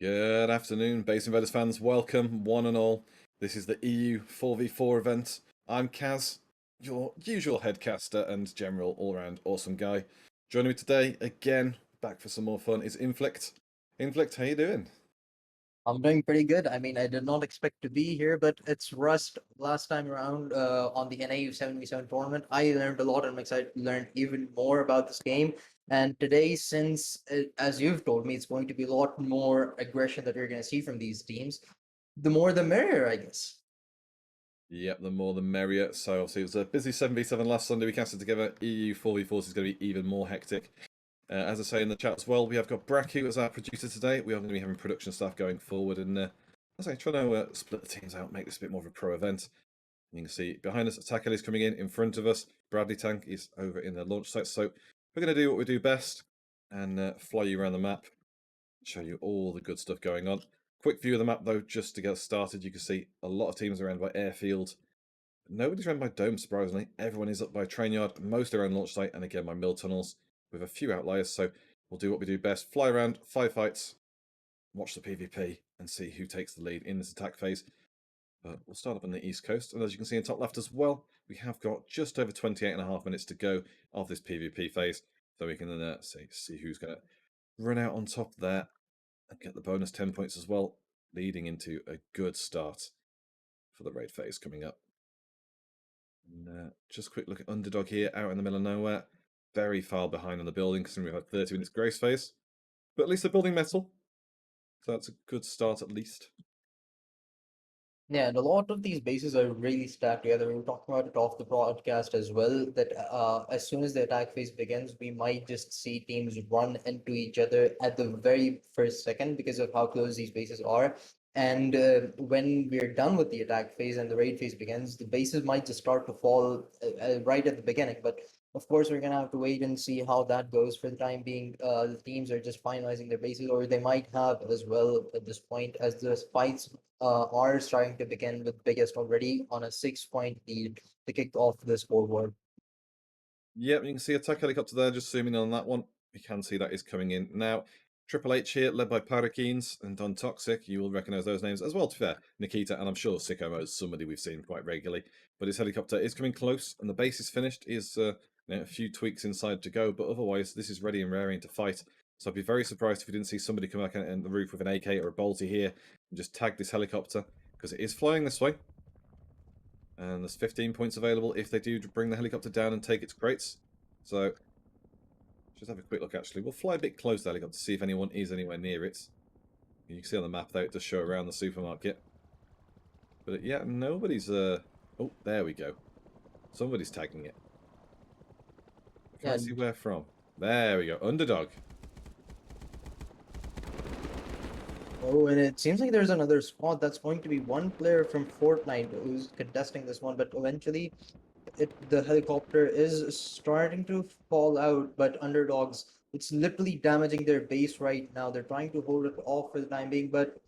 Good afternoon, Base Invaders fans. Welcome, one and all. This is the EU 4v4 event. I'm Kaz, your usual headcaster and general all-round awesome guy. Joining me today, again, back for some more fun, is Inflict. Inflict, how you doing? I'm doing pretty good. I mean, I did not expect to be here, but it's Rust last time around on the NAU 7v7 tournament. I learned a lot and I'm excited to learn even more about this game. And today, since, as you've told me, it's going to be a lot more aggression that you're going to see from these teams, the more the merrier, I guess. Yep, the more the merrier. So obviously it was a busy 7v7 last Sunday we casted together. EU 4v4 is going to be even more hectic. As I say in the chat as well, we have got Braku as our producer today. We are going to be having production staff going forward and as I say, trying to split the teams out, make this a bit more of a pro event. You can see behind us, Attack is coming in front of us. Bradley Tank is over in the launch site. So we're going to do what we do best and fly you around the map, show you all the good stuff going on. Quick view of the map though, just to get started. You can see a lot of teams around by airfield. Nobody's around by dome, surprisingly. Everyone is up by train yard, most around launch site, and again by mill tunnels, with a few outliers. So we'll do what we do best: fly around, 5 fights, watch the PvP, and see who takes the lead in this attack phase. But we'll start up on the east coast, and as you can see in top left as well, we have got just over 28.5 minutes to go of this PvP phase, so we can then see who's going to run out on top there and get the bonus 10 points as well, leading into a good start for the raid phase coming up. And just a quick look at Underdog here, out in the middle of nowhere. Very far behind on the building, considering we've had 30 minutes grace phase. But at least they're building metal, so that's a good start at least. Yeah, and a lot of these bases are really stacked together. We were talking about it off the broadcast as well, that as soon as the attack phase begins, we might just see teams run into each other at the very first second because of how close these bases are. And when we're done with the attack phase and the raid phase begins, the bases might just start to fall right at the beginning. But of course, we're gonna have to wait and see how that goes. For the time being, the teams are just finalizing their bases, or they might have as well at this point as the fights are starting to begin with biggest already on a 6 point lead to kick off the scoreboard. Yep, you can see attack helicopter there, just zooming in on that one. You can see that is coming in. Now, Triple H here, led by Parakines and Don Toxic. You will recognise those names as well, to be fair. Nikita, and I'm sure Sikomo is somebody we've seen quite regularly. But his helicopter is coming close, and the base is finished. Is a few tweaks inside to go, but otherwise, this is ready and raring to fight. So I'd be very surprised if you didn't see somebody come back on the roof with an AK or a bolty here and just tag this helicopter, because it is flying this way. And there's 15 points available if they do bring the helicopter down and take its crates. So, just have a quick look actually. We'll fly a bit close to the helicopter to see if anyone is anywhere near it. You can see on the map though, it does show around the supermarket. But yeah, nobody's... Oh, there we go. Somebody's tagging it. Can I Yeah, see where from? There we go. Underdog. oh, and it seems like there's another squad that's going to be one player from Fortnite who's contesting this one, but eventually the helicopter is starting to fall out, but underdogs, it's literally damaging their base right now. They're trying to hold it off for the time being, but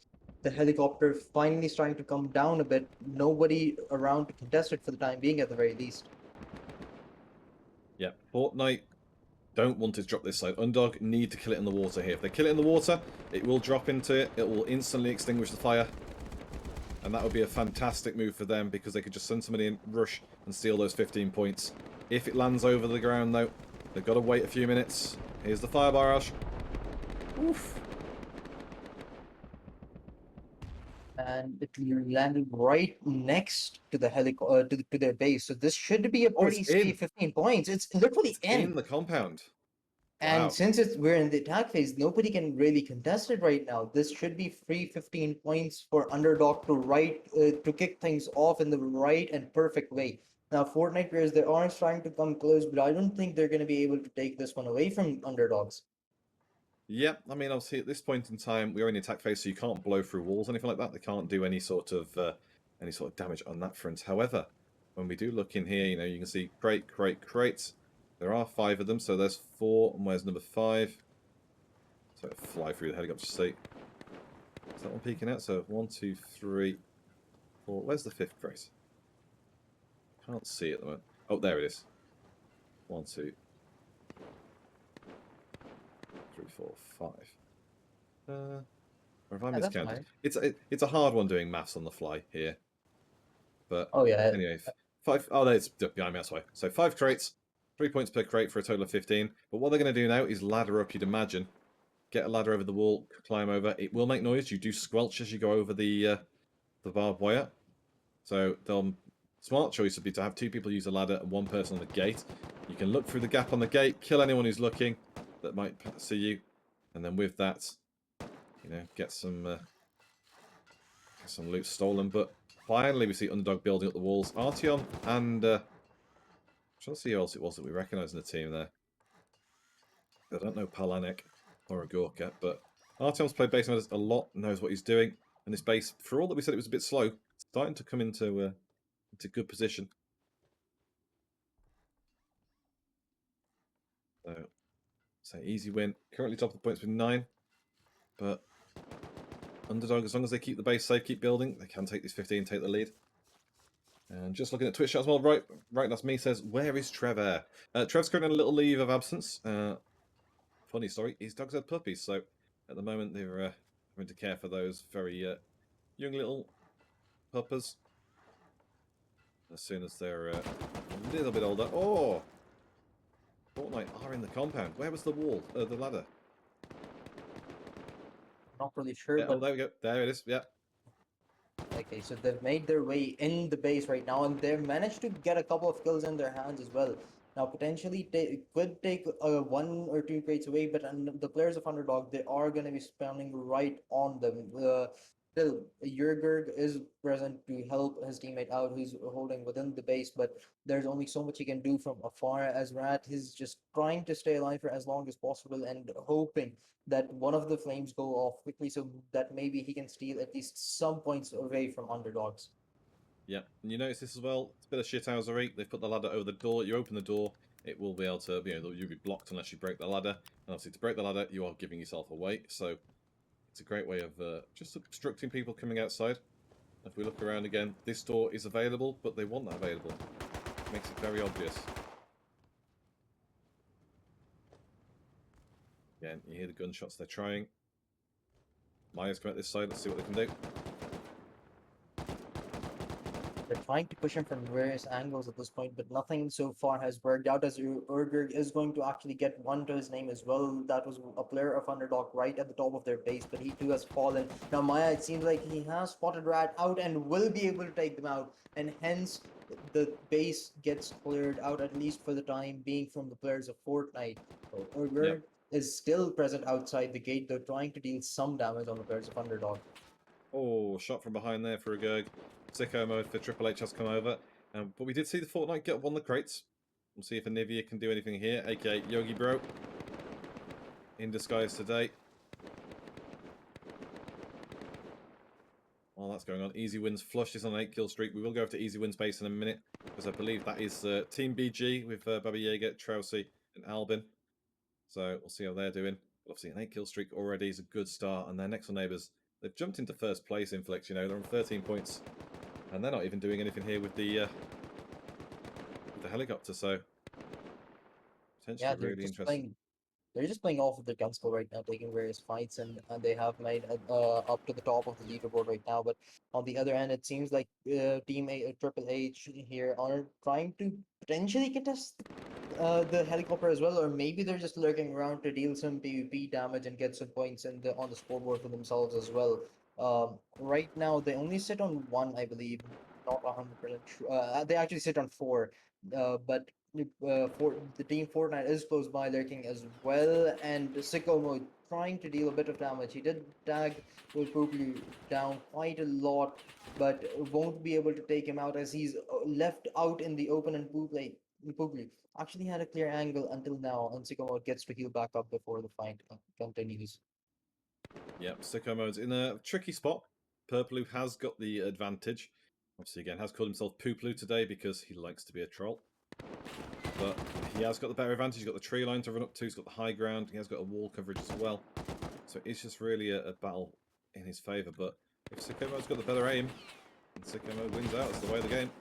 the helicopter finally starting to come down a bit. Nobody around to contest it for the time being, at the very least. Yeah, Fortnite don't want to drop this side. Underdog need to kill it in the water here. If they kill it in the water, it will drop into it. It will instantly extinguish the fire. And that would be a fantastic move for them because they could just send somebody in, rush, and steal those 15 points. If it lands over the ground, though, they've got to wait a few minutes. Here's the fire barrage. Oof. And it landed right next to the to their base. So this should be a Oh, it's pretty safe in. 15 points. It's literally It's in. in the compound. And Wow. since we're in the attack phase, nobody can really contest it right now. This should be free 15 points for underdog to kick things off in the right and perfect way. Now, Fortnite players, they are trying to come close, but I don't think they're going to be able to take this one away from underdogs. Yep, I mean, obviously at this point in time, we're in the attack phase, so you can't blow through walls, anything like that. They can't do any sort of damage on that front. However, when we do look in here, you can see crate, crate, crate. There are 5 of them, so there's 4. And where's number 5? So fly through the helicopter seat. Is that one peeking out? So 1, 2, 3, 4. Where's the 5th crate? Can't see it at the moment. Oh, there it is. 1, 2, 3, 4, 5. Or have I Yeah, that's miscounted? fine. It's a hard one doing maths on the fly here. But Oh yeah, anyway, five. Oh, no, it's behind me. That's why. So 5 crates, 3 points per crate for a total of 15. But what they're going to do now is ladder up. You'd imagine, get a ladder over the wall, climb over. It will make noise. You do squelch as you go over the barbed wire. So the smart choice would be to have 2 people use a ladder and 1 person on the gate. You can look through the gap on the gate, kill anyone who's looking that might see you, and then with that, get some loot stolen. But finally, we see Underdog building up the walls. Artyom and trying to see who else it was that we recognise in the team there. I don't know Palanek or Agorka, but Artyom's played base Invaders a lot, knows what he's doing, and this base, for all that we said it was a bit slow, starting to come into good position. So easy win. Currently top of the points with 9, but Underdog, as long as they keep the base safe, keep building, they can take these 15, take the lead. And just looking at Twitch chat as well, right, that's me, says, where is Trevor? Trev's currently on a little leave of absence. Funny story, his dog's had puppies, so at the moment they're having to care for those very young little puppers. As soon as they're a little bit older. Oh! Fortnite are in the compound. Where was the wall? The ladder? not really sure, Yeah, oh, but there we go. There it is. Yeah. okay, so they've made their way in the base right now, and they've managed to get a couple of kills in their hands as well. Now, potentially, they could take 1 or 2 crates away, but the players of Underdog, they are going to be spawning right on them. Still, Jurgerg is present to help his teammate out who's holding within the base, but there's only so much he can do from afar, as Rat is just trying to stay alive for as long as possible and hoping that one of the flames go off quickly so that maybe he can steal at least some points away from underdogs. Yeah. And you notice this as well. It's a bit of shithousery. They've put the ladder over the door. You open the door, it will be able to, you'll be blocked unless you break the ladder. And obviously, to break the ladder, you are giving yourself away. So it's a great way of just obstructing people coming outside. If we look around again, this door is available, but they want that available. Makes it very obvious. Again, you hear the gunshots they're trying. Maya's come out this side. Let's see what they can do. They're trying to push him from various angles at this point, but nothing so far has worked out as Urgerg is going to actually get one to his name as well. That was a player of Underdog right at the top of their base, but he too has fallen. Now Maya, it seems like he has spotted Rat out and will be able to take them out, and hence the base gets cleared out, at least for the time being, from the players of Fortnite. So Yep. Urgerg is still present outside the gate, though trying to deal some damage on the players of Underdog. Oh, shot from behind there for a Gurg. Sicko mode for Triple H has come over. But we did see the Fortnite get up on the crates. We'll see if Anivia can do anything here, aka Yogi Bro. In disguise today. While that's going on, Easy Wins flushed is on an 8-kill streak. We will go over to Easy Wins base in a minute, because I believe that is Team BG with Baba Yaga, Trousey, and Albin. So we'll see how they're doing. Obviously, an 8-kill streak already is a good start, and their next door neighbours, they've jumped into first place. Inflix, they're on 13 points, and they're not even doing anything here with the helicopter. So Yeah, potentially they're really just interesting. playing they're just playing off of their gun skill right now, taking various fights, and they have made up to the top of the leaderboard right now. But on the other hand, it seems like Triple H here are trying to potentially get us the helicopter as well, or maybe they're just lurking around to deal some PvP damage and get some points on the scoreboard for themselves as well. Right now they only sit on one, I believe. Not 100% sure. They actually sit on four, but for the team Fortnite is close by lurking as well, and Sicko Mode trying to deal a bit of damage. He did tag with Poopy down quite a lot, but won't be able to take him out as he's left out in the open, and Poopy actually had a clear angle until now, and Sicko Mode gets to heal back up before the fight continues. Yep, Sicko Mode's in a tricky spot. Purploo has got the advantage. Obviously, again, has called himself Pooploo today because he likes to be a troll. But he has got the better advantage. He's got the tree line to run up to. He's got the high ground. He has got a wall coverage as well. So it's just really a battle in his favour. But if Sicko Mode's got the better aim, and Sicko Mode wins out, that's the way of the game.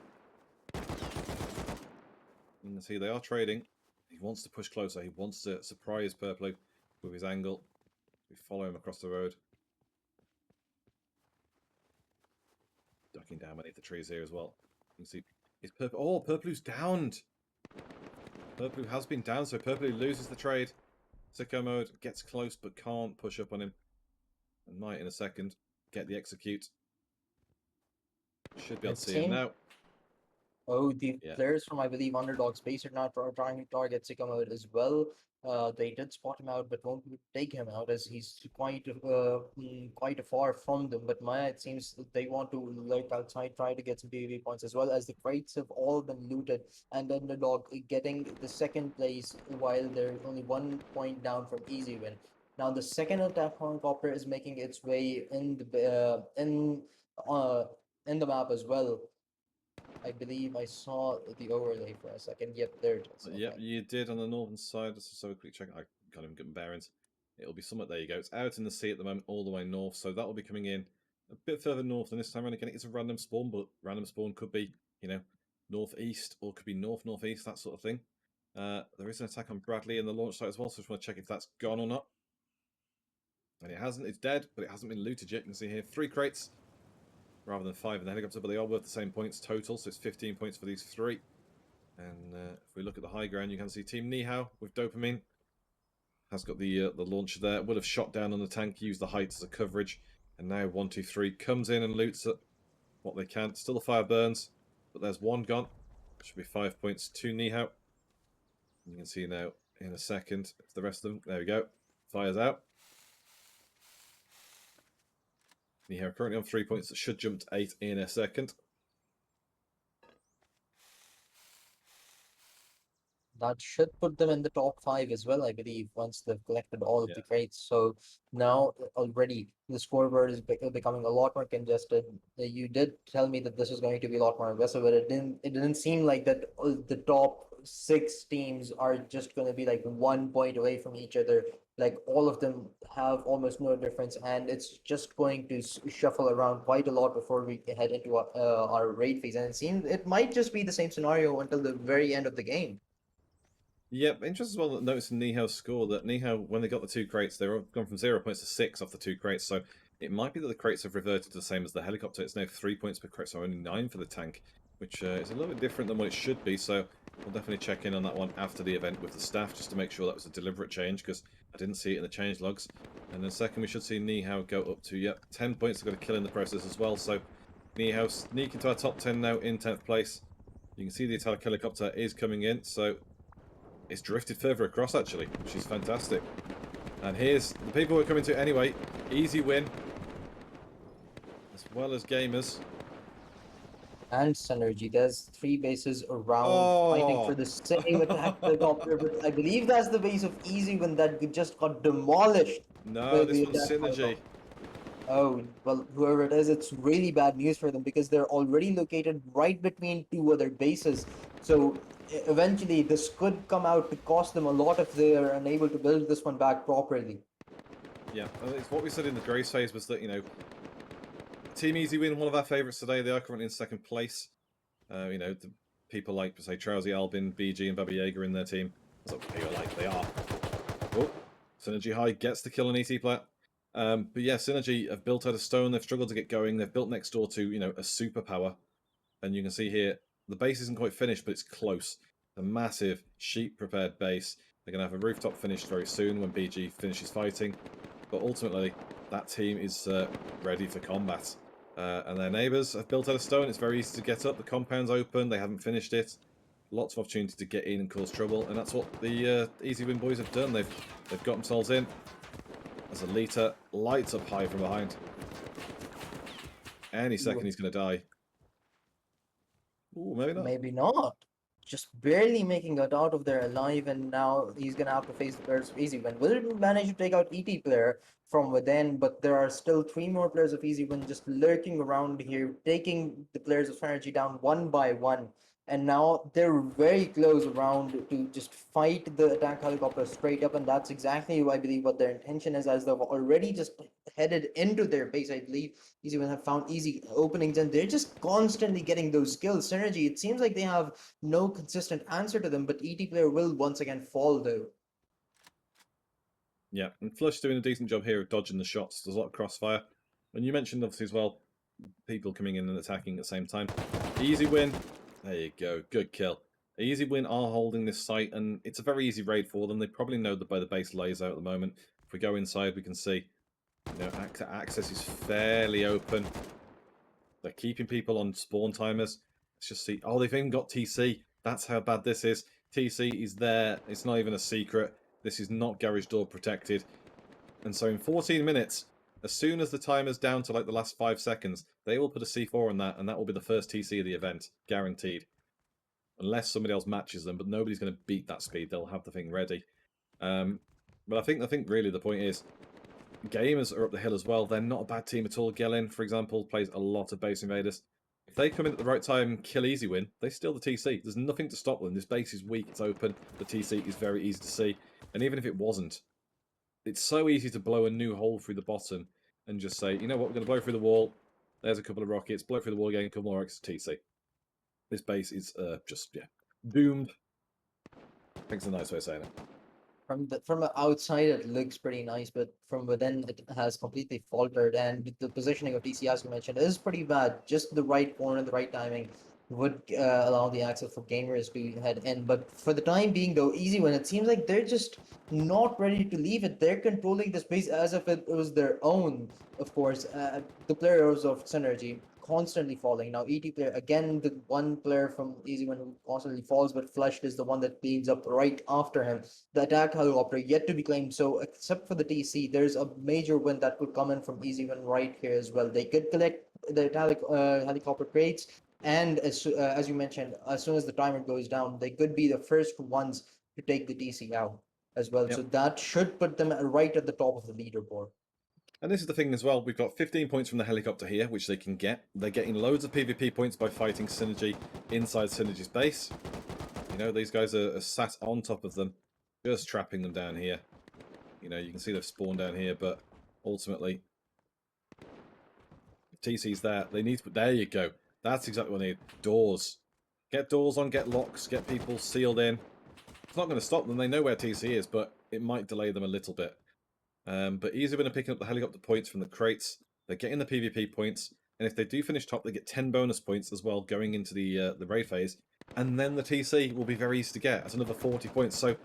And see, they are trading. He wants to push closer. He wants to surprise Purploo with his angle. We follow him across the road. ducking down beneath the trees here as well. You can see it's Purple. Oh, Purplu's downed. Purplu has been down, so Purplu loses the trade. Sicko mode gets close but can't push up on him. And might in a second get the execute. Should be able It to see him seems now. Oh, the Yeah. players from, I believe, Underdog Space are not trying to target Sicko mode as well. They did spot him out, but won't take him out as he's quite far from them. But Maya, it seems that they want to lurk outside, try to get some PvP points as well, as the crates have all been looted, and Underdog getting the second place while they're only 1 point down from easy win. Now the second attack helicopter is making its way in the map as well. I believe I saw the overlay for a second. Yep, there it is. Yep, Okay. you did on the northern side. Just so a quick check. I can't even get my bearings. It'll be somewhat. There you go. It's out in the sea at the moment, all the way north. So that will be coming in a bit further north than this time around. Again, it's a random spawn, but random spawn could be, northeast or could be northeast, that sort of thing. There is an attack on Bradley in the launch site as well, so I just want to check if that's gone or not. And it hasn't. It's dead, but it hasn't been looted yet. You can see here 3 crates rather than 5 in the helicopter, but they are worth the same points total, so it's 15 points for these 3. And if we look at the high ground, you can see Team Nihao with Dopamine has got the launcher there. Would have shot down on the tank, used the height as a coverage, and now 123 comes in and loots it what they can. Still the fire burns, but there's 1 gone. Should be 5 points to Nihao. You can see now in a second if the rest of them. There we go. Fires out. Nihao currently on 3 points. That should jump to 8 in a second. That should put them in the top 5 as well, I believe, once they've collected all of Yeah. the crates. So now already the scoreboard is becoming a lot more congested. You did tell me that this was going to be a lot more aggressive, but it didn't seem like that the top 6 teams are just going to be like 1 point away from each other. Like all of them have almost no difference, and it's just going to shuffle around quite a lot before we head into our raid phase. And it seems it might just be the same scenario until the very end of the game. Yep, interesting as well noticing Nihao's score that Nihao, when they got the 2 crates, they were gone from 0 points to 6 off the 2 crates. So it might be that the crates have reverted to the same as the helicopter. It's now 3 points per crate, so only 9 for the tank, which is a little bit different than what it should be. So we'll definitely check in on that one after the event with the staff just to make sure that was a deliberate change because I didn't see it in the change logs. And then second, we should see Nihao go up to 10 points. They've got a kill in the process as well. So Nihao sneak into our top 10 now in 10th place. You can see the attack helicopter is coming in, so it's drifted further across actually, which is fantastic. And here's the people we're coming to anyway. Easy win, as well as gamers. And synergy. There's 3 bases around fighting for Oh the same attack helicopter, but I believe that's the base of Easy when that just got demolished no, by this the one's attack synergy. helicopter. Oh, well, whoever it is, it's really bad news for them because they're already located right between 2 other bases. So eventually, this could come out to cost them a lot if they are unable to build this one back properly. Yeah, it's what we said in the Grace phase was that Team Easy Win, one of our favourites today. They are currently in 2nd place. The people like say Trowsy, Albin, BG, and Baba Yaga in their team. That's what people like. They are. Oh, Synergy High gets the kill on ET player. But yeah, Synergy have built out of stone. They've struggled to get going. They've built next door to a superpower, and you can see here the base isn't quite finished, but it's close. A massive sheep prepared base. They're going to have a rooftop finished very soon when BG finishes fighting. But ultimately, that team is ready for combat. And their neighbours have built out of stone. It's very easy to get up. The compound's open. They haven't finished it. Lots of opportunity to get in and cause trouble. And that's what the Easy Win boys have done. They've got themselves in. As Alita lights up high from behind. Any second he's going to die. Ooh, maybe not. Maybe not. Just barely making it out of there alive, and now he's gonna have to face the players of Easy Win. Will manage to take out ET player from within, but there are still 3 more players of Easy Win just lurking around here, taking the players of Synergy down one by one. And now they're very close around to just fight the attack helicopter straight up, and that's exactly, I believe, what their intention is, as they've already just headed into their base. I believe Easy Win have found easy openings, and they're just constantly getting those kills. Synergy, it seems like they have no consistent answer to them, but ET player will once again fall though. Yeah, and Flush doing a decent job here of dodging the shots. There's a lot of crossfire. And you mentioned obviously as well, people coming in and attacking at the same time. Easy win. There you go. Good kill. Easy win are holding this site, and it's a very easy raid for them. They probably know that by the base lays out at the moment. If we go inside, we can see, you know, access is fairly open. They're keeping people on spawn timers. Let's just see. Oh, they've even got TC. That's how bad this is. TC is there. It's not even a secret. This is not garage door protected. And so in 14 minutes, as soon as the timer's down to like the last 5 seconds, they will put a C4 on that, and that will be the first TC of the event. Guaranteed. Unless somebody else matches them, but nobody's going to beat that speed. They'll have the thing ready. But I think really the point is, gamers are up the hill as well. They're not a bad team at all. Gellin, for example, plays a lot of base invaders. If they come in at the right time and kill easy win, they steal the TC. There's nothing to stop them. This base is weak, it's open, the TC is very easy to see. And even if it wasn't, it's so easy to blow a new hole through the bottom and just say, you know what, we're going to blow through the wall. There's a couple of rockets, blow through the wall again, a couple more rockets, TC. This base is just, yeah, doomed. I think it's a nice way of saying it. From the outside, it looks pretty nice, but from within, it has completely faltered. And the positioning of TC, as you mentioned, is pretty bad. Just the right corner, the right timing would allow the access for gamers to head in. But for the time being, though, easy win. It seems like they're just not ready to leave it. They're controlling the space as if it was their own. Of course, the players of Synergy constantly falling. Now, ET player, again, the one player from Easy One who constantly falls, but Flushed is the one that cleans up right after him. The attack helicopter yet to be claimed. So, except for the TC, there's a major win that could come in from Easy One right here as well. They could collect the helicopter crates, and as you mentioned, as soon as the timer goes down, they could be the first ones to take the TC out as well. Yep. So, that should put them right at the top of the leaderboard. And this is the thing as well, we've got 15 points from the helicopter here, which they can get. They're getting loads of PvP points by fighting Synergy inside Synergy's base. You know, these guys are sat on top of them, just trapping them down here. You know, you can see they've spawned down here, but ultimately, TC's there. They need to, there you go. That's exactly what they need. Doors. Get doors on, get locks, get people sealed in. It's not going to stop them. They know where TC is, but it might delay them a little bit. But Easy Win are picking up the helicopter points from the crates. They're getting the PvP points, and if they do finish top, they get 10 bonus points as well going into the raid phase. And then the TC will be very easy to get. That's another 40 points. So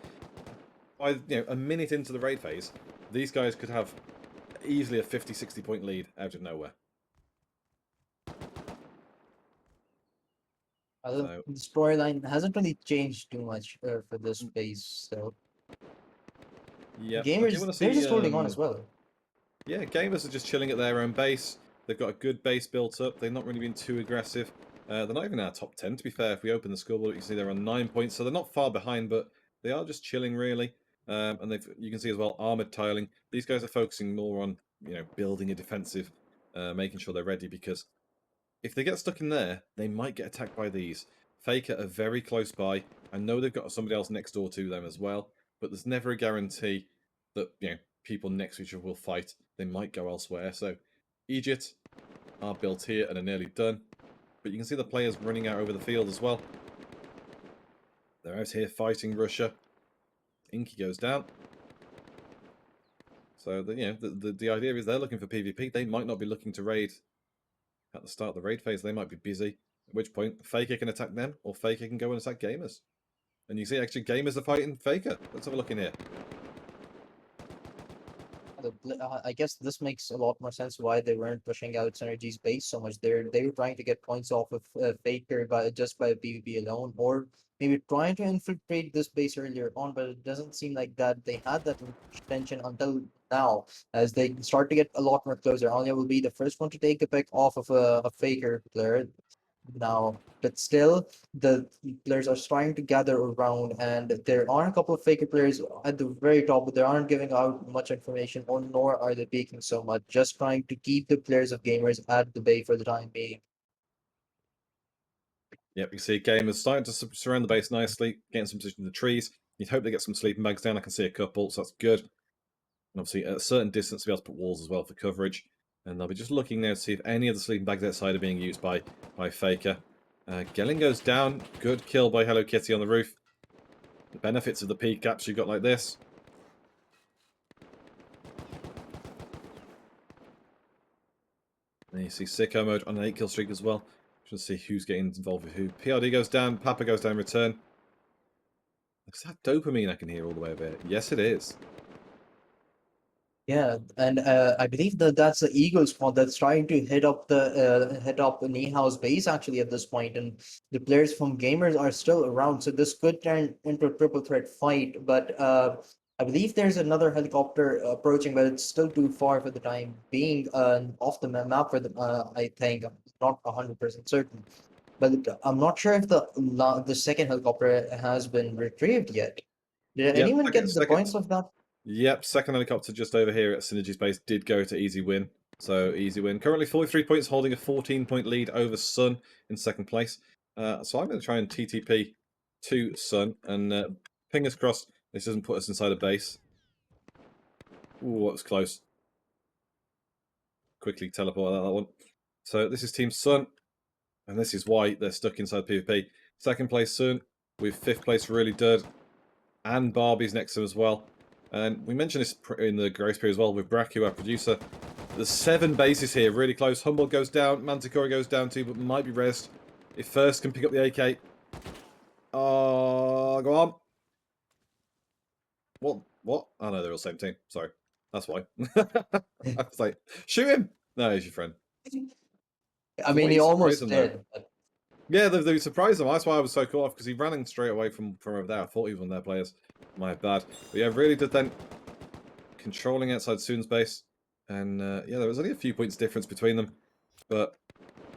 by a minute into the raid phase, these guys could have easily a 50-60 point lead out of nowhere. The storyline hasn't really changed too much for this space, so yeah, gamers, they're just holding on as well. Yeah, gamers are just chilling at their own base. They've got a good base built up. They've not really been too aggressive. They're not even in our top 10, to be fair. If we open the scoreboard, you can see they're on 9 points, so they're not far behind, but they are just chilling, really. And you can see as well, armored tiling. These guys are focusing more on, building a defensive, making sure they're ready, because if they get stuck in there, they might get attacked by these. Faker are very close by. I know they've got somebody else next door to them as well, but there's never a guarantee that, people next to each other will fight. They might go elsewhere. So Egypt are built here and are nearly done. But you can see the players running out over the field as well. They're out here fighting Russia. Inky goes down. So the idea is they're looking for PvP. They might not be looking to raid at the start of the raid phase. They might be busy. At which point Faker can attack them, or Faker can go and attack gamers. And you see actually gamers are fighting Faker. Let's have a look in here. I guess this makes a lot more sense why they weren't pushing out Synergy's base so much. They were trying to get points off of Faker just by PvP alone, or maybe trying to infiltrate this base earlier on. But it doesn't seem like that they had that intention until now, as they start to get a lot more closer. Anya will be the first one to take a pick off of a Faker player now, but still the players are starting to gather around, and there are a couple of faker players at the very top, but they aren't giving out much information, or nor are they peeking so much, just trying to keep the players of gamers at the bay for the time being. Yep, you see gamers starting to surround the base nicely, getting some position in the trees. You'd hope they get some sleeping bags down. I can see a couple, so that's good. And obviously at a certain distance to be able to put walls as well for coverage. And they'll be just looking now to see if any of the sleeping bags outside are being used by Faker. Gelling goes down. Good kill by Hello Kitty on the roof. The benefits of the peak gaps you've got like this. And you see sicko mode on an 8-kill streak as well. Should see who's getting involved with who. PRD goes down, Papa goes down in return. Is that dopamine I can hear all the way over here? Yes, it is. Yeah, and I believe that that's the Eagle squad that's trying to hit up the Nihau's base actually at this point, and the players from Gamers are still around, so this could turn into a triple threat fight. But I believe there's another helicopter approaching, but it's still too far for the time being, off the map for the. I think I'm not 100% certain, but I'm not sure if the second helicopter has been retrieved yet. Did Yep, anyone second, get the second, points of that? yep, second helicopter just over here at Synergy's base did go to Easy Win. So Easy Win. Currently 43 points, holding a 14-point lead over Sun in second place. So I'm going to try and TTP to Sun, and fingers crossed this doesn't put us inside a base. Ooh, that was close. Quickly teleport out that one. So this is Team Sun, and this is why they're stuck inside PvP. Second place Sun, with fifth place Really Dud, and Barbie's next to him as well. And we mentioned this in the grace period as well with Braku, our producer. There's 7 bases here, really close. Humboldt goes down, Manticore goes down too, but might be rezzed. If First can pick up the AK. Oh, go on. What? Oh no, they're all the same team. Sorry. That's why. I was like, shoot him! No, he's your friend. I The mean, way he he surprised almost him though. did. Yeah, they surprised him. That's why I was so caught off, because he ran in straight away from over there. I thought he was one of their players. My bad. But yeah, really did then. Controlling outside Soon's base. And yeah, there was only a few points difference between them. But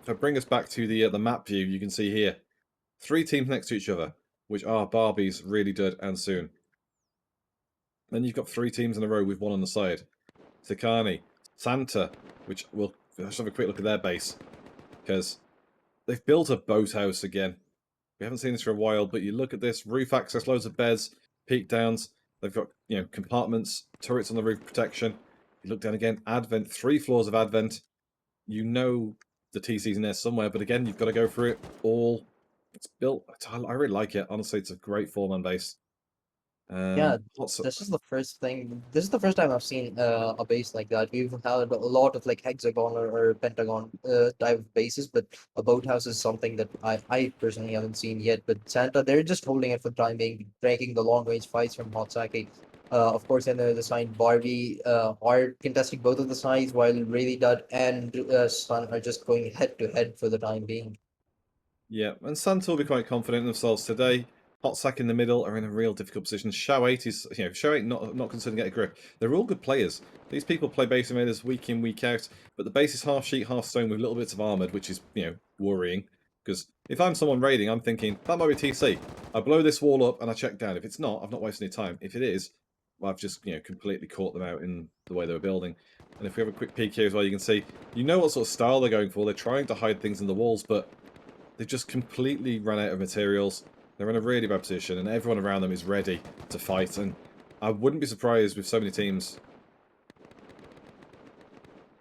if I bring us back to the map view, you can see here 3 teams next to each other, which are Barbies, Really Dud, and Soon. Then you've got 3 teams in a row with one on the side. Tikani, Santa, which let's have a quick look at their base, because they've built a boathouse again. We haven't seen this for a while, but you look at this, roof access, loads of beds, peak downs. They've got, compartments, turrets on the roof protection. You look down again, Advent, 3 floors of Advent. You know the TC's in there somewhere, but again, you've got to go through it all. It's built. I really like it. Honestly, it's a great 4-man base. Yeah, Lots of, this is the first thing. This is the first time I've seen a base like that. We've had a lot of like hexagon or pentagon type of bases, but a boathouse is something that I personally haven't seen yet. But Santa, they're just holding it for the time being, breaking the long range fights from Hot Sake. Of course, then the side Barbie are contesting both of the sides, while Really Dud and Sun are just going head to head for the time being. yeah, and Santa will be quite confident in themselves today. Hot Sack in the middle are in a real difficult position. Show 8 is, Show 8 not concerned to get a grip. They're all good players. These people play base invaders week in, week out, but the base is half sheet, half stone with little bits of armoured, which is, worrying. Because if I'm someone raiding, I'm thinking, that might be TC. I blow this wall up and I check down. If it's not, I've not wasted any time. If it is, well, I've just, completely caught them out in the way they were building. And if we have a quick peek here as well, you can see, what sort of style they're going for. They're trying to hide things in the walls, but they've just completely run out of materials. They're in a really bad position, and everyone around them is ready to fight. And I wouldn't be surprised with so many teams.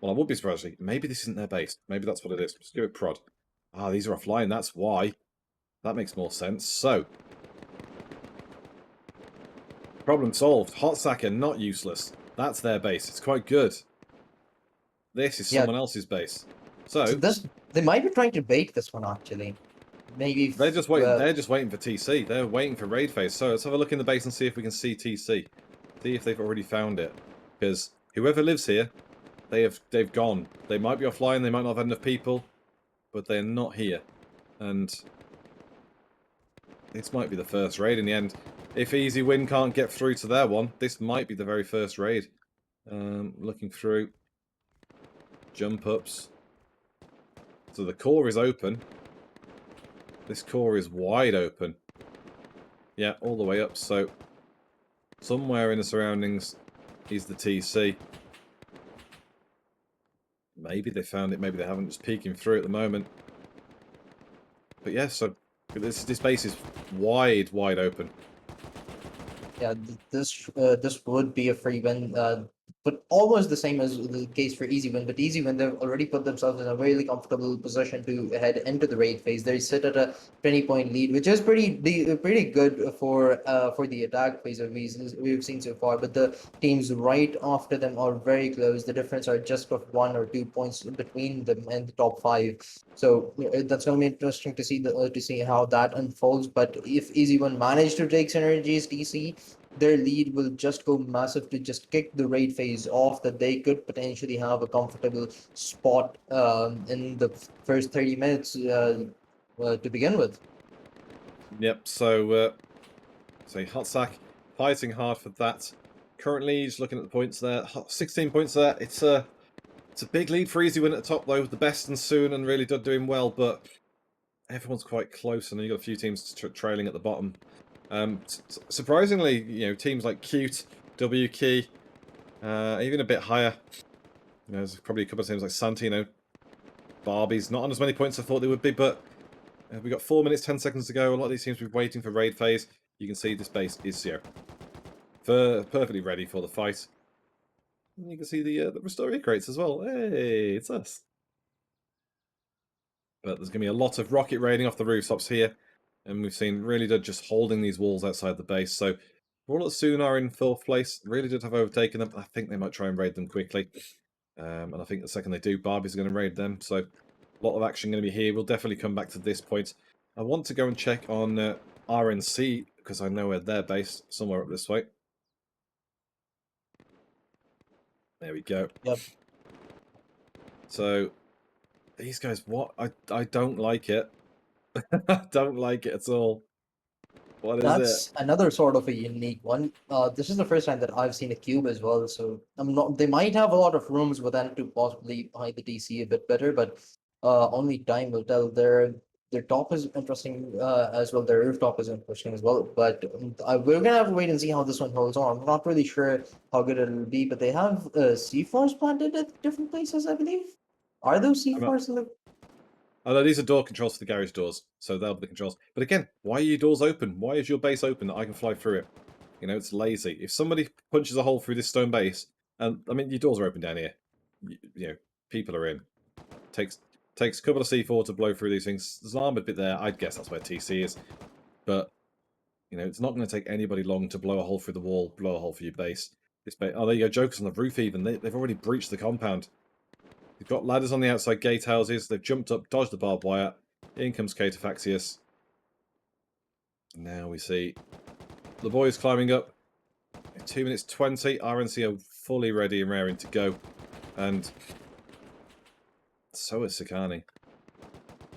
Well, I would be surprised. Actually. Maybe this isn't their base. Maybe that's what it is. Just give it prod. Ah, these are offline. That's why. That makes more sense. So, problem solved. Hot Sacker, not useless. That's their base. It's quite good. This is Yeah, someone else's base. so So, this they might be trying to bait this one actually. Maybe they're just waiting. uh, They're just waiting for TC. They're waiting for raid phase. So let's have a look in the base and see if we can see TC. See if they've already found it. Because whoever lives here, they've gone. They might be offline. They might not have had enough people, but they're not here. And this might be the first raid in the end. If Easy Win can't get through to their one, this might be the very first raid. Looking through. Jump ups. So the core is open. This core is wide open. Yeah, all the way up. So somewhere in the surroundings is the TC. Maybe they found it, maybe they haven't. Just peeking through at the moment. But yeah, so this base is wide open. yeah, this would be a free win. but almost the same as the case for Easy Win. But Easy Win, they've already put themselves in a really comfortable position to head into the raid phase. They sit at a 20-point lead, which is pretty good for the attack phase of we've seen so far. But the teams right after them are very close. The difference are just of 1 or 2 points between them and the top five. So that's going to be interesting to see how that unfolds. But if Easy One manage to take synergies TC, their lead will just go massive to just kick the raid phase off. That they could potentially have a comfortable spot in the first 30 minutes to begin with. Yep. So Hotsack fighting hard for that. Currently, just looking at the points there, 16 points there. It's a big lead for Easy Win at the top though. The best and soon and really doing well, but everyone's quite close, and you've got a few teams trailing at the bottom. Surprisingly, teams like Cute, W Key, even a bit higher. There's probably a couple of teams like Santino, Barbies, not on as many points as I thought they would be, but we've got 4 minutes, 10 seconds to go. A lot of these teams will be waiting for raid phase. You can see this base is perfectly ready for the fight. And you can see the Rustoria crates as well. Hey, it's us. But there's going to be a lot of rocket raiding off the rooftops here. And we've seen really did just holding these walls outside the base. So Roll soon are in 4th place. Really did have overtaken them. I think they might try and raid them quickly. And I think the second they do, Barbie's going to raid them. So a lot of action going to be here. We'll definitely come back to this point. I want to go and check on RNC because I know where they're based. Somewhere up this way. There we go. Yep. So these guys, what? I don't like it. I don't like it at all. What is That's it? another sort of a unique one. This is the first time that I've seen a cube as well, so I'm not. They might have a lot of rooms within to possibly hide the DC a bit better, but only time will tell. Their top is interesting as well. Their rooftop is interesting as well. But we're gonna have to wait and see how this one holds on. I'm not really sure how good it'll be, but they have C4s planted at different places, I believe. Are those C4s in the? Oh, no, these are door controls for the garage doors, so they'll be the controls. But again, why are your doors open? Why is your base open that I can fly through it? It's lazy. If somebody punches a hole through this stone base, and I mean, your doors are open down here. People are in. Takes a couple of C4 to blow through these things. There's an armored bit there. I'd guess that's where TC is. But it's not going to take anybody long to blow a hole through the wall, blow a hole for your base. Oh, there you go. Jokers on the roof. Even they've already breached the compound. They've got ladders on the outside gatehouses. They've jumped up, dodged the barbed wire. In comes Catafaxius. Now we see the boys climbing up. 2 minutes 20. RNC are fully ready and raring to go. And so is Sakani.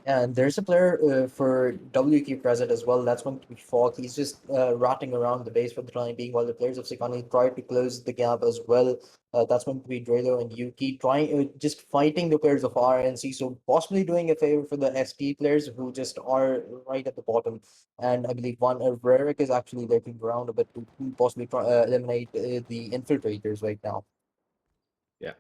And there's a player for WQ present as well. That's going to be Falk. He's just ratting around the base for the time being, while the players of Sikani try to close the gap as well. That's going to be Drelo and Yuki trying just fighting the players of RNC. So possibly doing a favor for the ST players who just are right at the bottom. And I believe one Raric is actually lurking around a bit to possibly try eliminate the infiltrators right now. Yeah.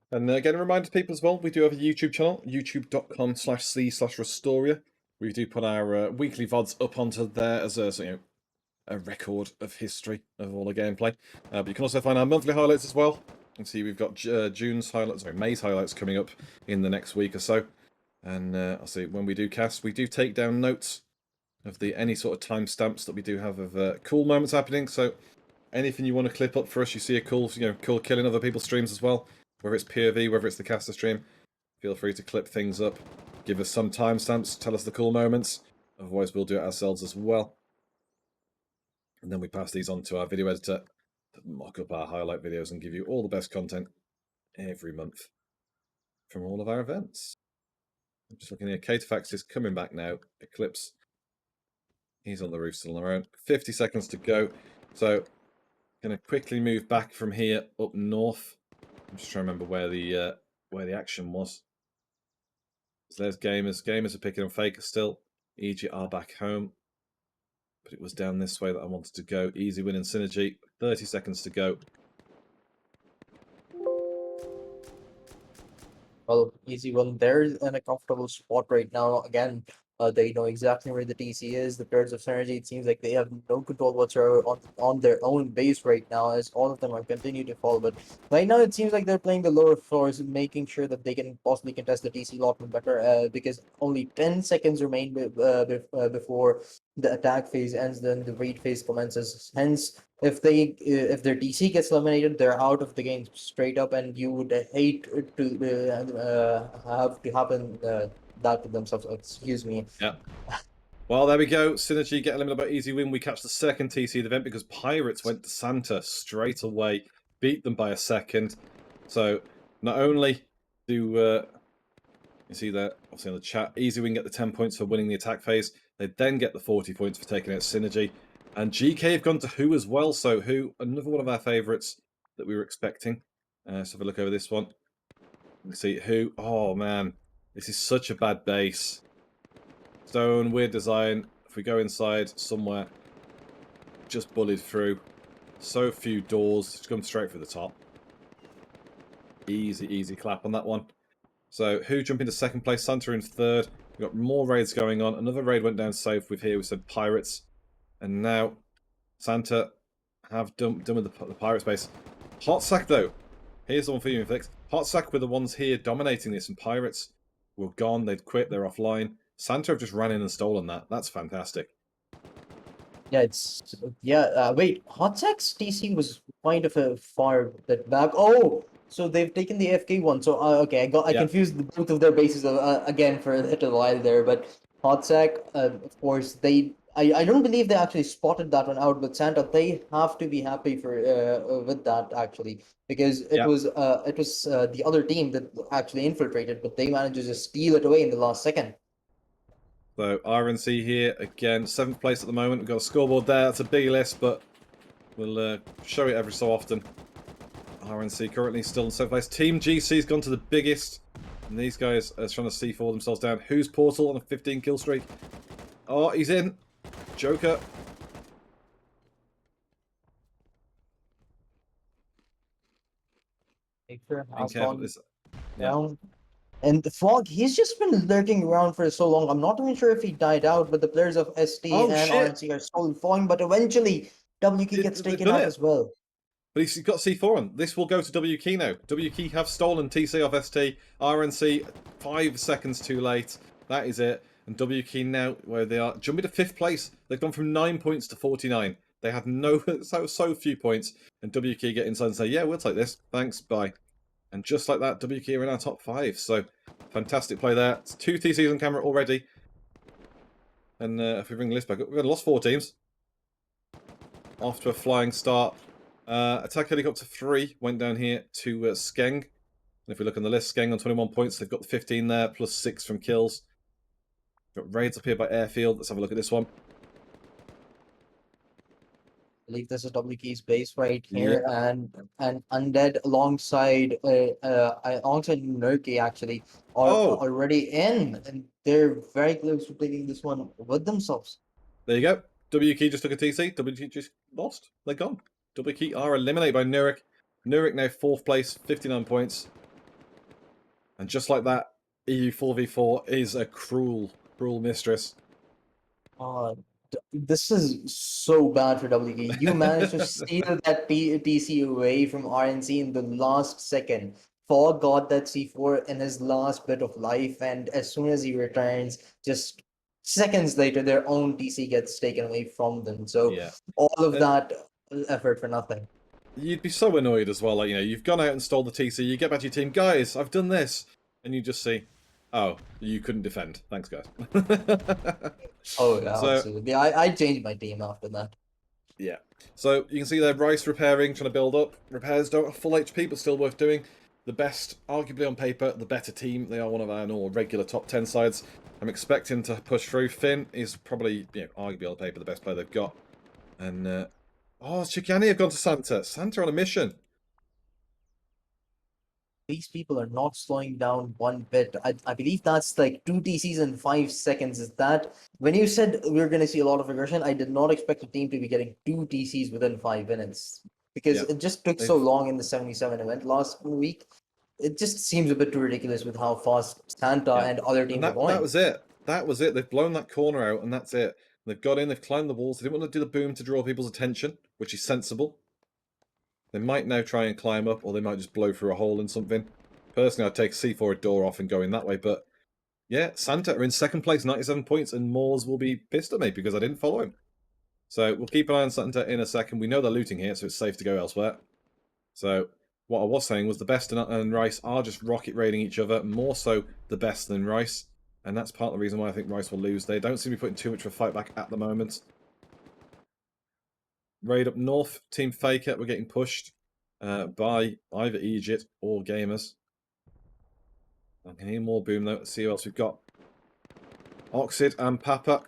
And again, a reminder to people as well, we do have a YouTube channel, youtube.com/c/Rustoria. We do put our weekly VODs up onto there as a record of history of all the gameplay. But you can also find our monthly highlights as well. You can see we've got May's highlights coming up in the next week or so. And I'll see when we do cast, we do take down notes of any sort of timestamps that we do have of cool moments happening. So anything you want to clip up for us, you see a cool killing other people's streams as well. Whether it's POV, whether it's the caster stream, feel free to clip things up. Give us some timestamps, tell us the cool moments. Otherwise, we'll do it ourselves as well. And then we pass these on to our video editor to mock up our highlight videos and give you all the best content every month from all of our events. I'm just looking here. Catafax is coming back now. Eclipse. He's on the roof still on their own. 50 seconds to go. So, going to quickly move back from here up north. I'm just trying to remember where the action was. So there's Gamers. Gamers are picking up Faker still. EG are back home. But it was down this way that I wanted to go. Easy win and Synergy. 30 seconds to go. Well, easy one. They're in a comfortable spot right now. Again, They know exactly where the TC is. The players of Synergy, it seems like they have no control whatsoever on their own base right now, as all of them are continuing to fall. But right now, it seems like they're playing the lower floors, making sure that they can possibly contest the TC a lot more better. Because only 10 seconds remain before the attack phase ends, then the raid phase commences. Hence, if their DC gets eliminated, they're out of the game straight up, and you would hate it to have to happen that to themselves. Excuse me. Yeah. Well, there we go. Synergy get eliminated by easy win. We catch the second TC of the event because Pirates went to Santa straight away, beat them by a second. So not only do you see that obviously on the chat, easy win get the 10 points for winning the attack phase. They then get the 40 points for taking out Synergy. And GK have gone to Who as well. So Who, another one of our favourites that we were expecting. So have a look over this one. You can see Who. Oh man, this is such a bad base. Stone, weird design. If we go inside somewhere, just bullied through. So few doors, just come straight for the top. Easy, easy clap on that one. So Who jump into second place, Santa in third. We've got more raids going on. Another raid went down safe with here. We said Pirates. And now Santa have done with the Pirates base. Hot Sack though. Here's the one for you, Inflix. Hot Sack were the ones here dominating this, and Pirates were gone. They'd quit. They're offline. Santa have just ran in and stolen that. That's fantastic. Wait, Hotsex TC was kind of a far bit back. Oh, so they've taken the FK one. So okay, I Yeah. confused both of their bases again for a little while there. But Hotsec, of course, I don't believe they actually spotted that one out. But Santa, they have to be happy for with that actually, because Yeah. it was the other team that actually infiltrated, but they managed to just steal it away in the last second. So RNC here again, 7th place at the moment. We've got a scoreboard there. That's a B list, but we'll show it every so often. RNC currently still in 7th place. Team GC's gone to the biggest, and these guys are trying to C4 themselves down. Who's Portal on a 15 kill streak? Oh, he's in. Joker. Victor Being has careful. gone Yeah. down. And the Fog, he's just been lurking around for so long. I'm not even sure if he died out, but the players of ST Oh and shit! RNC are slowly falling, but eventually WK gets They've taken done out it. as well. But he's got C4 on. This will go to WK now. WK have stolen TC off ST. RNC 5 seconds too late. That is it. And WK now, where they are, jumping to 5th place. They've gone from 9 points to 49. They had so few points. And WK get inside and say, yeah, we'll take this. Thanks, bye. And just like that, WK are in our top 5. So, fantastic play there. It's 2 TCs on camera already. And if we bring the list back up, we've lost 4 teams. Off to a flying start. Attack Helicopter 3 went down here to Skeng. And if we look on the list, Skeng on 21 points. They've got the 15 there, plus 6 from kills. Got raids up here by Airfield. Let's have a look at this one. I believe this is WK's base right Yeah. here, and Undead alongside Nurki actually are Oh! already in, and they're very close to taking this one with themselves. There you go. WK just took a TC. WK just lost. They're gone. WK are eliminated by Nurik. Nurik now 4th place, 59 points. And just like that, EU 4v4 is a cruel, cruel mistress. This is so bad for WK. You managed to steal that TC away from RNC in the last second. Fog got that C4 in his last bit of life, and as soon as he returns, just seconds later, their own TC gets taken away from them. So Yeah. all of And that effort for nothing. you'd be so annoyed as well. Like, you've gone out and stole the TC. You get back to your team, guys, I've done this. And you just see, oh, you couldn't defend. Thanks, guys. Oh yeah, So, absolutely. I changed my team after that. yeah. So you can see there, Rice repairing, trying to build up. Repairs don't have full HP, but still worth doing. The best, arguably on paper, the better team. They are one of our normal regular top 10 sides. I'm expecting to push through. Finn is probably, arguably on paper, the best player they've got. And, oh, Chicani have gone to Santa. Santa on a mission. These people are not slowing down one bit. I believe that's like 2 TCs in 5 seconds. Is that when you said we are going to see a lot of aggression? I did not expect a team to be getting 2 TCs within 5 minutes because Yeah. it just took so They've, long in the 77 event last week. It just seems a bit too ridiculous with how fast Santa yeah. and other And teams are that going. was it. that was it. They've blown that corner out, and that's it. They've got in, they've climbed the walls. They didn't want to do the boom to draw people's attention, which is sensible. They might now try and climb up, or they might just blow through a hole in something. Personally, I'd take C4 a door off and go in that way, but yeah, Santa are in second place, 97 points, and Moors will be pissed at me because I didn't follow him. So we'll keep an eye on Santa in a second. We know they're looting here, so it's safe to go elsewhere. So what I was saying was the best and Rice are just rocket raiding each other, more so the best than Rice. And that's part of the reason why I think Rice will lose. They don't seem to be putting too much of a fight back at the moment. Raid up north, Team Faker, we're getting pushed by either Egypt or Gamers. I can hear more boom though. Let's see who else we've got. Oxid and Papa.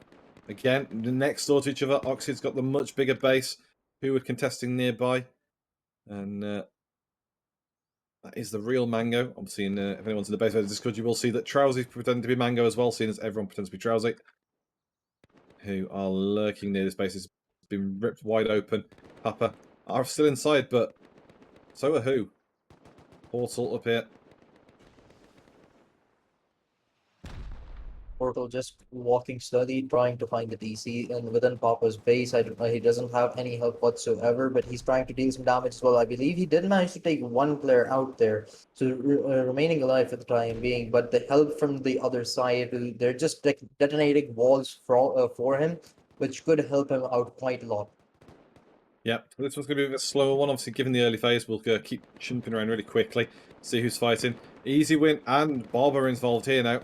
Again, next door to each other. Oxid's got the much bigger base. Who are contesting nearby. And that is the real Mango. I'm seeing, if anyone's in the base of the Discord, you will see that Trousy's pretending to be Mango as well, seeing as everyone pretends to be Trousy. Who are lurking near this base. It's been ripped wide open. Papa are still inside, but so are who? Portal up here. Portal just walking slowly, trying to find the DC, and within Papa's base, he doesn't have any help whatsoever, but he's trying to deal some damage as well. I believe he did manage to take one player out there, so remaining alive for the time being, but the help from the other side, they're just detonating walls for him, which could help him out quite a lot. Yep, this one's going to be a bit slower one. Obviously, given the early phase, we'll keep chumping around really quickly, see who's fighting. Easy win, and Bob are involved here now.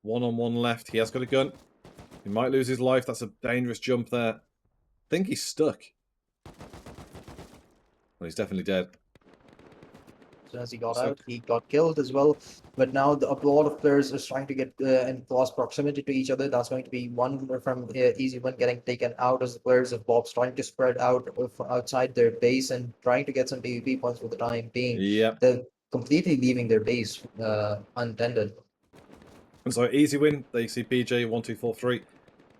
One-on-one left. He has got a gun. He might lose his life. That's a dangerous jump there. I think he's stuck. Well, he's definitely dead. As soon as he got out, he got killed as well. But now a lot of players are trying to get in close proximity to each other. That's going to be one from Easy One getting taken out as the players of Bob's trying to spread out outside their base and trying to get some PvP points for the time being. Yep. They're completely leaving their base untended. And so easy win. They see BJ 1243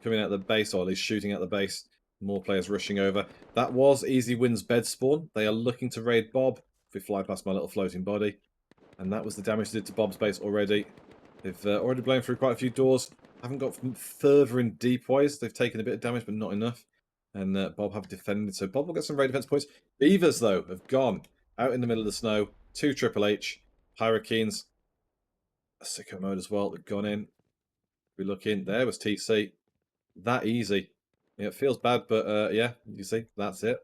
coming out the base, or at least shooting at the base. More players rushing over. That was Easy Win's bed spawn. They are looking to raid Bob. If we fly past my little floating body. And that was the damage they did to Bob's base already. They've already blown through quite a few doors. Haven't got further in deep ways. They've taken a bit of damage, but not enough. And Bob have defended. So Bob will get some raid defense points. Beavers, though, have gone out in the middle of the snow. 2 Triple H. Hurricanes. A sicko mode as well. They've gone in. We look in. There was TC. That easy. Yeah, it feels bad, but yeah, you see, that's it.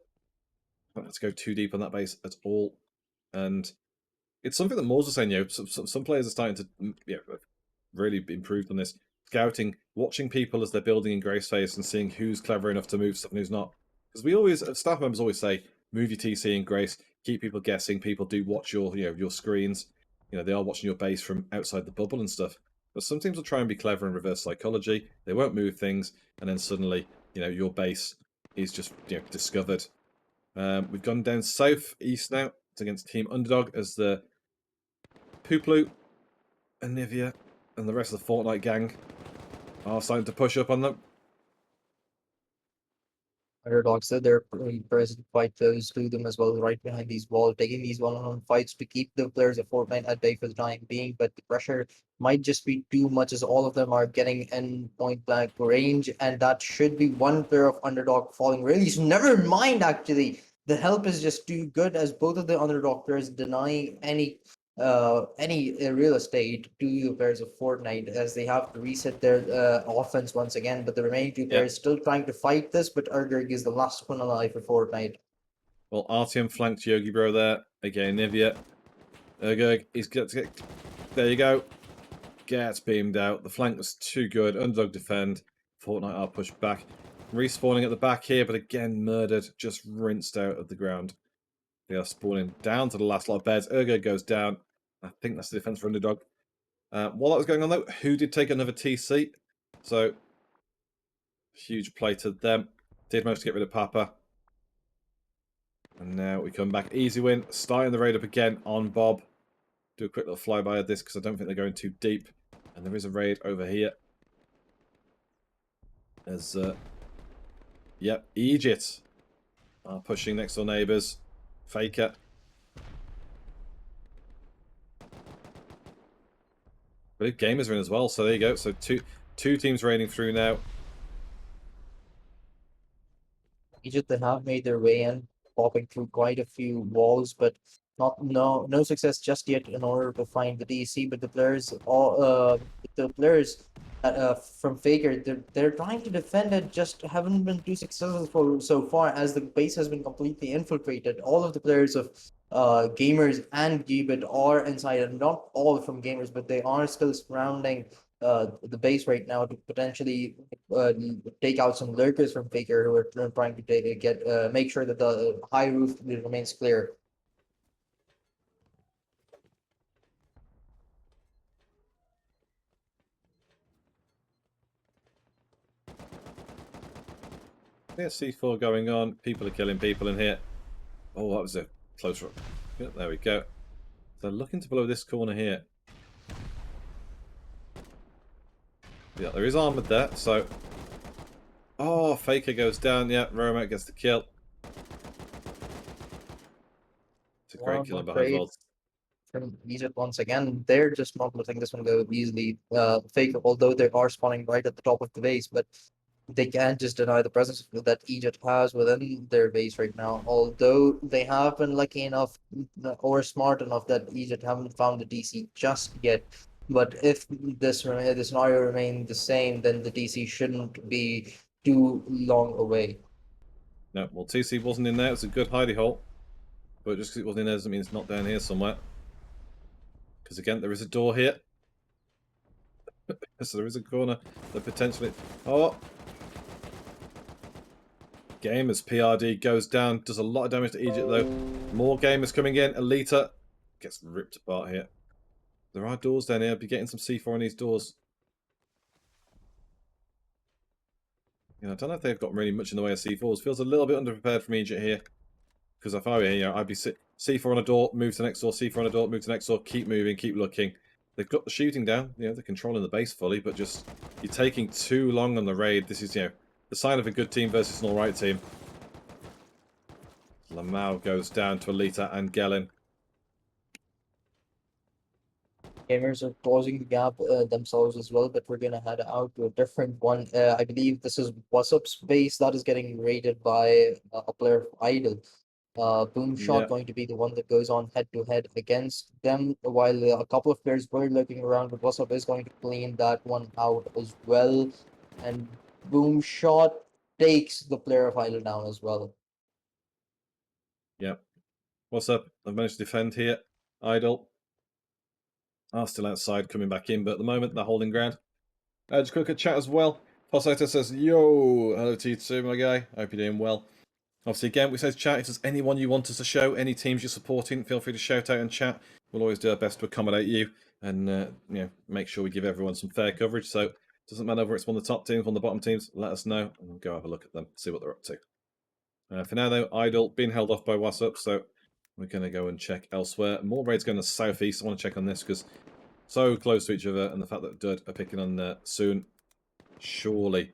Don't have to go too deep on that base at all. And it's something that Moors was saying, you know, some players are starting to really improved on this. Scouting, watching people as they're building in Grace phase and seeing who's clever enough to move stuff and who's not. Because we always, staff members always say, move your TC in Grace, keep people guessing. People do watch your, your screens. You know, they are watching your base from outside the bubble and stuff. But some teams will try and be clever in reverse psychology. They won't move things, and then suddenly, your base is just discovered. We've gone down south east now. It's against Team Underdog as the Pooplu, Anivia, and the rest of the Fortnite gang are starting to push up on them. Underdogs, so they're present quite close to them as well, right behind these walls, taking these one-on-one fights to keep the players of Fortnite at bay for the time being. But the pressure might just be too much as all of them are getting in point blank range, and that should be one player of Underdog falling really. So never mind, actually. The help is just too good as both of the Underdog players deny any real estate to the players of Fortnite as they have to reset their offense once again. But the remaining two players still trying to fight this, but Urgerg is the last one alive for Fortnite. Well, Artyom flanked Yogi Bro there. Again, Nivea. Urgerg, he's got to get... There you go. Gets beamed out. The flank was too good. Underdog defend. Fortnite are pushed back. Respawning at the back here, but again murdered. Just rinsed out of the ground. They are spawning down to the last lot of beds. Urgerg goes down. I think that's the defense for Underdog. While that was going on, though, who did take another TC? So, huge play to them. Did manage to get rid of Papa. And now we come back. Easy win. Starting the raid up again on Bob. Do a quick little flyby of this because I don't think they're going too deep. And there is a raid over here. There's, yep, Egypt are pushing next door neighbours. Faker. But gamers are in as well, so there you go. So two teams raiding through now. Egypt, they have made their way in, popping through quite a few walls, but no success just yet in order to find the DC. But the players from Faker, they're trying to defend it, just haven't been too successful so far, as the base has been completely infiltrated. All of the players of gamers and Gbit are inside, and not all from gamers, but they are still surrounding the base right now to potentially uh, take out some lurkers from Faker who are trying to make sure that the high roof remains clear. Yeah, C4 going on. People are killing people in here. Oh, that was a close run. Yeah, there we go. So looking to blow this corner here. Yeah, there is armoured there, so... Oh, Faker goes down. Yeah, Roma gets the kill. It's a great One kill more in behind as trade well. from Egypt once again. They're just not letting this one go easily. Faker, although they are spawning right at the top of the base, but they can't just deny the presence that Egypt has within their base right now. Although they have been lucky enough or smart enough that Egypt haven't found the DC just yet. But if the scenario remains the same, then the DC shouldn't be too long away. No, well, TC wasn't in there. It's a good hidey hole. But just because it wasn't in there doesn't mean it's not down here somewhere. Because again, there is a door here. So there is a corner that potentially... Oh! Gamers PRD goes down. Does a lot of damage to Egypt though. More gamers coming in. Elita gets ripped apart here. There are doors down here. I'll be getting some C4 on these doors. I don't know if they've got really much in the way of C4s. Feels a little bit underprepared from Egypt here. Because if I were here, I'd be C4 on a door, move to next door, C4 on a door, move to next door, keep moving, keep looking. They've got the shooting down, they're controlling the base fully, but just you're taking too long on the raid. This is, the sign of a good team versus an alright team. Lamau goes down to Alita and Gellin. Gamers are closing the gap themselves as well, but we're gonna head out to a different one. I believe this is What's Up Space that is getting raided by a player of Idol. Boom Yeah, Shot going to be the one that goes on head to head against them, while a couple of players were looking around, but What's Up is going to clean that one out as well. And Boom Shot takes the player of Idol down as well. yeah. What's up? I've managed to defend here. Idle. Are still outside, coming back in, but at the moment they're holding ground. Just quick chat as well. Posator says, yo, hello to you too, my guy. Hope you're doing well. Obviously, again, we say chat. If there's anyone you want us to show, any teams you're supporting, feel free to shout out and chat. We'll always do our best to accommodate you and make sure we give everyone some fair coverage. So it doesn't matter whether it's one of the top teams, one of the bottom teams. Let us know, and we'll go have a look at them, see what they're up to. For now, though, Idle being held off by WhatsApp, so we're going to go and check elsewhere. More raids going to southeast. I want to check on this because so close to each other, and the fact that Dud are picking on soon. Surely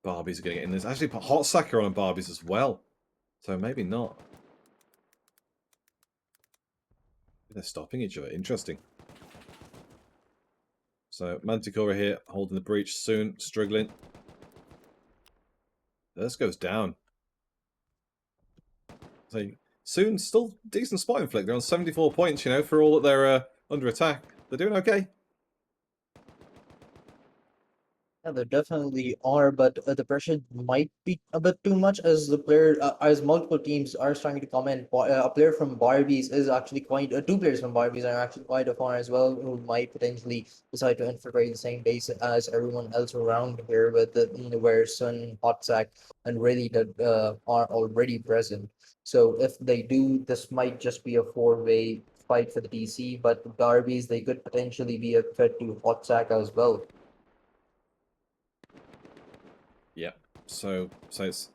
Barbies are going to get in this. Actually, put Hot Sacker on Barbies as well. So maybe not. They're stopping each other. Interesting. So Manticore here holding the breach soon, struggling. This goes down. So soon, still decent spotting flick. They're on 74 points, for all that they're under attack. They're doing okay. Yeah, there definitely are, but the pressure might be a bit too much as the player, as multiple teams are starting to come in. A player from Barbies is actually two players from Barbies are actually quite afar as well, who might potentially decide to infiltrate the same base as everyone else around here, with where Sun, Hotsack, and really that are already present. So if they do, this might just be a four-way fight for the DC, but Barbies, they could potentially be a threat to Hotsack as well. Yeah. So it's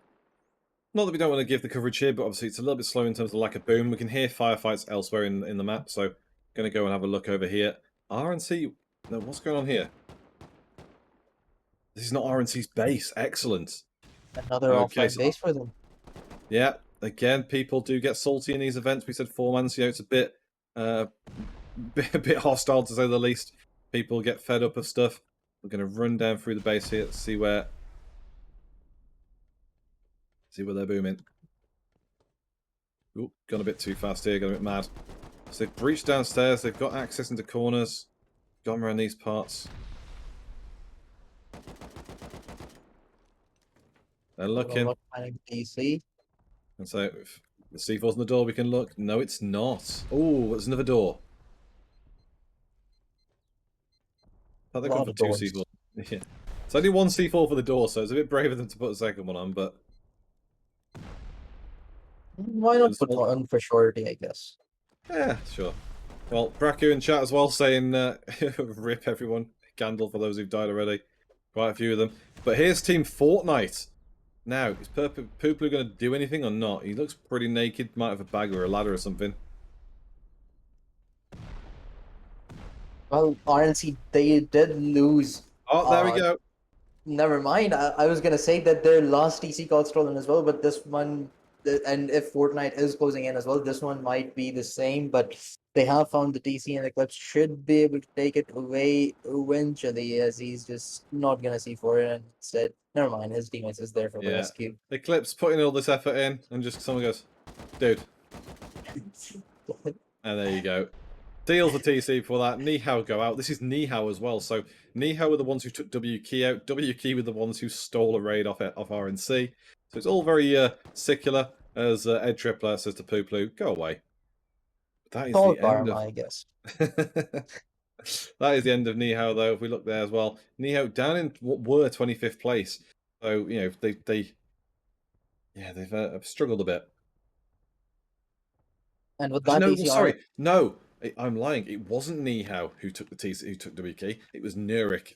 not that we don't want to give the coverage here, but obviously it's a little bit slow in terms of the lack of boom. We can hear firefights elsewhere in the map, so going to go and have a look over here. RNC. No, what's going on here? This is not RNC's base. Excellent. Another Okay, offline so base for them. yeah, again, people do get salty in these events. We said 4 months, it's a bit, a bit hostile to say the least. people get fed up of stuff. We're going to run down through the base here, see where they're booming. Ooh, gone a bit too fast here, got a bit mad. So they've breached downstairs, they've got access into corners, gone around these parts. They're looking. What kind of DC? And so if the C4's on the door, we can look. No, it's not. Oh, there's another door. I thought they'd come for two C4. Yeah. It's only one C4 for the door, so it's a bit brave of them to put a second one on, but... Why not put one for surety, I guess? Yeah, sure. Well, Braku in chat as well saying, rip everyone. Candle for those who've died already. Quite a few of them. But here's Team Fortnite. Now, is Poopoo going to do anything or not? He looks pretty naked. Might have a bag or a ladder or something. Well, RNC, they did lose. Oh, there we go. Never mind. I was gonna say that their last TC got stolen as well, but this one, and if Fortnite is closing in as well, this one might be the same. But they have found the TC, and Eclipse should be able to take it away eventually, as he's just not gonna see for it. And instead, never mind. His teammates is there for the rescue. Eclipse putting all this effort in, and just someone goes, dude. And there you go. Deals the TC for that. Nihao go out. This is Nihao as well. So Nihao were the ones who took WK out. WK were the ones who stole a raid off RNC. So it's all very secular, as Ed Tripler says to Poopoo, go away. That is the end of... I guess. That is the end of Nihao, though. If we look there as well, Nihao down in what were 25th place. So you know they've struggled a bit. And with that, no, sorry, no, I'm lying. It wasn't Nihao who took the TC, who took WK. It was Nurik.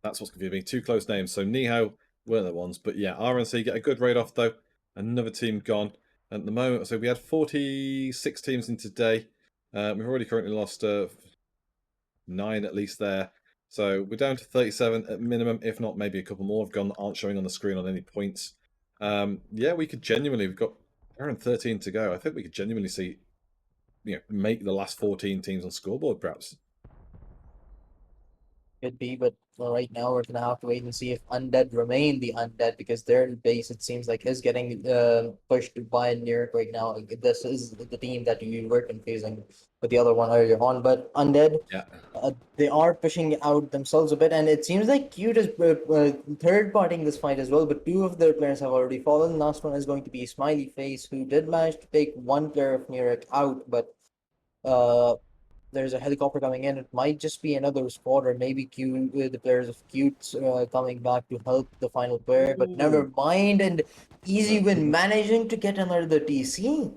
That's what's confusing me. Two close names. So Nihao weren't the ones, but yeah, RNC get a good raid off though. Another team gone at the moment. So we had 46 teams in today. We've already currently lost 9 at least there. So we're down to 37 at minimum, if not maybe a couple more have gone that aren't showing on the screen on any points. Yeah, we could genuinely, we've got around 13 to go. I think we could genuinely see, make the last 14 teams on scoreboard perhaps. Could be, but right now we're gonna have to wait and see if Undead remain the Undead, because their base, it seems like, is getting pushed by Lyric right now. This is the team that you were confusing with the other one earlier on, but Undead, they are pushing out themselves a bit, and it seems like Cute is third partying this fight as well, but 2 of their players have already fallen. Last one is going to be Smiley Face, who did manage to take 1 player of Lyric out, but there's a helicopter coming in. It might just be another squad, or maybe the players of Cute coming back to help the final player. But never mind. And Easy Win managing to get another TC.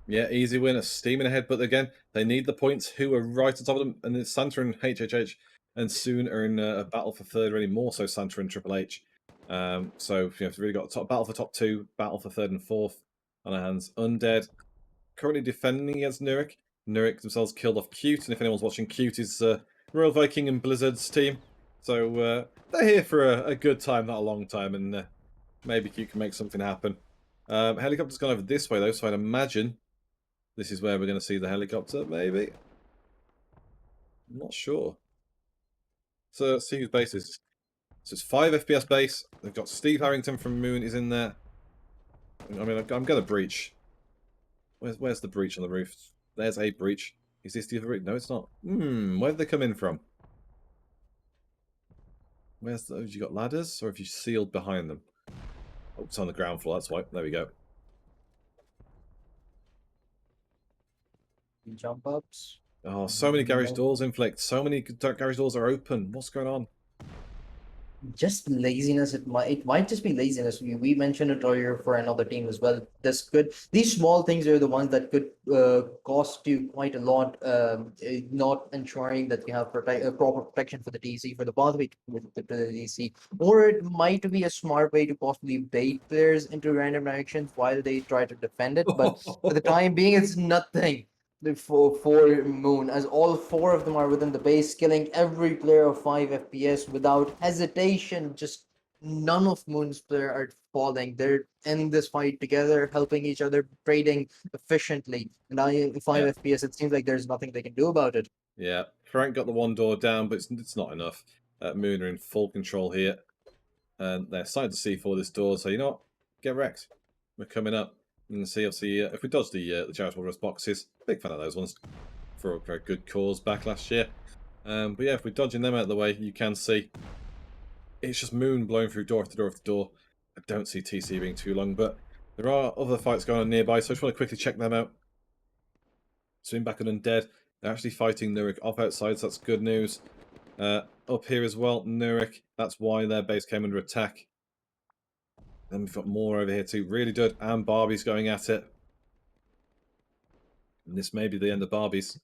Yeah, Easy Win are steaming ahead, but again, they need the points. Who are right on top of them? And it's Santa and HHH, and soon are in a battle for third, really more so Santa and Triple H. So we've really got a battle for top 2, battle for third and fourth on our hands. Undead currently defending against Nurik. Nurik themselves killed off Cute, and if anyone's watching, Cute is Royal Viking and Blizzard's team. So they're here for a good time, not a long time, and maybe Cute can make something happen. Helicopter's gone over this way though, so I'd imagine this is where we're going to see the helicopter, maybe. I'm not sure. So let's see whose base is. So it's 5 FPS base. They've got Steve Harrington from Moon is in there. I mean, I'm going to breach. Where's the breach on the roof? There's a breach. Is this the other breach? No, it's not. Where did they come in from? Have you got ladders, or have you sealed behind them? Oh, it's on the ground floor, that's why. There we go. Jump ups. Oh, so many garage doors inflict. So many garage doors are open. What's going on? Just laziness. It might just be laziness. We mentioned it earlier for another team as well. These small things are the ones that could cost you quite a lot. Not ensuring that you have proper protection for the DC, for the pathway to the DC, or it might be a smart way to possibly bait players into random directions while they try to defend it. But for the time being, it's nothing. For Moon, as all 4 of them are within the base, killing every player of 5 FPS without hesitation. Just none of Moon's player are falling. They're in this fight together, helping each other, trading efficiently. And 5 FPS, it seems like there's nothing they can do about it. Yeah, Frank got the one door down, but it's not enough. Moon are in full control here. And they're starting to see for this door, so you know what? Get wrecked. We're coming up. You can see, obviously, if we dodge the charitable rust boxes, big fan of those ones for a very good cause back last year. But yeah, if we're dodging them out of the way, you can see it's just Moon blowing through door after door after door. I don't see TC being too long, but there are other fights going on nearby, so I just want to quickly check them out. Swing back on Undead. They're actually fighting Nurik off outside, so that's good news. Up here as well, Nurik. That's why their base came under attack. Then we've got more over here too. Really good. And Barbie's going at it. And this may be the end of Barbie's.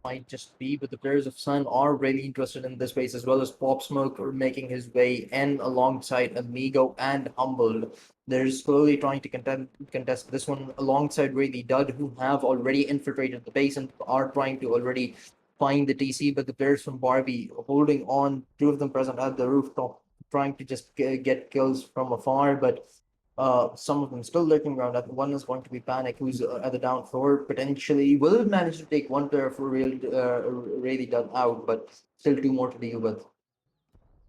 Might just be, but the players of Sun are really interested in this space, as well as Pop Smoke making his way in alongside Amigo and Humbled. They're slowly trying to contest this one alongside Really Dud, who have already infiltrated the base and are trying to already find the TC, but the players from Barbie holding on, two of them present at the rooftop, trying to just get kills from afar, but some of them still lurking around. One is going to be Panic, who's at the down floor. Potentially will manage to take one player for really done out, but still two more to deal with.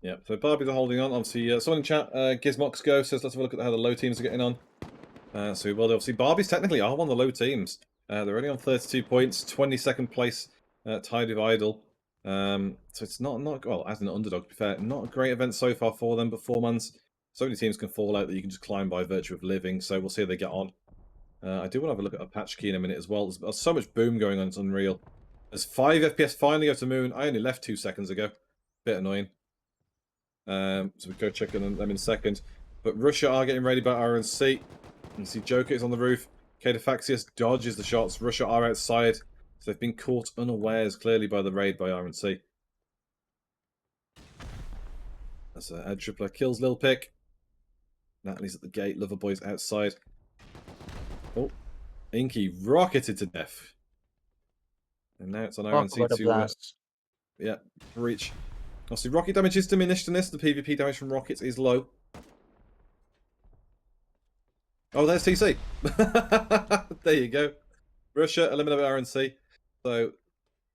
Yeah, so Barbies are holding on. Obviously, someone in chat, Gizmox Go, says let's have a look at how the low teams are getting on. So we will obviously. Barbies technically are one of the low teams. They're only on 32 points, 22nd place, tied with Idle. So it's not well, as an underdog, to be fair, not a great event so far for them, but 4 months. So many teams can fall out that you can just climb by virtue of living, so we'll see how they get on. I do want to have a look at a patch key in a minute as well. There's so much boom going on, it's unreal. There's 5 FPS finally go to Moon. I only left 2 seconds ago. Bit annoying. So we go check on them in a second. But Russia are getting ready by RNC. You can see Joker is on the roof. Catafaxius dodges the shots. Russia are outside. So they've been caught unawares clearly by the raid by RNC. That's Ed Tripler kills Lil Pick. Natalie's at the gate. Loverboy's outside. Oh, Inky rocketed to death. And now it's on Talk RNC about a to blast. yeah, breach. Obviously, rocket damage is diminished in this. The PvP damage from rockets is low. Oh, there's TC. There you go. Russia eliminated RNC. So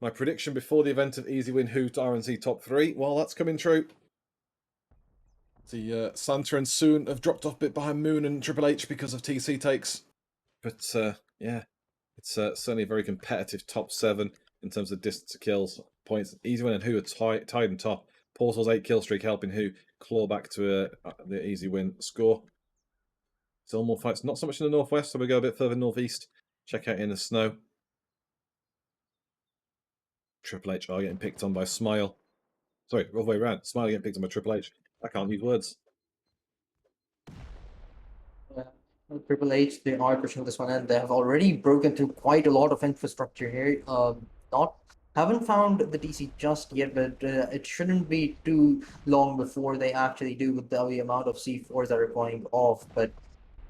my prediction before the event of easy win who to RNC top 3, well, that's coming true. The Santa and Soon have dropped off a bit behind Moon and Triple H because of TC takes. But yeah, it's certainly a very competitive top 7 in terms of distance to kills, points. Easy win and who are tied in top. Portal's 8 kill streak helping who claw back to the easy win score. Still more fights, not so much in the northwest, so we go a bit further northeast. Check out in the snow. Triple H are getting picked on by Smile. Sorry, wrong way around. Smile getting picked on by Triple H. I can't use words. Yeah. Triple H, they are pushing this one, and they have already broken through quite a lot of infrastructure here. Not haven't found the DC just yet, but it shouldn't be too long before they actually do with the amount of C4s that are going off. But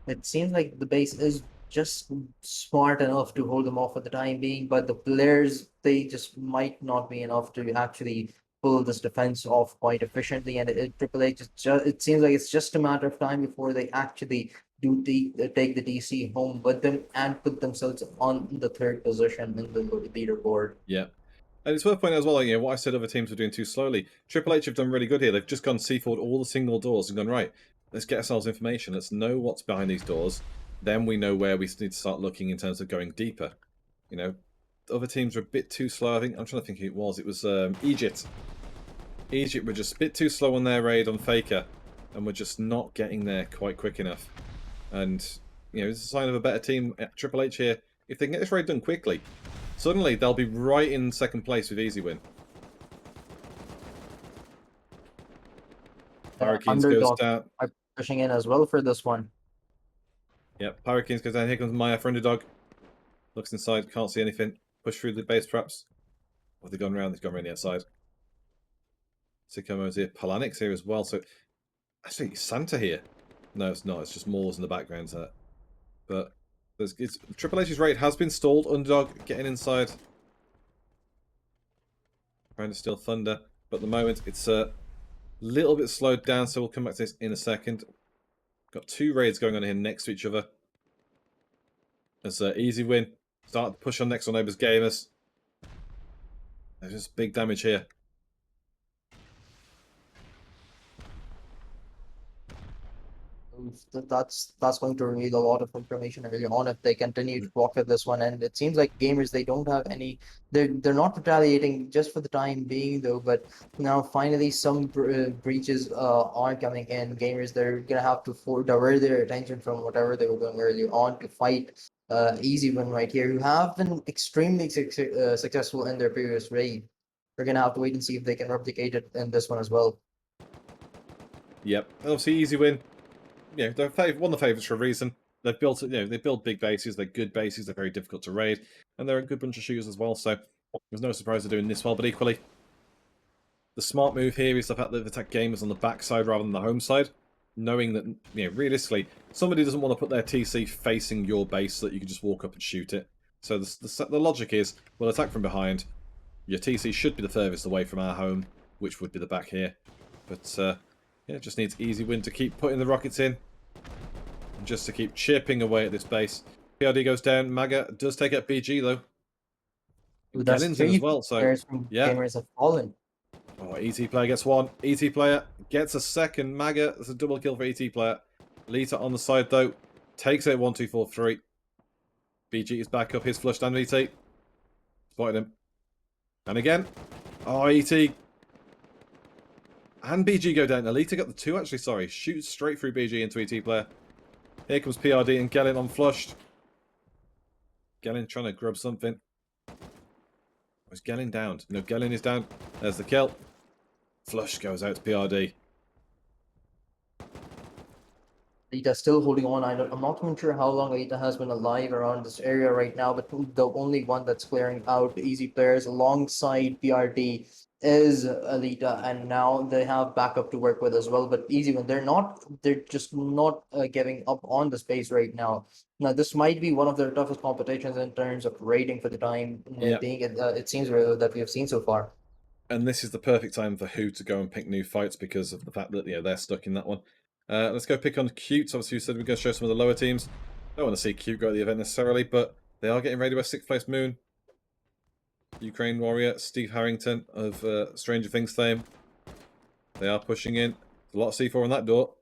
it seems like the base is just smart enough to hold them off for the time being, but the players, they just might not be enough to actually pull this defense off quite efficiently. And Triple H is just, it seems like it's just a matter of time before they actually do take the DC home with them and put themselves on the third position in the leaderboard. Yeah. And it's worth pointing out as well, what I said other teams were doing too slowly. Triple H have done really good here. They've just gone C4'd all the single doors and gone, right, let's get ourselves information. Let's know what's behind these doors. Then we know where we need to start looking in terms of going deeper. Other teams were a bit too slow. I'm trying to think who it was. It was Egypt. Egypt were just a bit too slow on their raid on Faker, and were just not getting there quite quick enough. And, it's a sign of a better team at Triple H here. If they can get this raid done quickly, suddenly they'll be right in second place with easy win. Hurricanes goes Underdog down. are pushing in as well for this one. Yep, Hurricanes goes down. Here comes Maya for underdog. Looks inside, can't see anything. Push through the base traps. Have they gone around? They've gone around the outside. Sycamo's here. Palanix here as well. So, actually, Santa here. No, it's not. It's just Moors in the background. But Triple H's raid has been stalled. Underdog getting inside. Trying to steal Thunder. But at the moment, it's a little bit slowed down, so we'll come back to this in a second. Got 2 raids going on here next to each other. It's an easy win. Start to push on next door neighbours gamers. There's just big damage here. That's going to reveal a lot of information early on if they continue to walk with this one. And it seems like gamers, they don't have any. They're not retaliating just for the time being though. But now finally some breaches are coming in. Gamers, they're gonna have to divert their attention from whatever they were doing earlier on to fight Easy Win right here, who have been extremely successful in their previous raid. We're gonna have to wait and see if they can replicate it in this one as well. Yep, obviously easy win. You know, they're one of the favourites for a reason. They've built, they build big bases. They're good bases. They're very difficult to raid, and they're a good bunch of shooters as well. So there's no surprise they're doing this well. But equally, the smart move here is the fact that they've attacked gamers on the backside rather than the home side, knowing that realistically somebody doesn't want to put their TC facing your base so that you can just walk up and shoot it. So the logic is we'll attack from behind. Your TC should be the furthest away from our home, which would be the back here. But yeah, it just needs easy win to keep putting the rockets in. And just to keep chipping away at this base. PRD goes down. Maga does take out BG though. And That's Gellin's in as three well, so players from yeah. gamers have fallen. Oh, ET player gets one. ET player gets a second. Maga, that's a double kill for ET player. Lita on the side though. Takes it 1, 2, 4, 3. BG is back up. His flushed and ET. Spotted him. And again. Oh, ET. And BG go down. Alita got the 2 actually, sorry. Shoots straight through BG into ET player. Here comes PRD and Gellin on flushed. Gellin trying to grab something. Was Gellin downed? No, Gellin is down. There's the kill. Flush goes out to PRD. Alita still holding on. I'm not even sure how long Alita has been alive around this area right now, but the only one that's clearing out easy players alongside PRD is Alita, and now they have backup to work with as well. But easy one, they're just not giving up on the space right now. Now, this might be one of their toughest competitions in terms of rating for the time Yeah. being. It seems that we have seen so far. And this is the perfect time for Who to go and pick new fights because of the fact that they're stuck in that one. Let's go pick on Cute. Obviously, we said we're going to show some of the lower teams. Don't want to see Cute go at the event necessarily, but they are getting ready by 6th place Moon. Ukraine Warrior, Steve Harrington of Stranger Things fame. They are pushing in. There's a lot of C4 on that door.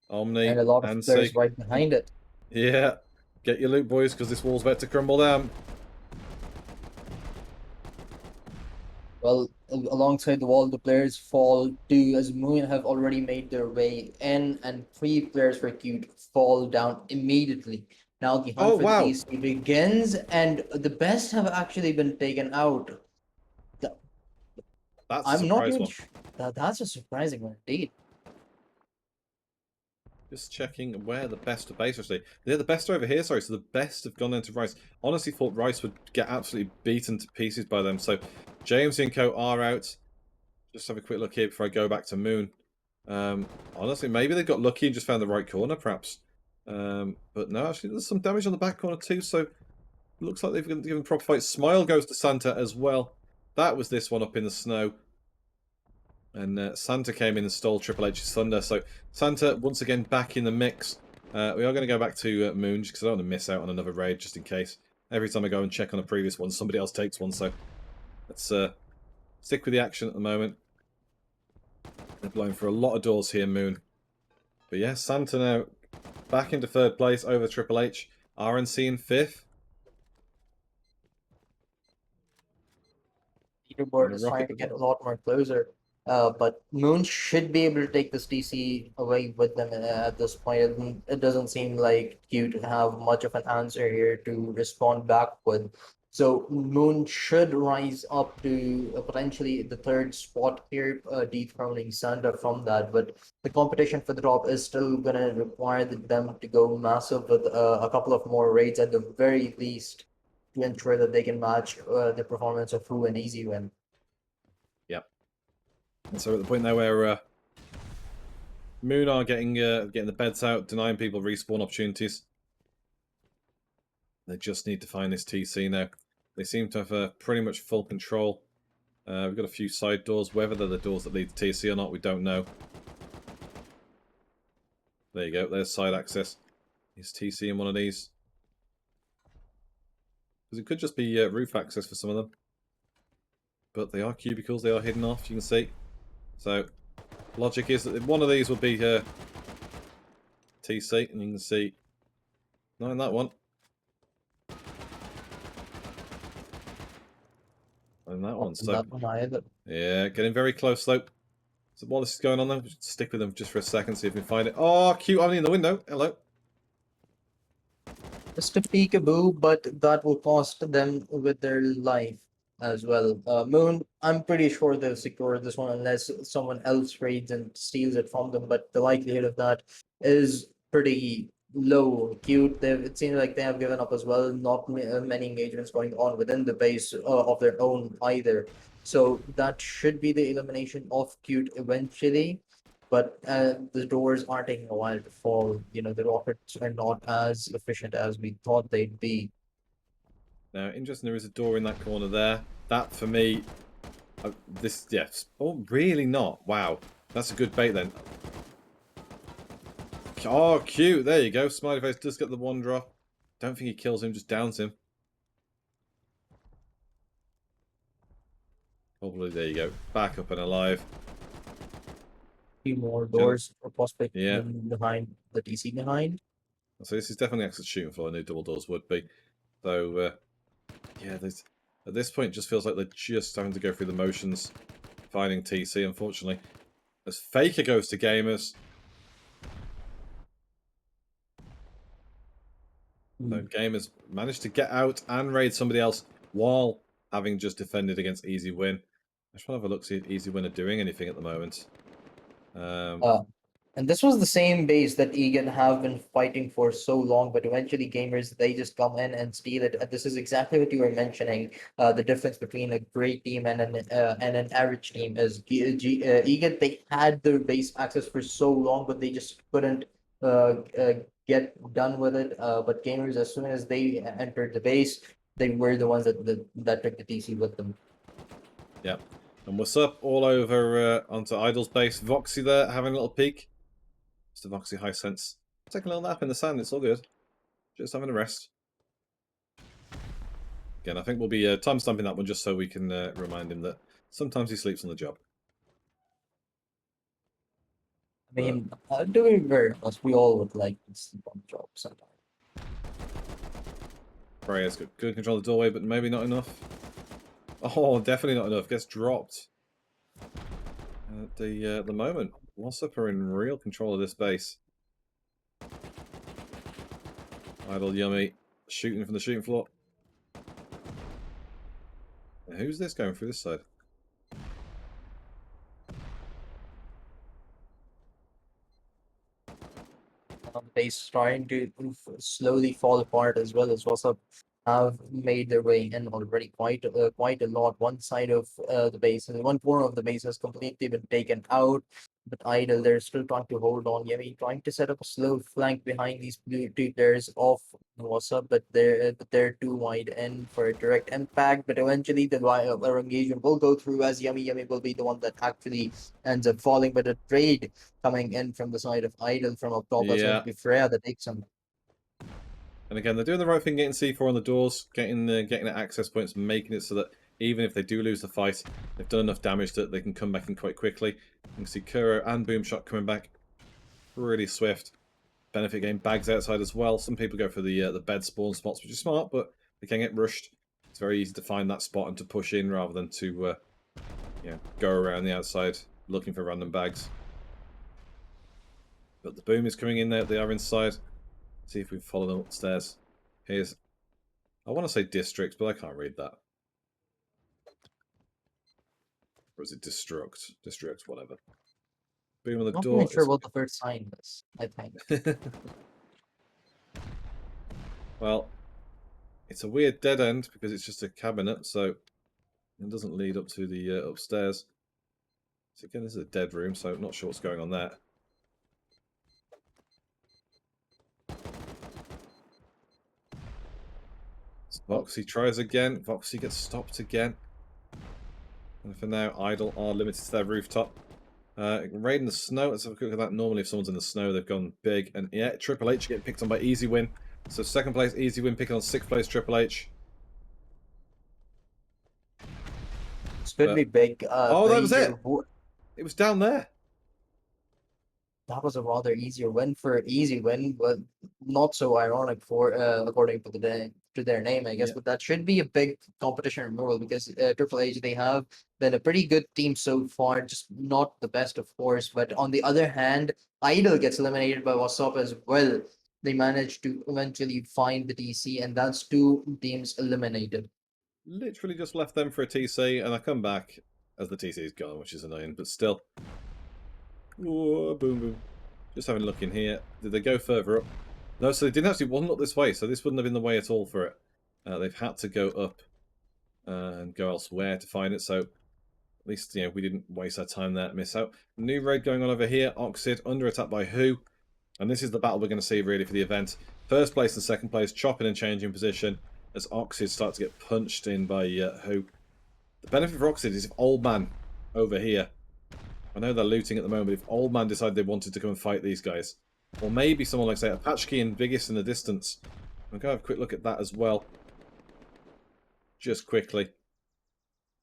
Omni And a lot of players Sig. right behind it. Yeah. Get your loot, boys, because this wall's about to crumble down. Well, alongside the wall, the players fall too, as Moon have already made their way in, and 3 players for Cute fall down immediately. Now the hunt Oh, for the wow. TC begins, and the best have actually been taken out. The- That's a I'm not surprise even one. sure. That's a surprising one indeed. Just checking where the best of base actually. They're the best are over here, sorry. So the best have gone into Rice. Honestly thought Rice would get absolutely beaten to pieces by them. So James and Co are out. Just have a quick look here before I go back to Moon. Honestly, maybe they got lucky and just found the right corner, perhaps. But no, actually, there's some damage on the back corner too. So looks like they've given proper fight. Smile goes to Santa as well. That was this one up in the snow. And Santa came in and stole Triple H's thunder. So Santa, once again, back in the mix. We are going to go back to Moon, just because I don't want to miss out on another raid, just in case. Every time I go and check on a previous one, somebody else takes one. So let's stick with the action at the moment. They're blowing for a lot of doors here, Moon. But yeah, Santa now back into 3rd place over Triple H. RNC in 5th. Leaderboard is trying to get a lot more closer. But Moon should be able to take this DC away with them at this point. It doesn't seem like you to have much of an answer here to respond back with. So Moon should rise up to potentially the 3rd spot here, dethroning Santa from that. But the competition for the top is still going to require them to go massive with a couple of more raids at the very least to ensure that they can match the performance of Fu and Easy Win. Yep. And so at the point now where Moon are getting the beds out, denying people respawn opportunities. They just need to find this TC now. They seem to have pretty much full control. We've got a few side doors. Whether they're the doors that lead to TC or not, we don't know. There you go. There's side access. Is TC in one of these? Because it could just be roof access for some of them. but they are cubicles, they are hidden off, you can see. So, logic is that one of these will be TC, and you can see, not in that one. Not in that one, so, That one either. yeah, getting very close though. So while this is going on though, just stick with them just for a second, see if we can find it. Oh, cute, only in the window, hello. Just a peekaboo, but that will cost them with their life as well. Moon, I'm pretty sure they'll secure this one unless someone else raids and steals it from them, but the likelihood of that is pretty low. Cute, it seems like they have given up as well. Not many engagements going on within the base of their own either. So that should be the elimination of Cute eventually. But the doors are taking a while to fall. You know, the rockets are not as efficient as we thought they'd be. Now, interesting, there is a door in that corner there. That, for me, this, yes. Oh, really not? Wow. That's a good bait then. Oh, cute. There you go. Smiley face does get the one drop. Don't think he kills him, just downs him. Probably, there you go. Back up and alive. Few more doors or prospect Yeah. behind the TC behind. So this is definitely exit shooting floor. I knew double doors would be. So, yeah, at this point, it just feels like they're just having to go through the motions finding TC, unfortunately. As Faker goes to Gamers. So Gamers managed to get out and raid somebody else while having just defended against Easy Win. I just want to have a look, see if Easy Win are doing anything at the moment. And this was the same base that Egan have been fighting for so long, but eventually gamers they just come in and steal it. And this is exactly what you were mentioning. The difference between a great team and an average team is Egan they had their base access for so long, but they just couldn't get done with it. But gamers, as soon as they entered the base, they were the ones that took the TC with them. Yeah. And what's up? All over onto Idol's base. Voxy there, having a little peek. Mr. Voxy High Sense. Taking a little nap in the sand, it's all good. Just having a rest. Again, I think we'll be time-stamping that one just so we can remind him that sometimes he sleeps on the job. I mean, to be very honest, we all would like to sleep on the job sometimes. Freya's got good control of the doorway, but maybe not enough. Oh, definitely not enough. Gets dropped. At the moment, Wassup are in real control of this base. Idle Yummy shooting from the shooting floor. Now, who's this going through this side? The base starting to slowly fall apart as well as Wassup have made their way in already quite a lot. One side of the base and one corner of the base has completely been taken out. But Idle, they're still trying to hold on. Yemi trying to set up a slow flank behind these blue two players of Wassup, but they're too wide in for a direct impact. But eventually the engagement will go through as Yummy will be the one that actually ends up falling. But a trade coming in from the side of Idle from up top. That's going to be Freya that takes him. And again, they're doing the right thing, getting C4 on the doors, getting at access points, making it so that even if they do lose the fight, they've done enough damage that they can come back in quite quickly. You can see Kuro and Boomshot coming back really swift. Benefit getting bags outside as well. Some people go for the bed spawn spots, which is smart, but they can get rushed. It's very easy to find that spot and to push in rather than to go around the outside looking for random bags. But the boom is coming in there. They are inside. See if we follow them upstairs. Here's, I want to say district, but I can't read that. Or is it destruct? Destruct, whatever. Boom on the Not door. really sure what the first sign is, I think. Well, it's a weird dead end because it's just a cabinet, so it doesn't lead up to the upstairs. So again, this is a dead room, so I'm not sure what's going on there. Voxy tries again. Voxy gets stopped again. And for now, Idle are limited to their rooftop. Raid in the snow. Let's have a quick look at that. Normally, if someone's in the snow, they've gone big. And yeah, Triple H getting picked on by Easy Win. So second place, Easy Win picking on sixth place, Triple H. This could be big. Oh, that was it. Major. It was down there. That was a rather easy win, but not so ironic for according to to their name, I guess. Yeah. But that should be a big competition removal because Triple H, they have been a pretty good team so far, just not the best, of course. But on the other hand, Idol gets eliminated by Wasop as well. They managed to eventually find the TC, and that's two teams eliminated. Literally just left them for a TC, and I come back as the TC is gone, which is annoying, but still. Whoa, boom, boom. Just having a look in here. Did they go further up? No, so they didn't actually. Wasn't up this way, so this wouldn't have been the way at all for it. They've had to go up and go elsewhere to find it. So at least we didn't waste our time there. Miss out. New raid going on over here. Oxid under attack by who? And this is the battle we're going to see really for the event. First place and second place chopping and changing position as Oxid start to get punched in by who. The benefit for Oxid is if Old Man over here. I know they're looting at the moment. If Old Man decided they wanted to come and fight these guys, or maybe someone like, say, Apache and Biggest in the distance. I'm going to have a quick look at that as well. Just quickly.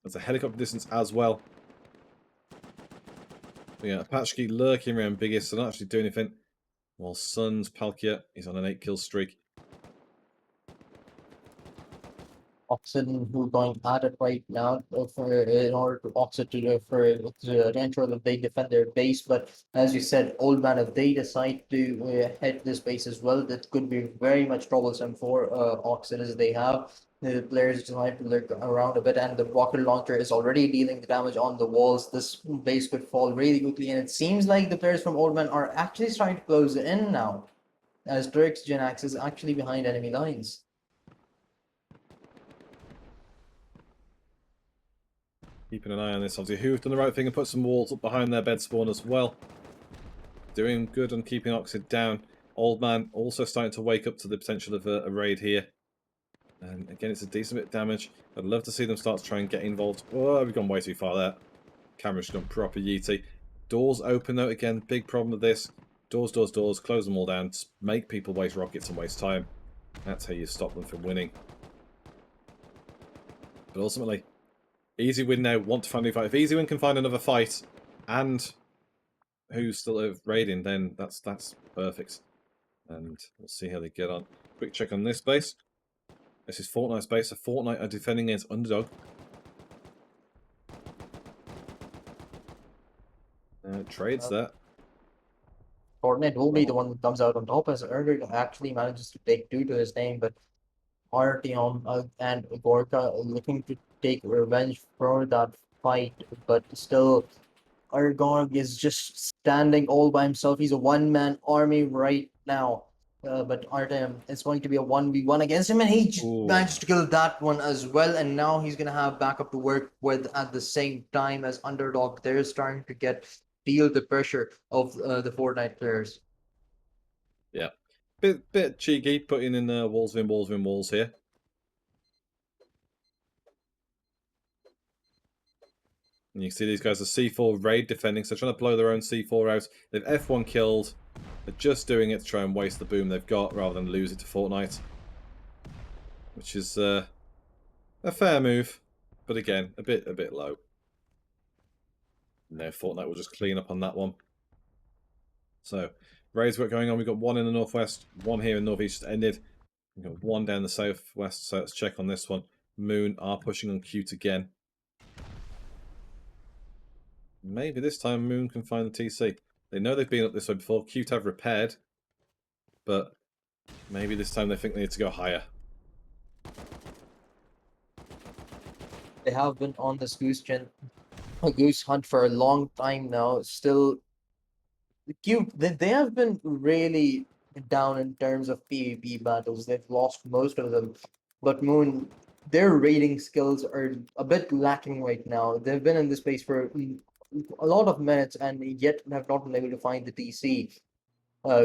There's a helicopter distance as well. But yeah, Apache lurking around Biggest, so not actually doing anything. While Sun's Palkia is on an 8-kill streak. Oxygen who going at it right now for in order to Oxygen to ensure that they defend their base. But as you said, Old Man, if they decide to hit this base as well, that could be very much troublesome for Oxygen as they have. The players decide to look around a bit, and the rocket launcher is already dealing the damage on the walls. This base could fall really quickly, and it seems like the players from Old Man are actually starting to close in now, as Turk's Genax is actually behind enemy lines. Keeping an eye on this, obviously. Who've done the right thing and put some walls up behind their bed spawn as well. Doing good on keeping Oxid down. Old Man also starting to wake up to the potential of a raid here. And again, it's a decent bit of damage. I'd love to see them start to try and get involved. Oh, we've gone way too far there. Camera's gone proper yeety. Doors open though, again, big problem with this. Doors, doors, doors, close them all down. Just make people waste rockets and waste time. That's how you stop them from winning. But ultimately, Easy Win now want to find a fight. If Easy Win can find another fight and who's still raiding, then that's perfect. And we'll see how they get on. Quick check on this base. This is Fortnite's base. So Fortnite are defending against Underdog. Trades that. Fortnite will be the one that comes out on top as Erger actually manages to take two to his name, but Artyom and Gorka looking to take revenge for that fight, but still Argorg is just standing all by himself. He's a one-man army right now. But Artyom is going to be a 1v1 against him, and he managed to kill that one as well. And now he's going to have backup to work with at the same time as Underdog. They're starting to feel the pressure of the Fortnite players. Yeah. Bit cheeky, putting in walls within walls within walls here. And you can see these guys are C4 raid defending, so trying to blow their own C4 out. They've F1 killed. They're just doing it to try and waste the boom they've got rather than lose it to Fortnite. Which is a fair move, but again, a bit low. No, Fortnite will just clean up on that one. So, raids work going on. We've got one in the northwest, one here in the northeast ended. We've got one down the southwest, so let's check on this one. Moon are pushing on Cute again. Maybe this time Moon can find the TC. They know they've been up this way before. Cute have repaired, but maybe this time they think they need to go higher. They have been on this goose hunt for a long time now. Still, cute. They have been really down in terms of PvP battles. They've lost most of them. But Moon, their raiding skills are a bit lacking right now. They've been in this space for a lot of minutes and yet have not been able to find the TC.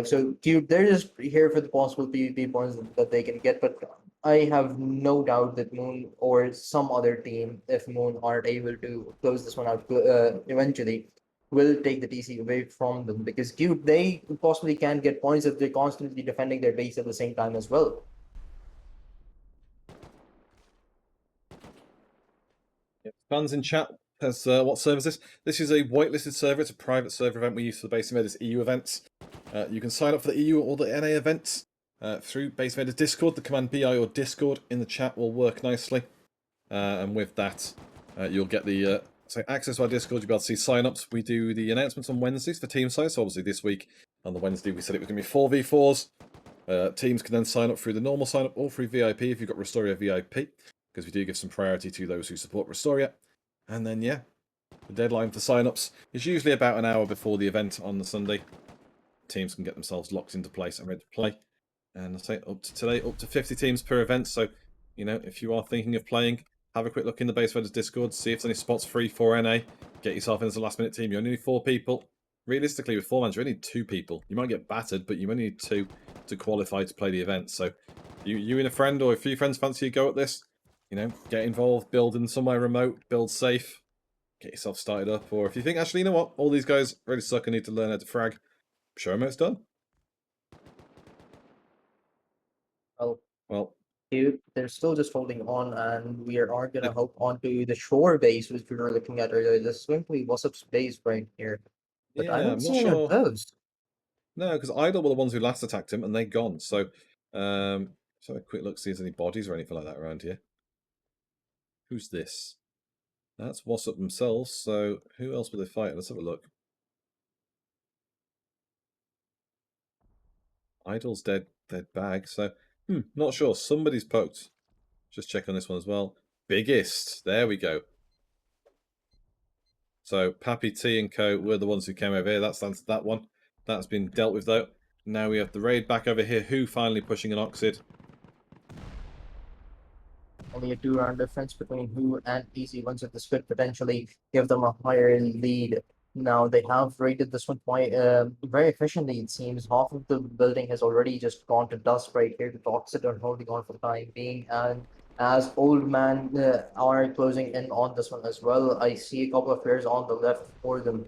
So cute, they're just here for the possible PvP points that they can get, but I have no doubt that Moon or some other team, if Moon aren't able to close this one out eventually, will take the TC away from them because cute, they possibly can get points if they're constantly defending their base at the same time as well. Fans in chat has what server is this? This is a whitelisted server. It's a private server event we use for the Base Invaders EU events. You can sign up for the EU or the NA events through Base Invaders Discord. The command BI or Discord in the chat will work nicely. And with that, you'll get the access to our Discord. You'll be able to see sign-ups. We do the announcements on Wednesdays for team size. So obviously this week on the Wednesday we said it was going to be 4v4s. Teams can then sign up through the normal sign-up or through VIP if you've got Rustoria VIP, because we do give some priority to those who support Rustoria. And then, yeah, the deadline for sign-ups is usually about an hour before the event on the Sunday. Teams can get themselves locked into place and ready to play. And I say up to today, up to 50 teams per event. So, you know, if you are thinking of playing, have a quick look in the Base Invaders Discord, see if there's any spots free for NA. Get yourself in as a last-minute team. You only need 4 people. Realistically, with 4 mans, you only need 2 people. You might get battered, but you only need 2 to qualify to play the event. So, you and a friend or a few friends fancy a go at this, you know, get involved, build in somewhere remote, build safe, get yourself started up. Or if you think, actually, you know what, all these guys really suck and need to learn how to frag, show them how it's done. Well, they're still just holding on, and we are going to hop onto the shore base, which we were looking at earlier. This is going to be Wassup's base right here. But I yeah, don't I'm not see any of sure. those. No, because Idle were the ones who last attacked him, and they're gone. So, let's have a quick look, see if there's any bodies or anything like that around here. Who's this? That's Wassup themselves. So, who else were they fighting? Let's have a look. Idle's dead bag. So, not sure. Somebody's poked. Just check on this one as well. Biggest. There we go. So, Pappy T and Co. were the ones who came over here. That's that one. That's been dealt with, though. Now we have the raid back over here. Who finally pushing an Oxid? Only a 2-round difference between Who and Easy Ones, if this could potentially give them a higher lead. Now they have rated this one quite very efficiently. It seems half of the building has already just gone to dust right here. The Toxic are holding on for the time being, and as Old Man are closing in on this one as well. I see a couple of players on the left for them,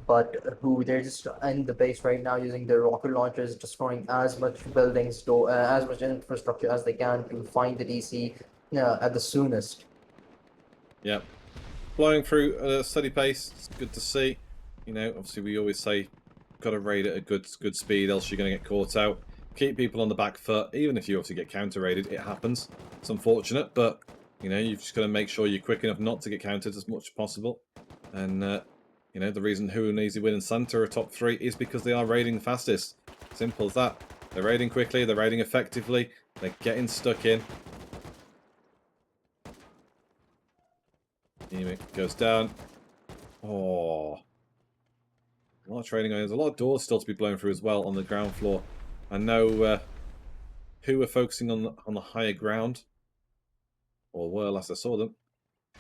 but who they're just in the base right now using their rocket launchers, destroying as much buildings, as much infrastructure as they can to find the DC at the soonest. Yep. Blowing through at a steady pace. It's good to see. You know, obviously we always say, got to raid at a good speed, else you're going to get caught out. Keep people on the back foot, even if you obviously get counter-raided. It happens. It's unfortunate, but, you know, you've just got to make sure you're quick enough not to get countered as much as possible. And, you know, the reason Who and Easy Win and Santa are top 3 is because they are raiding the fastest. Simple as that. They're raiding quickly, they're raiding effectively, they're getting stuck in. Goes down. Oh. A lot of trading irons. A lot of doors still to be blown through as well on the ground floor. I know Who are focusing on the higher ground. Or were last I saw them.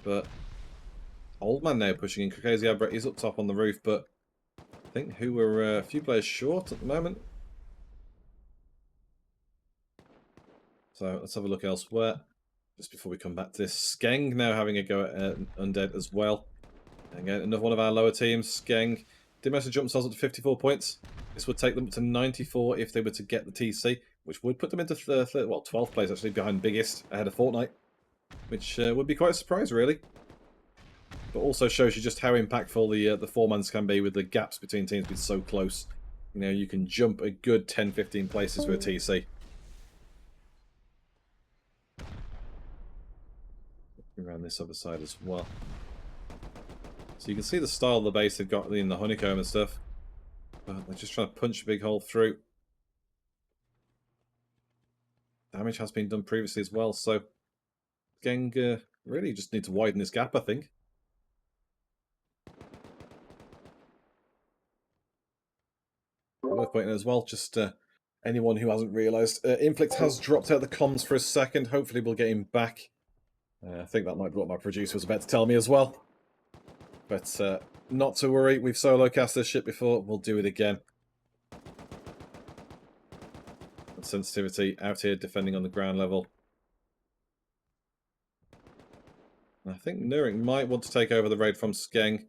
But Old Man now pushing in. Crazy Abra is up top on the roof, but I think Who were a few players short at the moment. So let's have a look elsewhere. Just before we come back to this. Skeng now having a go at Undead as well. Again, another one of our lower teams. Skeng did manage to jump themselves up to 54 points. This would take them to 94 if they were to get the TC, which would put them into 12th place actually, behind Biggest, ahead of Fortnite, which would be quite a surprise, really. But also shows you just how impactful the 4-mans can be with the gaps between teams being so close. You know, you can jump a good 10-15 places with a TC. Around this other side as well. So you can see the style of the base they've got in the honeycomb and stuff. But they're just trying to punch a big hole through. Damage has been done previously as well, so Geng really just need to widen this gap, I think. Worth pointing as well, just anyone who hasn't realised. Inflict has dropped out the comms for a second. Hopefully we'll get him back. I think that might be what my producer was about to tell me as well. But not to worry, we've solo cast this shit before. We'll do it again. Sensitivity out here defending on the ground level. I think Nuring might want to take over the raid from Skeng.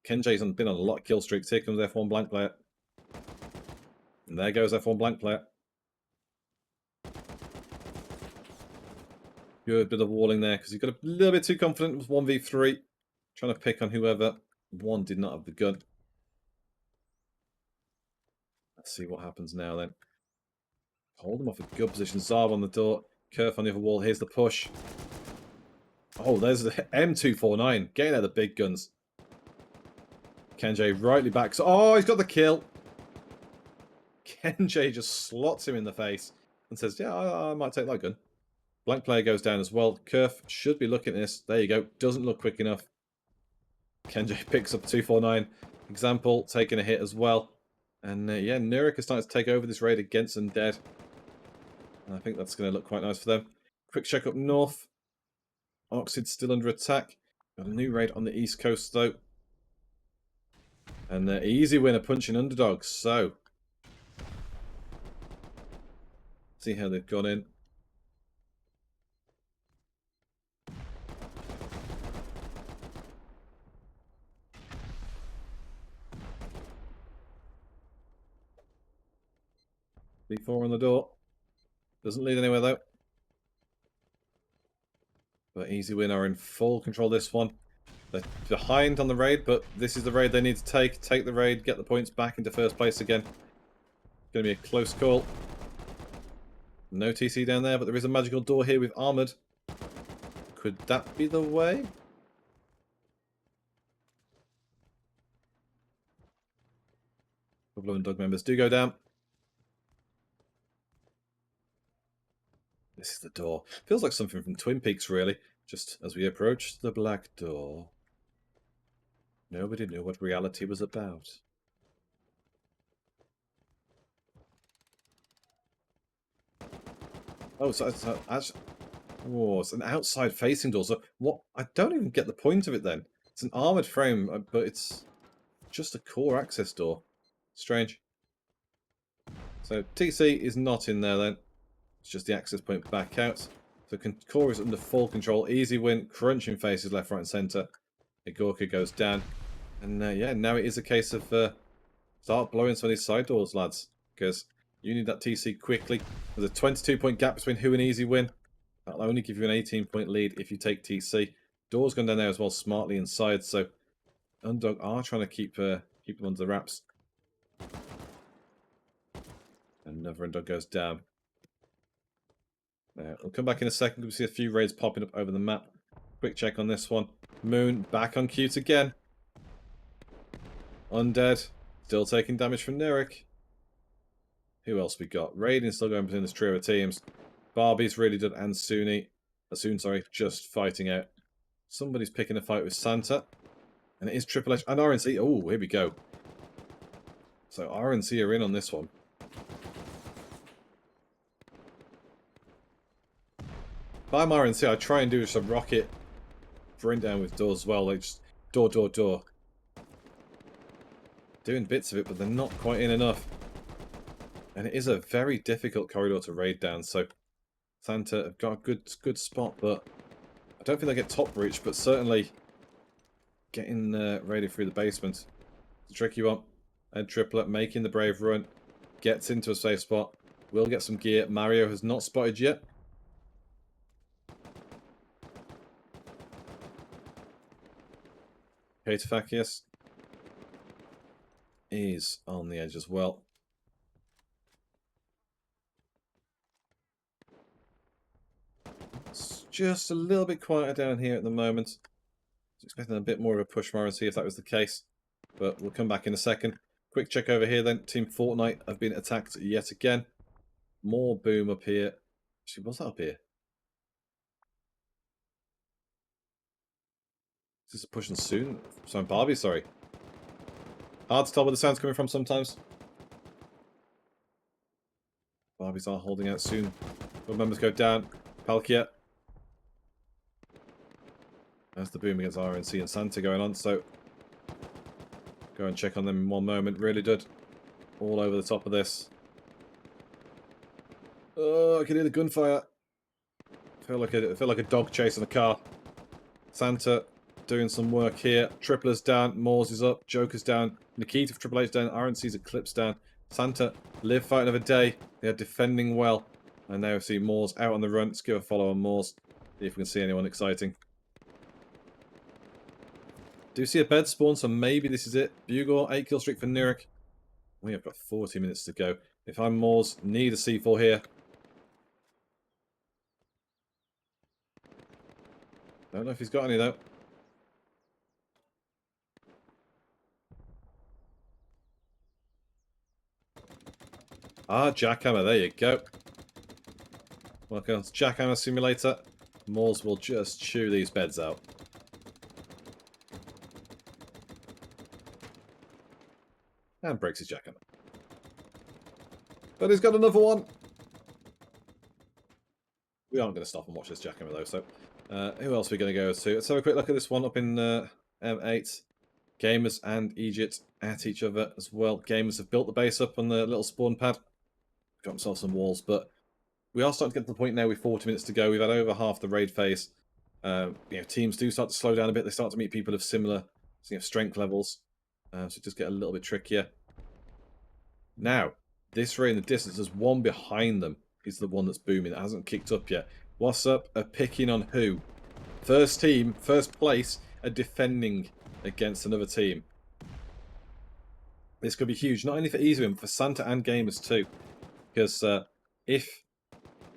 Kenjay's been on a lot of kill streaks. Here comes F1 blank player. And there goes F1 blank player. Good bit of walling there because he got a little bit too confident. It was 1v3. Trying to pick on whoever. One did not have the gun. Let's see what happens now then. Hold him off a good position. Zarb on the door. Kerf on the other wall. Here's the push. Oh, there's the M249. Getting out the big guns. Kenjay rightly back. Oh, he's got the kill. Kenjay just slots him in the face and says, yeah, I might take that gun. Blank player goes down as well. Kerf should be looking at this. There you go. Doesn't look quick enough. Kenjay picks up 249. Example, taking a hit as well. And yeah, Nurik is starting to take over this raid against Undead. And I think that's going to look quite nice for them. Quick check up north. Oxid's still under attack. Got a new raid on the east coast though. And easy winner punching underdogs. So, see how they've gone in. D4 on the door. Doesn't lead anywhere though. But Easy Win are in full control of this one. They're behind on the raid, but this is the raid they need to take. Take the raid, get the points back into first place again. Going to be a close call. No TC down there, but there is a magical door here with Armoured. Could that be the way? A couple of Undug members do go down. This is the door. Feels like something from Twin Peaks, really. Just as we approach the black door. Nobody knew what reality was about. Oh, so actually, oh, it's an outside facing door. So what? I don't even get the point of it then. It's an armored frame, but it's just a core access door. Strange. So TC is not in there then. It's just the access point back out. So core is under full control. Easy win. Crunching faces left, right, and centre. Igorka goes down. And yeah, now it is a case of start blowing some of these side doors, lads. Because you need that TC quickly. There's a 22-point gap between who and Easy Win. That'll only give you an 18-point lead if you take TC. Door's gone down there as well, smartly inside. So Undog are trying to keep them under the wraps. Another Undog goes down. We'll come back in a second. We'll see a few raids popping up over the map. Quick check on this one. Moon back on cute again. Undead. Still taking damage from Nurik. Who else we got? Raiden still going between this trio of teams. Barbie's really done and Soon, sorry, just fighting out. Somebody's picking a fight with Santa. And it is Triple H and RNC. Oh, here we go. So RNC are in on this one. If I'm RNC, I try and do some rocket bring down with doors as well. Like just door. Doing bits of it, but they're not quite in enough. And it is a very difficult corridor to raid down, so Santa have got a good spot, but I don't think they get top reach, but certainly getting raided through the basement. It's a tricky one. And Triplet making the brave run. Gets into a safe spot. Will get some gear. Mario has not spotted yet. Katafakius is on the edge as well. It's just a little bit quieter down here at the moment. I was expecting a bit more of a push more and see if that was the case. But we'll come back in a second. Quick check over here then. Team Fortnite have been attacked yet again. More boom up here. Actually, what's that up here? Is this pushing soon? Sorry, Barbie, sorry. Hard to tell where the sound's coming from sometimes. Barbies are holding out soon. Good members go down. Palkia. There's the boom against RNC and Santa going on, so go and check on them in one moment. Really good. All over the top of this. Oh, I can hear the gunfire. I feel like a dog chasing a car. Santa doing some work here. Tripler's down. Moors is up. Joker's down. Nikita for Triple H down. RNC's Eclipse down. Santa live fight another day. They are defending well. And now we see Moors out on the run. Let's give a follow on Moors. See if we can see anyone exciting. Do see a bed spawn, so maybe this is it. Bugle, 8 kill streak for Nurek. We have got 40 minutes to go. If I'm Moors, need a C4 here. Don't know if he's got any though. Ah, Jackhammer, there you go. Welcome to Jackhammer Simulator. Moors will just chew these beds out. And breaks his jackhammer. But he's got another one. We aren't going to stop and watch this jackhammer though, so... who else are we going to go to? Let's have a quick look at this one up in M8. Gamers and Egypt at each other as well. Gamers have built the base up on the little spawn pad. Got themselves some walls, but we are starting to get to the point now with 40 minutes to go. We've had over half the raid phase. Teams do start to slow down a bit. They start to meet people of similar strength levels. So it just get a little bit trickier. Now, this raid in the distance, there's one behind them. Is the one that's booming. It hasn't kicked up yet. What's up? A picking on who? First team, first place, are defending against another team. This could be huge, not only for Easy but for Santa and Gamers too. Because if...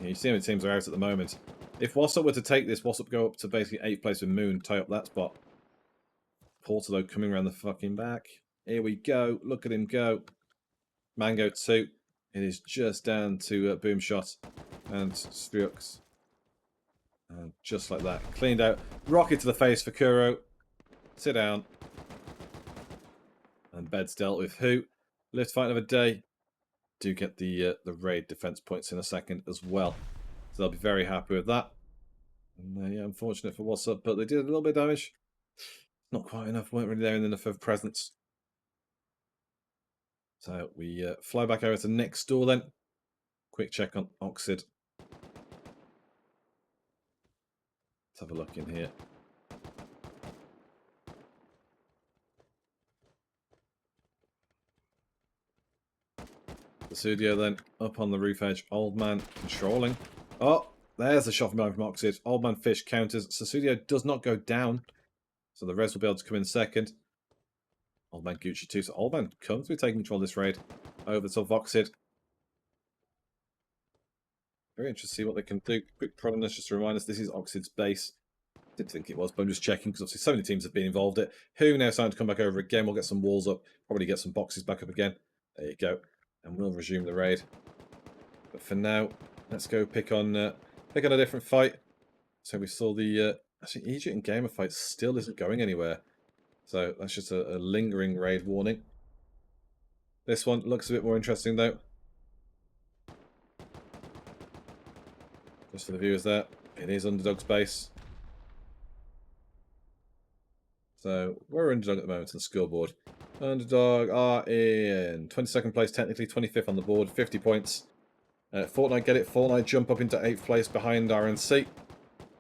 you see how many teams are out at the moment. If Wassop were to take this, Wassop go up to basically 8th place with Moon, tie up that spot. Porter, though, coming around the fucking back. Here we go. Look at him go. Mango 2. It is just down to Boomshot and Strux. And just like that. Cleaned out. Rocket to the face for Kuro. Sit down. And bed's dealt with. Who? Lift fight of a day. Do get the raid defense points in a second as well. So they'll be very happy with that. And yeah, unfortunate for what's up, but they did a little bit of damage. Not quite enough, weren't really there enough of presence. So we fly back over to next door then. Quick check on Oxid. Let's have a look in here. The studio then, up on the roof edge. Old man controlling. Oh, there's the shot from behind from Oxid. Old man fish counters. Susudio does not go down. So the res will be able to come in second. Old man Gucci too. So Old man comes to be taking control of this raid. Over to Voxid. Very interested to see what they can do. Quick prominence just to remind us this is Oxid's base. Didn't think it was, but I'm just checking because obviously so many teams have been involved in it. Who now starting to come back over again? We'll get some walls up. Probably get some boxes back up again. There you go. And we'll resume the raid. But for now, let's go pick on a different fight. So we saw the actually Egypt and Gamer fight still isn't going anywhere. So that's just a lingering raid warning. This one looks a bit more interesting though. Just for the viewers there, it is Underdog's base. So we're Underdog at the moment on the scoreboard. Underdog are in 22nd place technically, 25th on the board, 50 points. Fortnite get it. Fortnite jump up into 8th place behind RNC,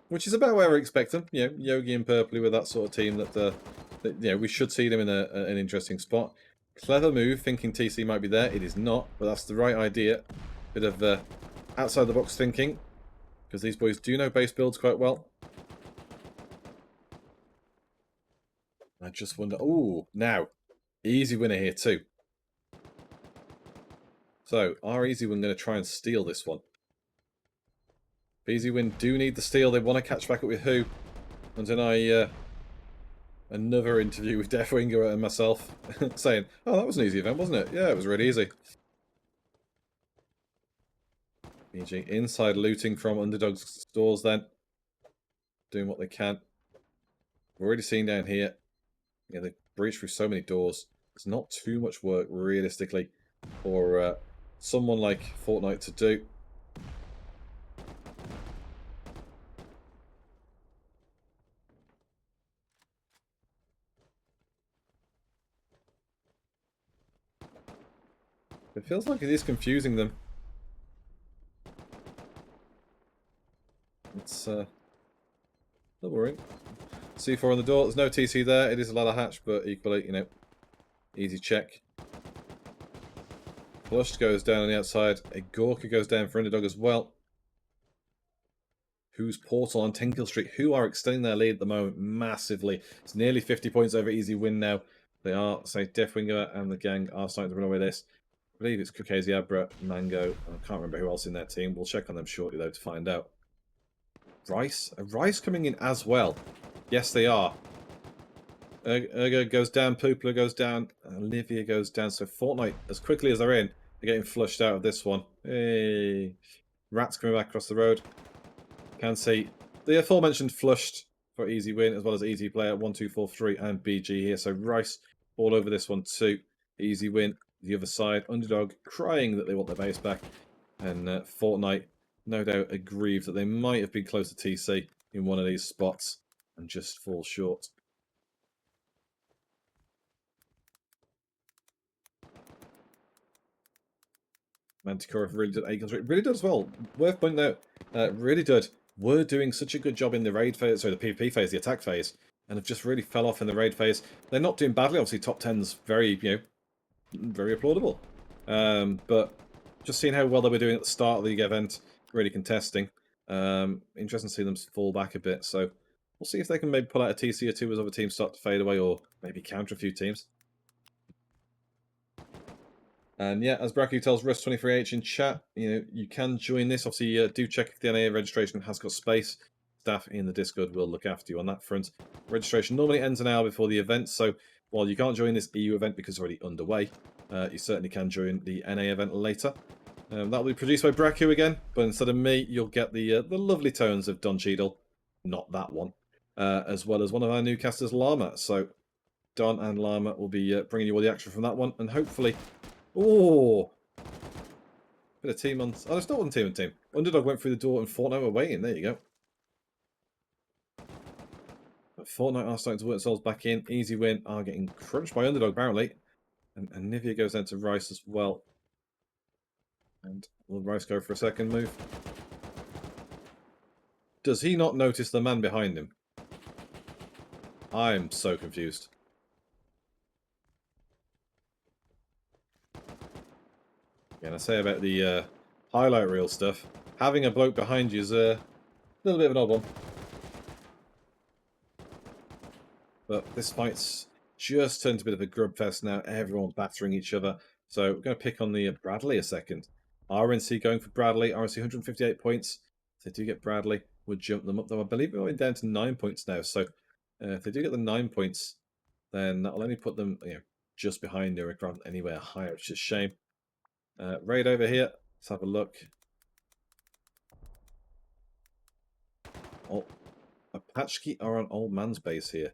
which is about where we expect them. You know, Yogi and Purpley with that sort of team that we should see them in an interesting spot. Clever move, thinking TC might be there. It is not, but that's the right idea. Bit of outside the box thinking, because these boys do know base builds quite well. I just wonder. Oh, now easy winner here too. So, our Easy Win going to try and steal this one. Easy Win do need the steal. They want to catch back up with who? And then another interview with Deathwinger and myself saying, oh, that was an easy event, wasn't it? Yeah, it was really easy. BG inside looting from Underdog's stores then. Doing what they can. We're already seeing down here. Yeah, they breached through so many doors. It's not too much work, realistically, for someone like Fortnite to do. It feels like it is confusing them. It's not worrying. C4 on the door. There's no TC there. It is a ladder hatch, but equally, easy check. Flushed goes down on the outside. A Gorka goes down for Underdog as well. who's Portal and Tinkle Street, who are extending their lead at the moment massively. It's nearly 50 points over Easy Win now. They are, say, Deathwinger and the gang are starting to run away with this. I believe it's Kukazi Abra, Mango. I can't remember who else in their team. We'll check on them shortly, though, to find out. Rice? Are Rice coming in as well? Yes, they are. Ergo goes down, Poopler goes down, Olivia goes down. So Fortnite, as quickly as they're in, they're getting flushed out of this one. Hey. Rats coming back across the road. Can see the aforementioned flushed for Easy Win, as well as Easy Player 1243 and BG here. So Rice all over this one too. Easy Win, the other side. Underdog crying that they want their base back. And Fortnite, no doubt aggrieved that they might have been close to TC in one of these spots and just fall short. Manticore really did really did as well. Worth pointing out, really did. Were doing such a good job in the raid phase, sorry, the PvP phase, the attack phase, and have just really fell off in the raid phase. They're not doing badly. Obviously, top 10's very, very applaudable. But just seeing how well they were doing at the start of the event, really contesting. Interesting to see them fall back a bit. So we'll see if they can maybe pull out a TC or two as other teams start to fade away, or maybe counter a few teams. And yeah, as Braku tells Rust23H in chat, you can join this. Obviously, do check if the NA registration has got space. Staff in the Discord will look after you on that front. Registration normally ends an hour before the event, so while you can't join this EU event because it's already underway, you certainly can join the NA event later. That will be produced by Braku again, but instead of me, you'll get the lovely tones of Don Cheadle, not that one, as well as one of our new casters, Llama. So Don and Llama will be bringing you all the action from that one, and hopefully... Oh! Bit of team on... Oh, it's not one team on team. Underdog went through the door and Fortnite were waiting. There you go. But Fortnite are starting to work themselves back in. Easy Win are getting crunched by Underdog, apparently. And Nivea goes down to Rice as well. And will Rice go for a second move? Does he not notice the man behind him? I'm so confused. Yeah, and I say about the highlight reel stuff. Having a bloke behind you is a little bit of an odd one. But this fight's just turned to a bit of a grub fest now. Everyone battering each other. So we're going to pick on the Bradley a second. RNC going for Bradley. RNC 158 points. If they do get Bradley, would jump them up. Though I believe we're going down to 9 points now. So if they do get the 9 points, then that'll only put them just behind Nurek rather than anywhere higher, which is a shame. Raid over here. Let's have a look. Oh, Apache are on Old Man's base here.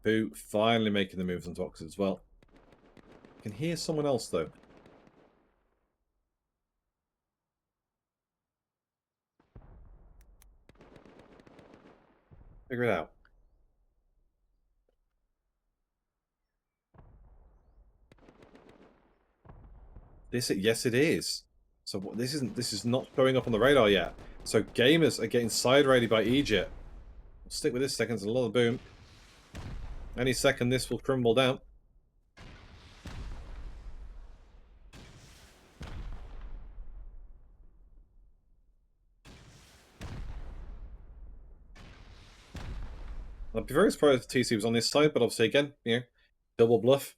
Who finally making the moves onto Oxford as well. I can hear someone else though. Figure it out. Yes, it is. So this is not showing up on the radar yet. So gamers are getting side raided by Egypt. We'll stick with this second. There's a lot of boom. Any second, this will crumble down. I'd be very surprised if TC was on this side, but obviously again, double bluff.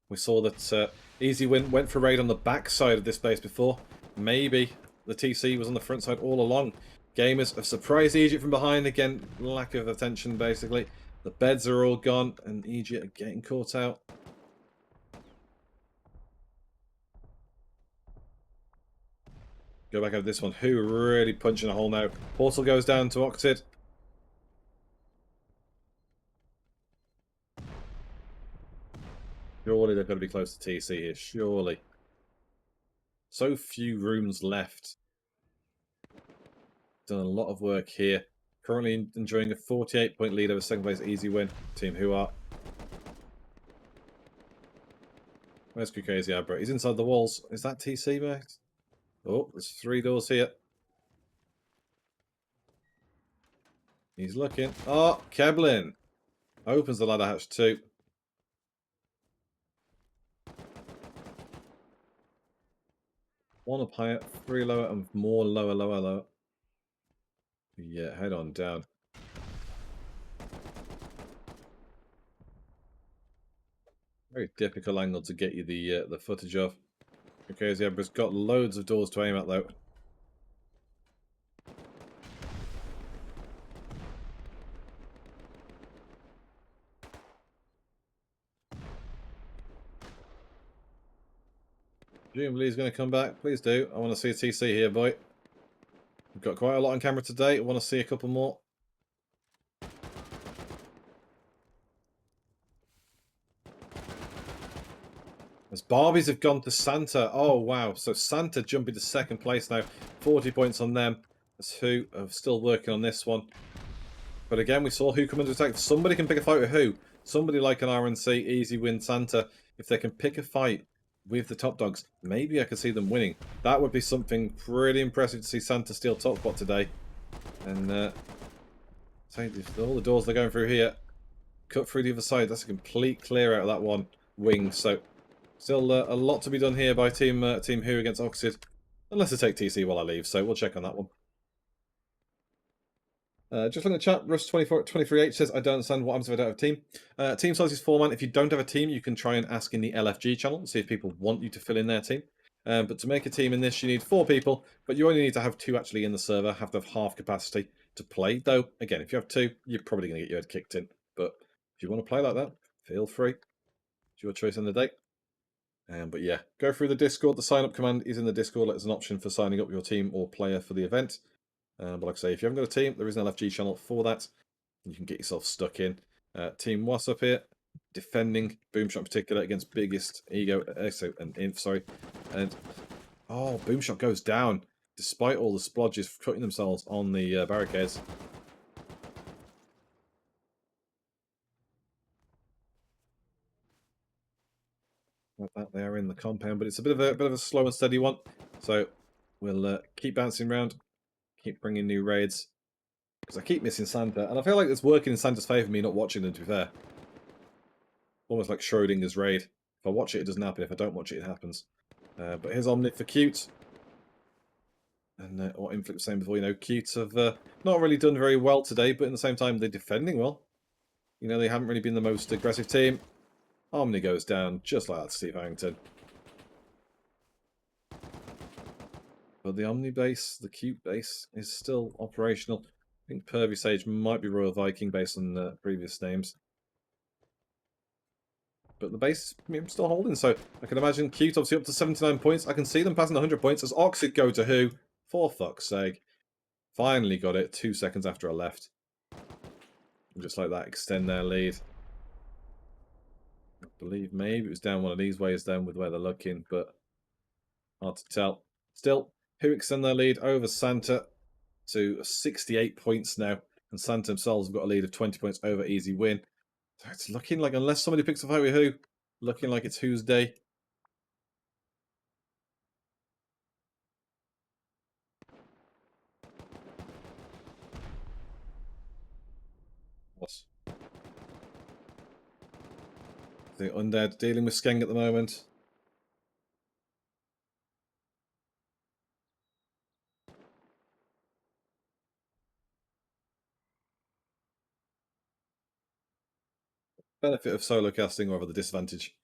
We saw that Easy went for a raid on the back side of this base before. Maybe the TC was on the front side all along. Gamers have surprised Egypt from behind. Again, lack of attention, basically. The beds are all gone, and Egypt are getting caught out. Go back over this one. Who really punching a hole now? Portal goes down to Octid. Surely they've got to be close to TC here. Surely. So few rooms left. Done a lot of work here. Currently enjoying a 48-point lead over second place Easy Win. Team Who Are. Where's Kukazi Abra? He's inside the walls. Is that TC, mate? Oh, there's 3 doors here. He's looking. Oh, Keblin. Opens the ladder hatch too. 1 up higher, 3 lower, and more lower, lower, lower. Yeah, head on down. Very difficult angle to get you the footage of. Okay, Zebra's got loads of doors to aim at though. Presumably he's going to come back. Please do. I want to see a TC here, boy. We've got quite a lot on camera today. I want to see a couple more. As Barbies have gone to Santa. Oh, wow. So Santa jumping to second place now. 40 points on them. As Who are still working on this one. But again, we saw Who come into attack. Somebody can pick a fight with Who. Somebody like an RNC, easy win Santa. If they can pick a fight with the top dogs, maybe I could see them winning. That would be something pretty impressive to see Santa steal top spot today. And all the doors they're going through here. Cut through the other side. That's a complete clear out of that one wing. So still a lot to be done here by Team Who against Oxid. Unless they take TC while I leave, so we'll check on that one. Just looking at the chat, Rust23H says, I don't understand what happens if I don't have a team. Team size is 4-man. If you don't have a team, you can try and ask in the LFG channel and see if people want you to fill in their team. But to make a team in this, you need 4 people, but you only need to have 2 actually in the server, have to have half capacity to play. Though, again, if you have 2, you're probably going to get your head kicked in. But if you want to play like that, feel free. It's your choice on the day. But yeah, go through the Discord. The sign-up command is in the Discord. It's an option for signing up your team or player for the event. But like I say, if you haven't got a team, there is an LFG channel for that. You can get yourself stuck in. Team Was up here, defending Boomshot in particular against biggest ego, and Inf, sorry. And oh, Boomshot goes down despite all the splodges cutting themselves on the barricades. Like that, they are in the compound, but it's a bit of a slow and steady one. So we'll keep bouncing around, keep bringing new raids. Because I keep missing Santa, and I feel like it's working in Santa's favour, me not watching them, to be fair. Almost like Schrodinger's raid. If I watch it, it doesn't happen. If I don't watch it, it happens. But here's Omnit for Cute. And what Inflict was saying before, Cute have not really done very well today, but at the same time, they're defending well. They haven't really been the most aggressive team. Omni goes down, just like that, Steve Harrington. But the Omni base, the Cute base, is still operational. I think Pervy Sage might be Royal Viking based on previous names. But the base is still holding, so I can imagine Cute obviously up to 79 points. I can see them passing 100 points as Oxid go to Who. For fuck's sake. Finally got it 2 seconds after I left. And just like that, extend their lead. I believe maybe it was down one of these ways then with where they're looking, but hard to tell. Still, Who extend their lead over Santa to 68 points now. And Santa themselves have got a lead of 20 points over Easy Win. So it's looking like, unless somebody picks a fight with Who, looking like it's Who's day. What's the Undead dealing with Skeng at the moment? Benefit of solo casting over the disadvantage.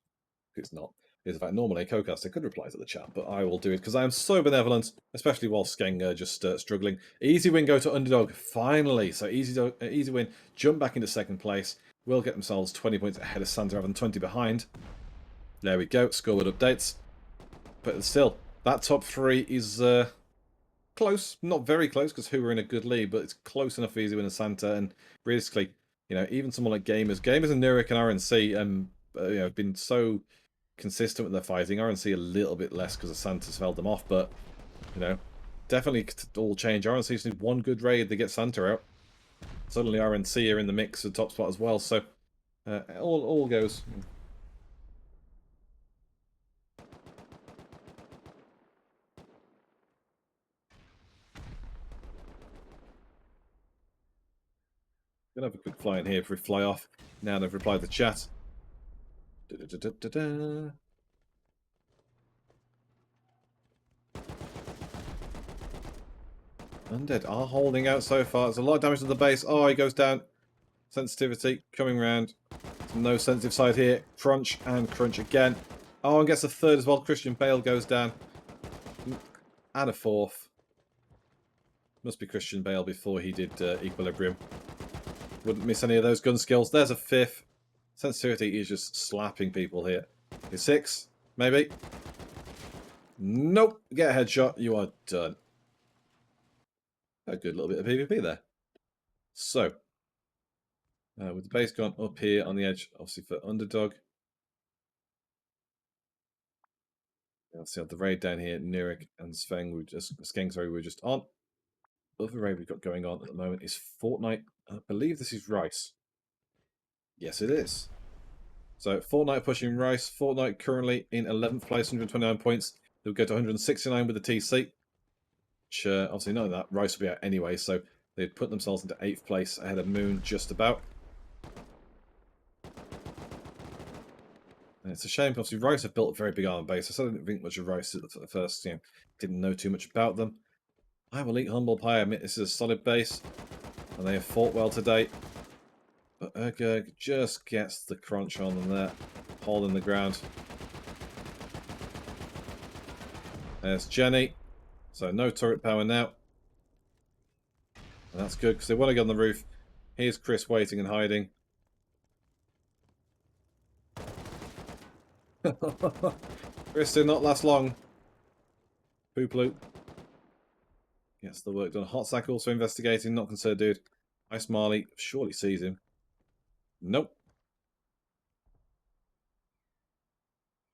It's not. Is the fact normally a co-caster could reply to the chat, but I will do it because I am so benevolent, especially while Skeng just struggling. Easy Win go to Underdog, finally. So Easy Win jump back into second place. Will get themselves 20 points ahead of Santa, rather than 20 behind. There we go, scoreboard updates. But still, that top 3 is close. Not very close, because Who are in a good lead, but it's close enough for Easy Win and Santa. And realistically, even someone like Gamers and Nurik and RNC have been so consistent with their fighting. RNC a little bit less because of Santa's held them off, but definitely all change. RNC just need one good raid, they get Santa out. Suddenly RNC are in the mix of top spot as well, so all goes. Gonna have a quick fly in here before we fly off. Now they've replied to the chat. Undead are holding out so far. There's a lot of damage to the base. Oh, he goes down. Sensitivity coming round. No sensitive side here. Crunch and crunch again. Oh, and gets a third as well. Christian Bale goes down. And a fourth. Must be Christian Bale before he did Equilibrium. Wouldn't miss any of those gun skills. There's a fifth. Sensitivity is just slapping people here. A six, maybe. Nope. Get a headshot. You are done. A good little bit of PvP there. So, with the base gone up here on the edge, obviously for Underdog. Obviously, have the raid down here. Nirik and Skeng, we were just on. Other raid we've got going on at the moment is Fortnite. I believe this is Rice. Yes, it is. So Fortnite pushing Rice. Fortnite currently in 11th place, 129 points. They'll go to 169 with the TC. Which, obviously, none of that. Rice will be out anyway, so they'd put themselves into 8th place ahead of Moon just about. And it's a shame, obviously, Rice have built a very big armor base. I didn't think much of Rice at the first, didn't know too much about them. I will eat humble pie. I admit this is a solid base, and they have fought well today. But Urgerg just gets the crunch on them there. Hole in the ground. There's Jenny. So no turret power now. And that's good, because they want to get on the roof. Here's Chris waiting and hiding. Chris did not last long. Pooploop. Gets the work done. Hot Sack also investigating. Not concerned, dude. Ice Marley surely sees him. Nope.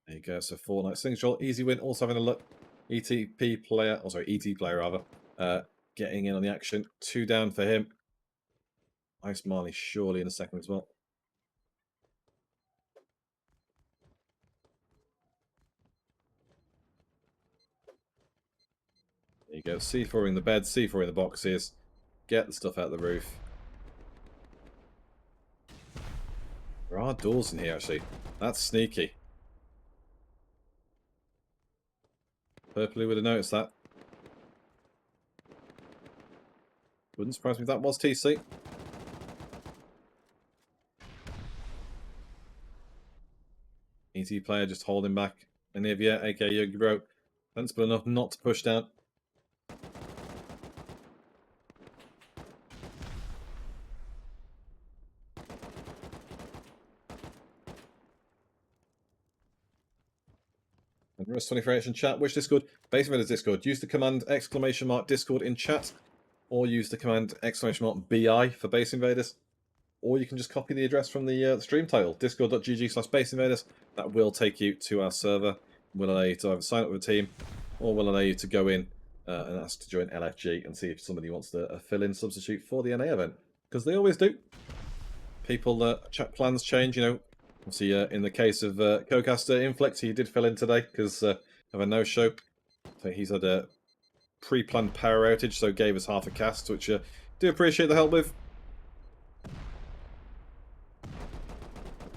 There you go. So Fortnite Singshot, easy win. Also having a look. ETP player, oh sorry, ET player rather, getting in on the action. 2 down for him. Ice Marley surely in a second as well. There you go. C4 in the bed, C4 in the boxes. Get the stuff out of the roof. There are doors in here actually. That's sneaky. Purpley would have noticed that. Wouldn't surprise me if that was TC. ET player just holding back. And Nivea, aka Yogi Bro, sensible enough not to push down. And Rust24 in chat. Which Discord? Base Invaders Discord. Use the command !Discord in chat. Or use the command !BI for Base Invaders. Or you can just copy the address from the stream title, discord.gg/Base Invaders. That will take you to our server. Will allow you to either sign up with a team, or will allow you to go in and ask to join LFG and see if somebody wants to fill-in substitute for the NA event. Because they always do. People, chat plans change, Obviously, in the case of co-caster Inflict, he did fill in today because of a no-show. So he's had a pre-planned power outage, so gave us half a cast, which do appreciate the help with.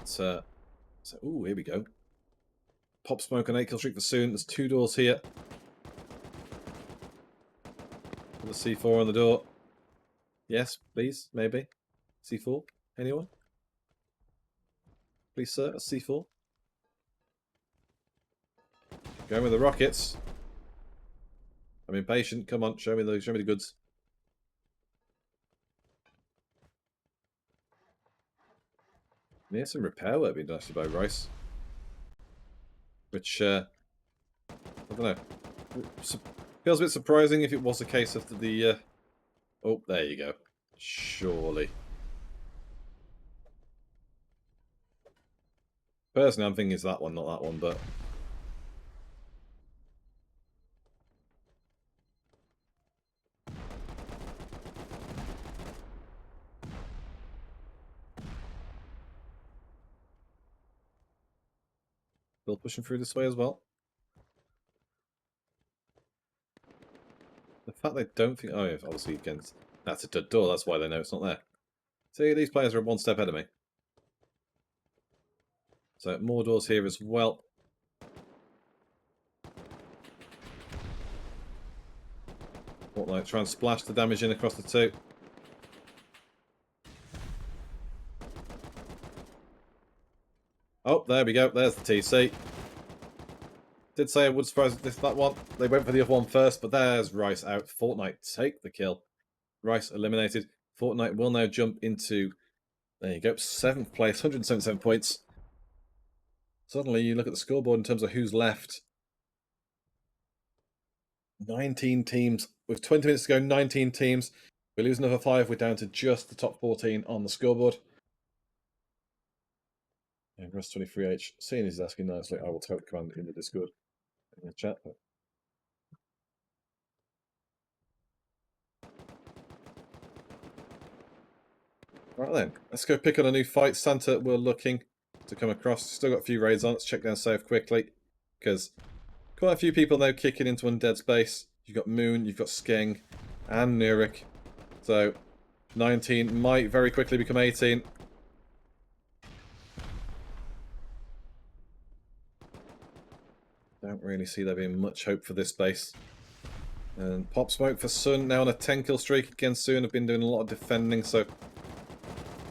So, ooh, here we go. Pop smoke and 8 kill streak for soon. There's 2 doors here. Put a C4 on the door. Yes, please, maybe. C4? Anyone? Please, sir, a C4. Going with the rockets. I'm impatient. Come on, show me the goods. Yeah, some repair work being done actually by Rice. Which, I don't know. Feels a bit surprising if it was a case of the oh, there you go. Surely. Personally, I'm thinking it's that one, not that one, but... Still pushing through this way as well. The fact they don't think... Oh, yeah, obviously, against... That's a dead door, that's why they know it's not there. See, these players are one step ahead of me. So, more doors here as well. Fortnite try and splash the damage in across the two. Oh, there we go. There's the TC. Did say I would surprise this that one. They went for the other one first, but there's Rice out. Fortnite take the kill. Rice eliminated. Fortnite will now jump into, there you go, 7th place, 177 points. Suddenly you look at the scoreboard in terms of who's left. 19 teams. With 20 minutes to go, 19 teams. We lose another 5. We're down to just the top 14 on the scoreboard. And Rust23H, seeing he's asking nicely, I will type command in the Discord in the chat. But... Right then, let's go pick on a new fight. Santa, we're looking to come across. Still got a few raids on. Let's check down save quickly, because quite a few people now kicking into Undead space. You've got Moon, you've got Skeng, and Nurik. So 19 might very quickly become 18. Don't really see there being much hope for this base. And Pop Smoke for Sun now on a 10 kill streak against Sun. Have been doing a lot of defending, so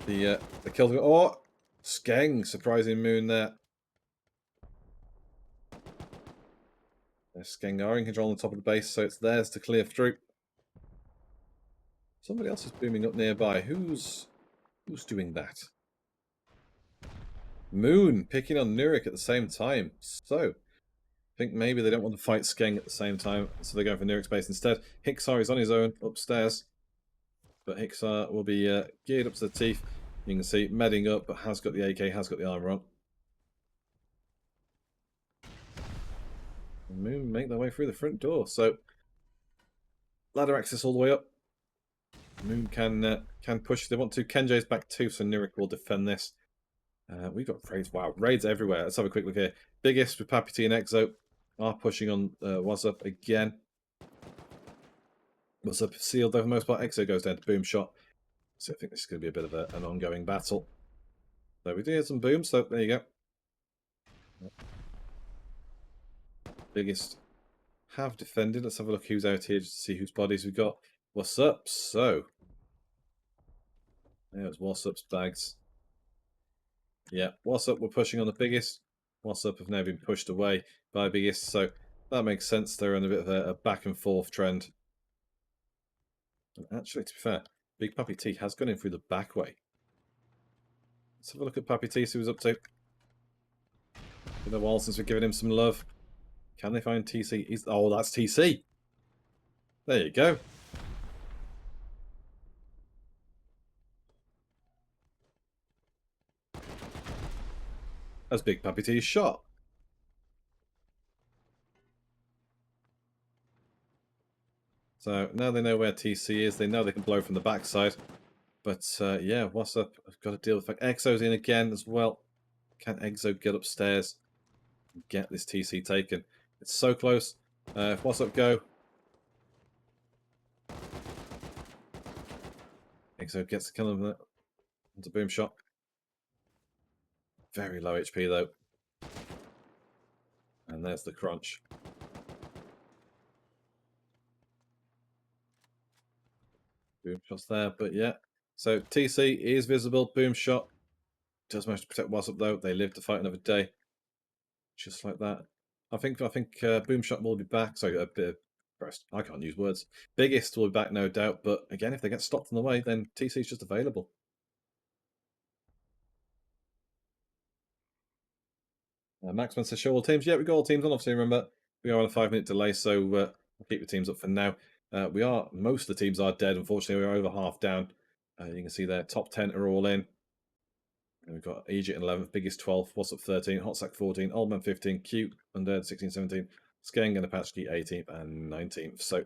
the kills. Oh, Skeng surprising Moon there. Skeng are in control on the top of the base, so it's theirs to clear through. Somebody else is booming up nearby. Who's doing that? Moon picking on Nurik at the same time. So, I think maybe they don't want to fight Skeng at the same time, so they're going for Nurik's base instead. Hixar is on his own upstairs, but Hixar will be geared up to the teeth. You can see medding up, but has got the AK, has got the armor on. And Moon make their way through the front door, so ladder access all the way up. Moon can push if they want to. Kenjay's back too, so Nurik will defend this. We've got raids. Wow, raids everywhere. Let's have a quick look here. Biggest with Pappy T and Exo are pushing on What's Up again. What's Up sealed though for the most part. Exo goes down to Boom Shot. So I think this is going to be a bit of an ongoing battle. So we do have some booms, so there you go. Biggest have defended. Let's have a look who's out here just to see whose bodies we've got. What's Up? So there's What's Up's bags. Yeah, What's Up? We're pushing on the Biggest. What's Up have now been pushed away by Biggest, so that makes sense. They're on a bit of a back and forth trend. And actually, to be fair, Big Pappy T has gone in through the back way. Let's have a look at Pappy T, see what he's up to. Been a while since we've given him some love. Can they find TC? Oh, that's TC. There you go. As Big Pappy T is shot. So now they know where TC is. They know they can blow from the backside. But yeah, What's Up? I've got to deal with Exo's in again as well. Can Exo get upstairs and get this TC taken? It's so close. If What's Up go. Exo gets the kill on it. It's a Boom Shot. Very low HP though. And there's the crunch. Boom Shot's there, but yeah. So TC is visible. Boom Shot does manage to protect What's Up though. They live to fight another day. Just like that. I think Boom Shot will be back. Sorry, a bit of I can't use words. Biggest will be back, no doubt. But again, if they get stopped on the way, then TC is just available. Maxman says, show all teams. Yeah, we got all teams on. Obviously, remember, we are on a 5-minute delay, so we'll keep the teams up for now. Most of the teams are dead. Unfortunately, we're over half down. You can see there, top 10 are all in. And we've got Egypt in 11th, Biggest 12th, What's Up 13, Hotsack 14, Oldman 15, Cute, Undead 16, 17, Skeng and Apache 18th and 19th. So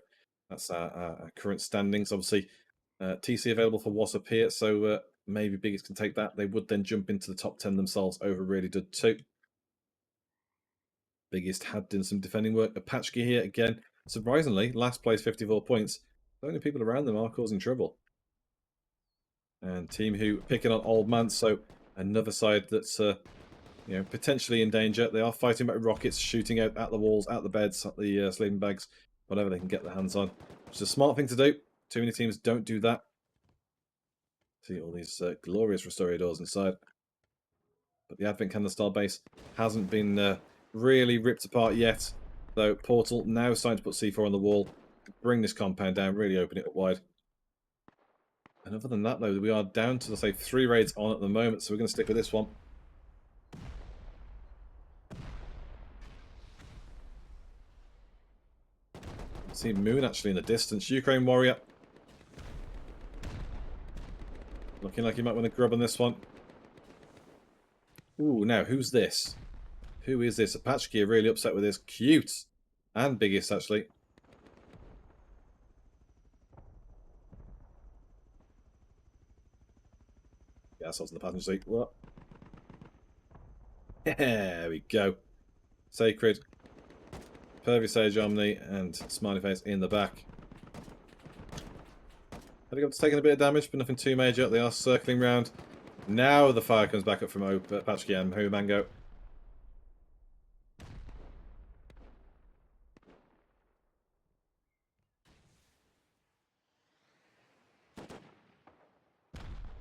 that's our current standings. Obviously, TC available for What's Up here, so maybe Biggest can take that. They would then jump into the top 10 themselves over Really Good too. Biggest had done some defending work. Apache here again. Surprisingly, last place 54 points. The only people around them are causing trouble. And Team Who picking on Old Man, so another side that's potentially in danger. They are fighting back rockets, shooting out at the walls, at the beds, at the sleeping bags, whatever they can get their hands on. Which is a smart thing to do. Too many teams don't do that. See all these glorious Rustoria doors inside. But the Advent Candle Star base hasn't been really ripped apart yet. Though Portal now starting to put C4 on the wall. Bring this compound down, really open it up wide. And other than that, though, we are down to, let's say, 3 raids on at the moment, so we're going to stick with this one. See Moon actually in the distance. Ukraine Warrior. Looking like he might want to grub on this one. Ooh, now, who's this? Who is this? Apache are really upset with this. Cute. And biggest, actually. Get ourselves in the passenger seat. What? There we go. Sacred. Pervy Sage Omni and Smiley Face in the back. Helicopter's taking a bit of damage, but nothing too major. They are circling round. Now the fire comes back up from Apache and Mango.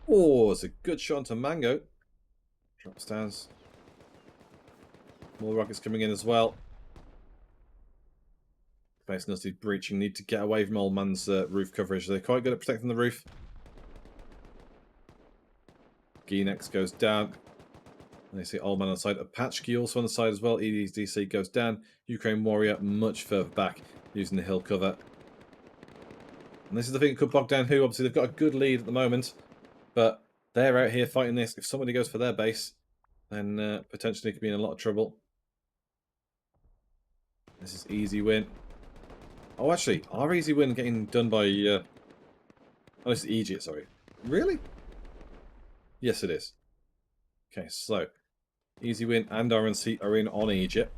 Oh, it's a good shot onto Mango. Drops down. More rockets coming in as well. Base Nutty breaching. Need to get away from Old Man's roof coverage. They're quite good at protecting the roof. Genex goes down. And they see Old Man on the side. Apache also on the side as well. EDC goes down. Ukraine Warrior much further back using the hill cover. And this is the thing that could bog down Who. Obviously, they've got a good lead at the moment. But they're out here fighting this. If somebody goes for their base, then potentially could be in a lot of trouble. This is easy win. Oh, actually, our easy win getting done by... oh, it's Egypt, sorry. Really? Yes, it is. Okay, so easy win and RNC are in on Egypt.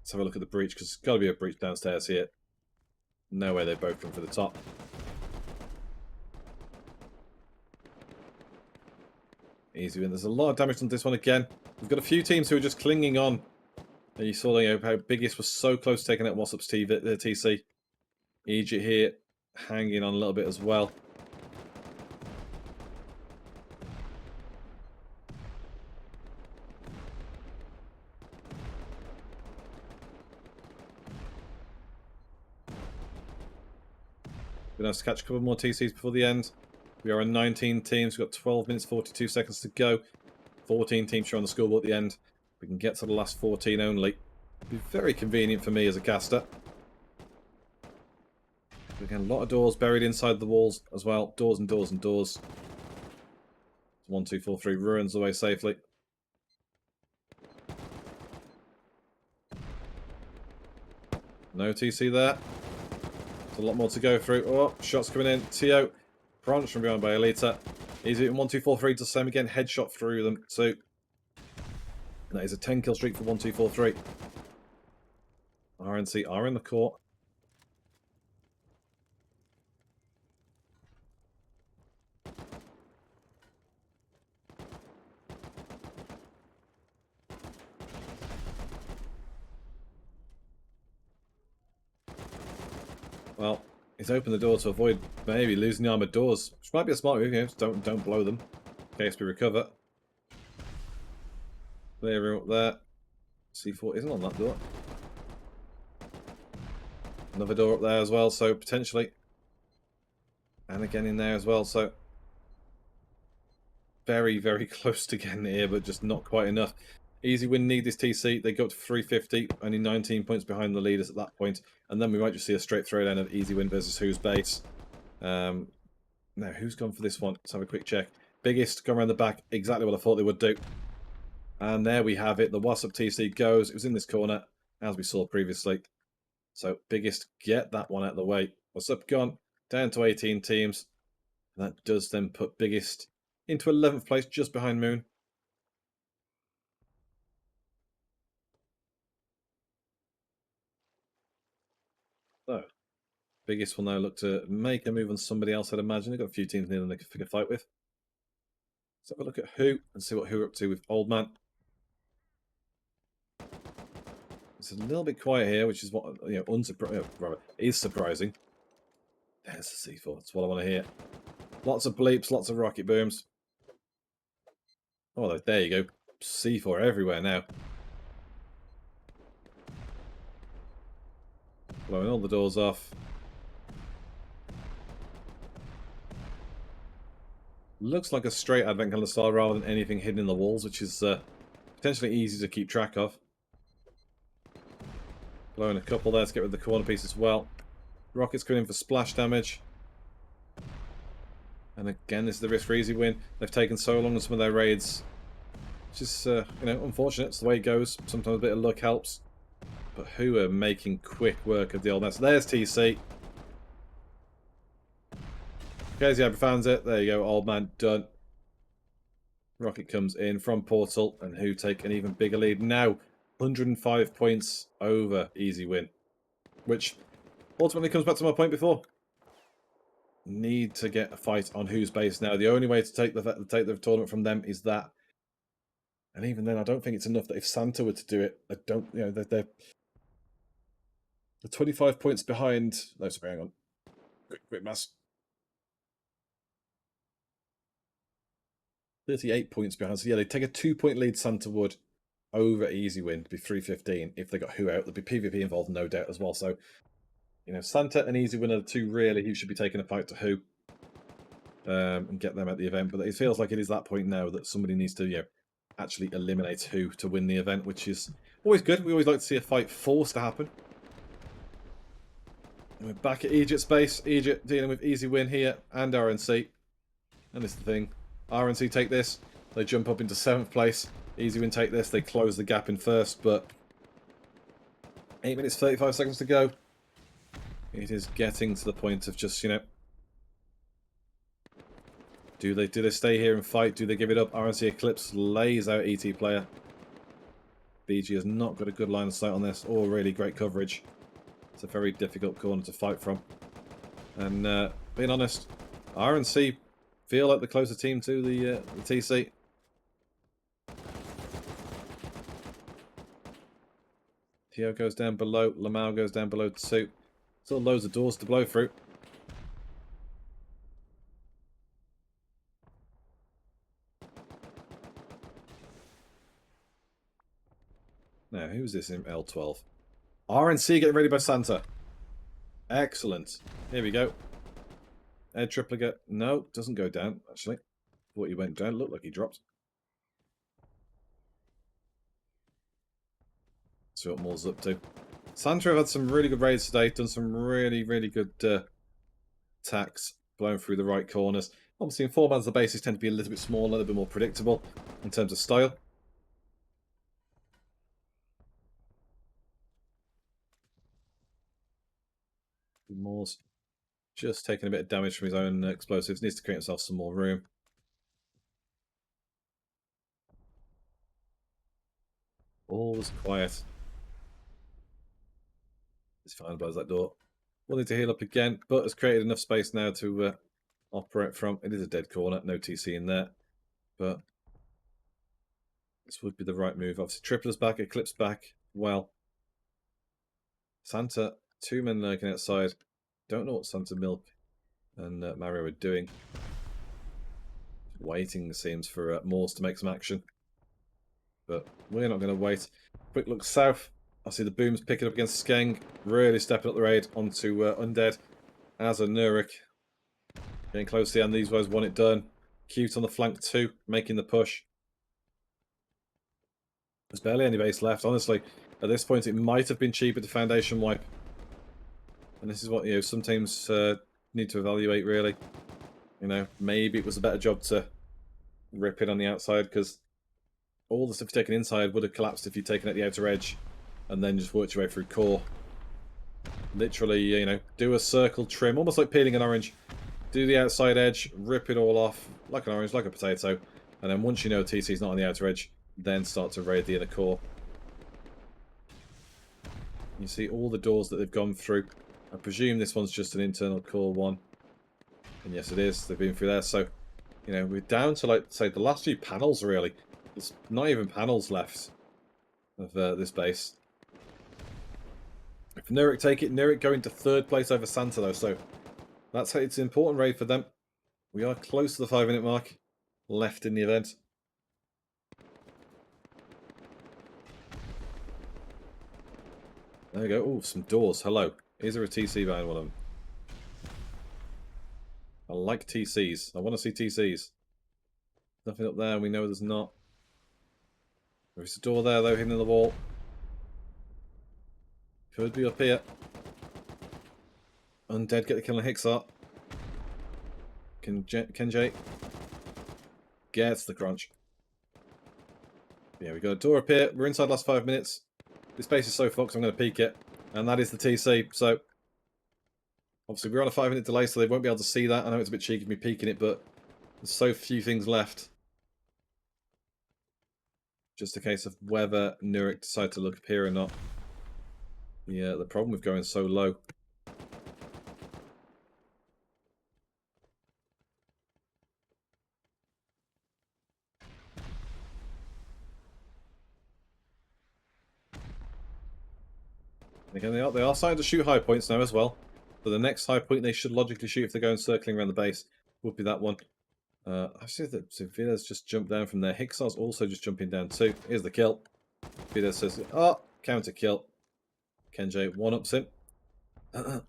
Let's have a look at the breach, because there's got to be a breach downstairs here. No way they both come for the top. Easy win. There's a lot of damage on this one again. We've got a few teams who are just clinging on. And you saw how Biggest was so close to taking out Wassup's TC. Egypt here hanging on a little bit as well. Gonna have to catch a couple more TCs before the end. We are on 19 teams. We've got 12 minutes, 42 seconds to go. 14 teams showing the scoreboard at the end. We can get to the last 14 only. It'd be very convenient for me as a caster. Again, a lot of doors buried inside the walls as well. Doors and doors and doors. 1, 2, 4, 3 ruins away safely. No TC there. There's a lot more to go through. Oh, shots coming in. TO. Crunch from behind by Elita. Easy in 1, 2, 4, 3. Does the same again. Headshot through them too. And that is a 10 kill streak for 1, 2, 4, 3. RNC are in the court. Well, he's opened the door to avoid maybe losing the armored doors, which might be a smart move. You know, just don't blow them in case we recover. Clear room up there. C4 isn't on that door. Another door up there as well, so potentially. And again in there as well, so very, very close to getting here, but just not quite enough. Easy win, need this TC. They go up to 350, only 19 points behind the leaders at that point. And then we might just see a straight throwdown of Easy Win versus Who's base. Now, who's gone for this one? Let's have a quick check. Biggest, come around the back, exactly what I thought they would do. And there we have it. The Wassup TC goes. It was in this corner, as we saw previously. So, Biggest, get that one out of the way. Wassup gone, down to 18 teams. And that does then put Biggest into 11th place, just behind Moon. So, Biggest will now look to make a move on somebody else, I'd imagine. They've got a few teams near them they can pick a fight with. Let's have a look at Who and see what Who are up to with Old Man. It's a little bit quiet here, which is what, is surprising. There's the C4. That's what I want to hear. Lots of bleeps, lots of rocket booms. Oh, there you go. C4 everywhere now. Blowing all the doors off. Looks like a straight advent calendar style rather than anything hidden in the walls, which is potentially easy to keep track of. Blowing a couple there to get rid of the corner piece as well. Rockets coming in for splash damage. And again, this is the risk for easy win. They've taken so long on some of their raids. Which is, you know, unfortunate. It's the way it goes. Sometimes a bit of luck helps. But who are making quick work of the old mess? There's TC. Crazy Abra found it. There you go, old man done. Rocket comes in from Portal, and who take an even bigger lead now. 105 points over easy win. Which ultimately comes back to my point before. Need to get a fight on whose base now. The only way to take the tournament from them is that. And even then, I don't think it's enough that if Santa were to do it, I don't, you know, they're 25 points behind. No, sorry, hang on. Quick mass. 38 points behind. So yeah, they take a 2-point lead. Santa would over easy win to be 315 if they got who out. There'd be PvP involved, no doubt as well. So, you know, Santa and easy win are the two really who should be taking a fight to who. And get them at the event. But it feels like it is that point now that somebody needs to, you know, actually eliminate who to win the event, which is always good. We always like to see a fight forced to happen. And we're back at Egypt's base. Egypt dealing with easy win here and RNC. And this is the thing. RNC take this. They jump up into 7th place. Easy win take this. They close the gap in first, but 8 minutes 35 seconds to go. It is getting to the point of just, you know, do they stay here and fight? Do they give it up? RNC Eclipse lays out ET player. BG has not got a good line of sight on this, or really great coverage. It's a very difficult corner to fight from. And being honest, RNC feel like the closer team to the TC. Tio goes down below. Lamau goes down below too. Still loads of doors to blow through. Now, who's this in L12? RNC getting ready by Santa. Excellent. Here we go. Ed Triplica. No, doesn't go down, actually. Thought he went down. Looked like he dropped. See what Moore's up to. Santa have had some really good raids today. Done some really, really good attacks. Blown through the right corners. Obviously, in 4-mans, the bases tend to be a little bit smaller, a little bit more predictable in terms of style. Moore's just taking a bit of damage from his own explosives. Needs to create himself some more room. All's quiet. He's fine by that door. We'll need to heal up again, but has created enough space now to operate from. It is a dead corner, no TC in there, but this would be the right move. Obviously, Tripler's back, Eclipse back. Well, Santa, 2 men lurking outside. Don't know what Santa Milk and Mario are doing. Waiting, it seems, for Morse to make some action. But we're not going to wait. Quick look south. I see the booms picking up against Skeng. Really stepping up the raid onto Undead. As a Nurik. Getting close to the end. These guys want it done. Cute on the flank too, making the push. There's barely any base left, honestly. At this point, it might have been cheaper to Foundation wipe. And this is what, you know, some teams need to evaluate, really. You know, maybe it was a better job to rip it on the outside, because all the stuff you've taken inside would have collapsed if you'd taken at the outer edge and then just worked your way through core. Literally, you know, do a circle trim, almost like peeling an orange. Do the outside edge, rip it all off, like an orange, like a potato. And then once you know TC's not on the outer edge, then start to raid the inner core. You see all the doors that they've gone through. I presume this one's just an internal core one. And yes, it is. They've been through there. So, you know, we're down to, like, say, the last few panels, really. There's not even panels left of this base. If Nurik take it, Nurik going to 3rd place over Santa, though. So, That's how it's an important raid for them. We are close to the 5-minute mark left in the event. There we go. Oh, some doors. Hello. Is there a TC behind one of them? I like TCs. I want to see TCs. Nothing up there. We know there's not. There's a door there, though, hidden in the wall. Could be up here. Undead get the kill on Hixart. Kenjay gets the crunch. Yeah, we got a door up here. We're inside the last 5 minutes. This base is so fucked, I'm going to peek it. And that is the TC. So, obviously, we're on a 5-minute delay, so they won't be able to see that. I know it's a bit cheeky of me peeking it, but there's so few things left. Just a case of whether Nurik decide to look up here or not. Yeah, the problem with going so low. Again, they are starting to shoot high points now as well. But the next high point they should logically shoot if they're going circling around the base would be that one. I see that Vida's just jumped down from there. Hixar's also just jumping down too. Here's the kill. Vida says, oh, counter kill. Kenjay one-ups him. And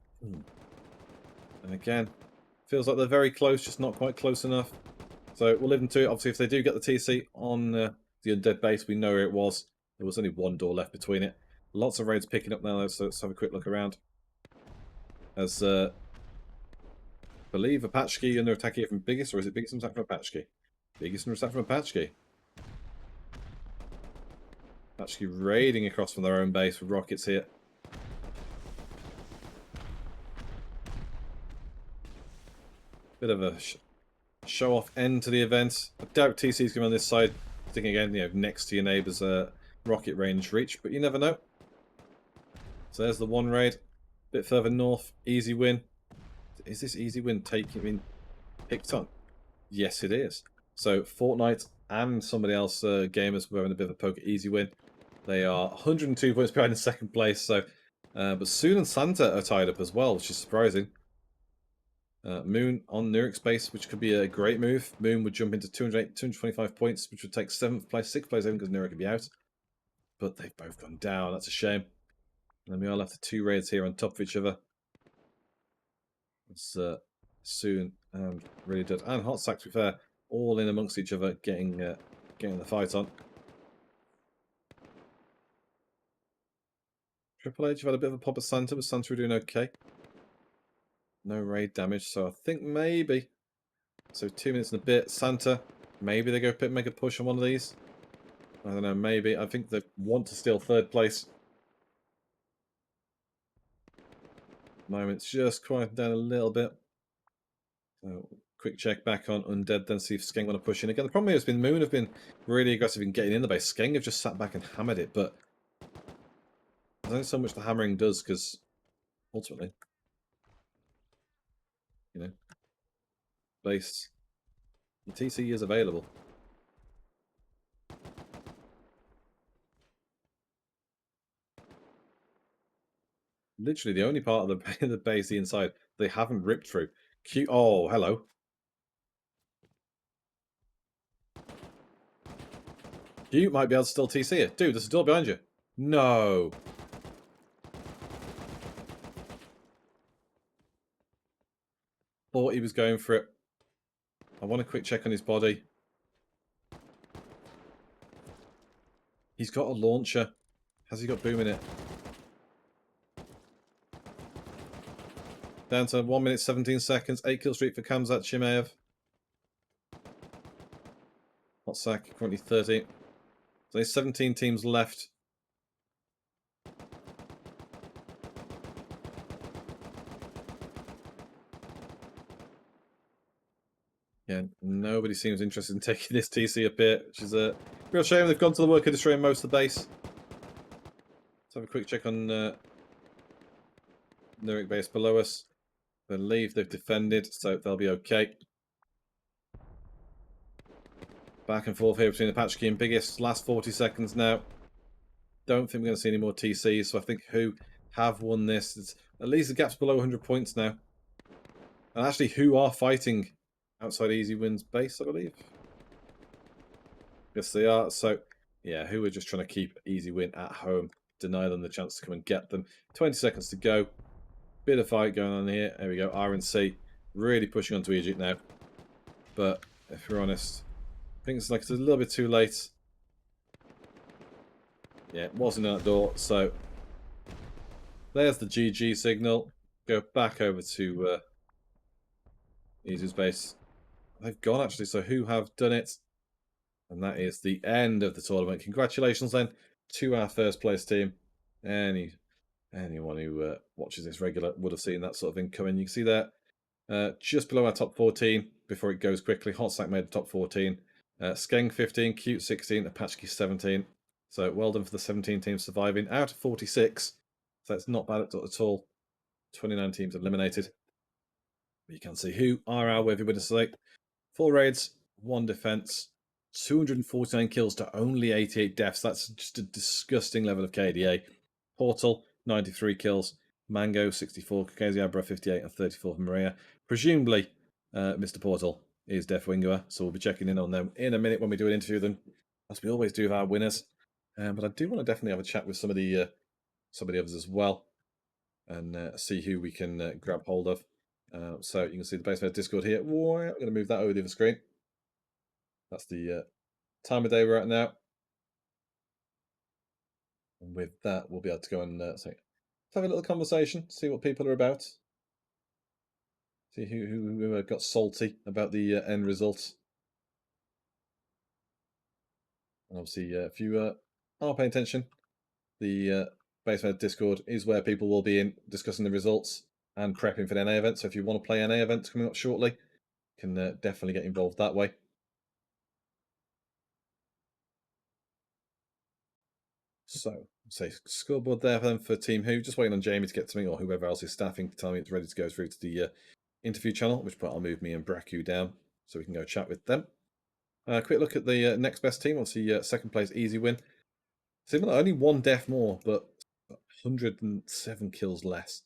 again, feels like they're very close, just not quite close enough. So we'll live into it. Obviously, if they do get the TC on the undead base, we know where it was. There was only one door left between it. Lots of raids picking up now, though, so let's have a quick look around. As I believe Apache under attack here from Biggest, or is it Biggest under attack from Apache? Biggest under attack from Apache. Apache raiding across from their own base with rockets here. Bit of a show-off end to the event. I doubt TC's going on this side, sticking again, next to your neighbour's rocket range reach, but you never know. So there's the one raid. Bit further north, easy win. Is this easy win taking picked on? Yes, it is. So Fortnite and somebody else, gamers, were having a bit of a poke at easy win. They are 102 points behind in second place. So, but Soon and Santa are tied up as well, which is surprising. Moon on Nurik's base, which could be a great move. Moon would jump into 225 points, which would take 7th place, 6th place even because Nurik would be out. But they've both gone down. That's a shame. And we are left with 2 raids here on top of each other. It's Soon and really dead. And Hot Sack, to be fair, all in amongst each other, getting the fight on. Triple H, you've had a bit of a pop at Santa, but Santa were doing okay. No raid damage, so I think maybe. So 2 minutes and a bit. Santa, maybe they go make a push on one of these. I don't know, maybe. I think they want to steal 3rd place. Moment's just quieting down a little bit. So quick check back on Undead, then see if Skeng want to push in again. The problem here has been Moon have been really aggressive in getting in the base. Skeng have just sat back and hammered it, but there's only so much the hammering does, because ultimately, base, the TC is available. Literally the only part of the base, the inside, they haven't ripped through. Oh, hello. You might be able to still TC it. Dude, there's a door behind you. No. Thought he was going for it. I want a quick check on his body. He's got a launcher. Has he got boom in it? Down to 1 minute 17 seconds. 8 kill streak for Kamzat Chimaev. Hot Sack, currently 30. So there's 17 teams left. Yeah, nobody seems interested in taking this TC up here, which is a real shame. They've gone to the work of destroying most of the base. Let's have a quick check on Nurik base below us. I believe they've defended, so they'll be okay. Back and forth here between Apache and Biggest. Last 40 seconds now. Don't think we're going to see any more TCs, so I think who have won this. It's, at least the gap's below 100 points now. And actually, who are fighting outside Easy Win's base, I believe? Yes, they are. So, yeah, who are just trying to keep Easy Win at home, deny them the chance to come and get them. 20 seconds to go. Bit of fight going on here. There we go. RNC really pushing onto Egypt now. But if we're honest, I think it's like it's a little bit too late. Yeah, it wasn't at that door. So there's the GG signal. Go back over to Easy's base. They've gone actually. So who have done it? And that is the end of the tournament. Congratulations then to our first place team. Anyone who watches this regular would have seen that sort of thing coming. You can see there, just below our top 14 before it goes quickly. Hot Sack made the top 14. Skeng 15, Cute 16, Apache 17. So well done for the 17 teams surviving out of 46. So that's not bad at all. 29 teams eliminated. But you can see who are our worthy winners today. 4 raids, 1 defense, 249 kills to only 88 deaths. That's just a disgusting level of KDA. Portal, 93 kills. Mango, 64. Kakeziabra, 58 and 34 for Maria. Presumably, Mr. Portal is Death Wingoer, so we'll be checking in on them in a minute when we do an interview with them, as we always do with our winners. But I do want to definitely have a chat with some of the others as well, and see who we can grab hold of. So you can see the Basement Discord here. I'm going to move that over the other screen. That's the time of day we're at now. And with that, we'll be able to go and have a little conversation, see what people are about. See who got salty about the end result. And obviously, if you are paying attention, the Basement Discord is where people will be in discussing the results and prepping for the NA event. So if you want to play NA events coming up shortly, you can definitely get involved that way. So, say scoreboard there for them for Team Who. Just waiting on Jamie to get to me or whoever else is staffing to tell me it's ready to go through to the interview channel, which point I'll move me and Braku down so we can go chat with them. Quick look at the next best team. Obviously, second place, Easy Win. Similar, only 1 death more, but 107 kills less.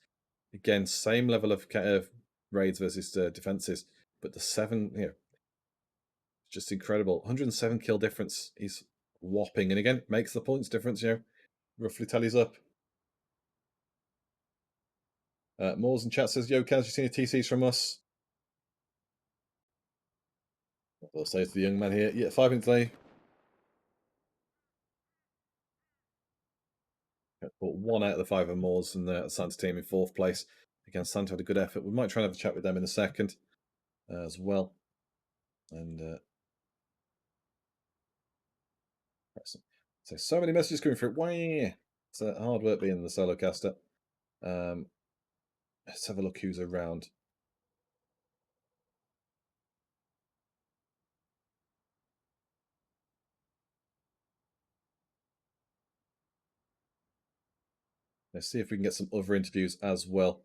Again, same level of raids versus defenses, but the 7, just incredible. 107 kill difference is whopping, and again, makes the points difference. Roughly tallies up. Moores in chat says, "Yo, Kaz, you seen any TCs from us?" I'll say to the young man here, yeah, 5 minutes delay. But 1 out of the 5 of Moores and the Santa team in 4th place. Again, Santa had a good effort. We might try and have a chat with them in a second as well. And so many messages coming through. Why? It's hard work being the solo caster. Let's have a look who's around. Let's see if we can get some other interviews as well.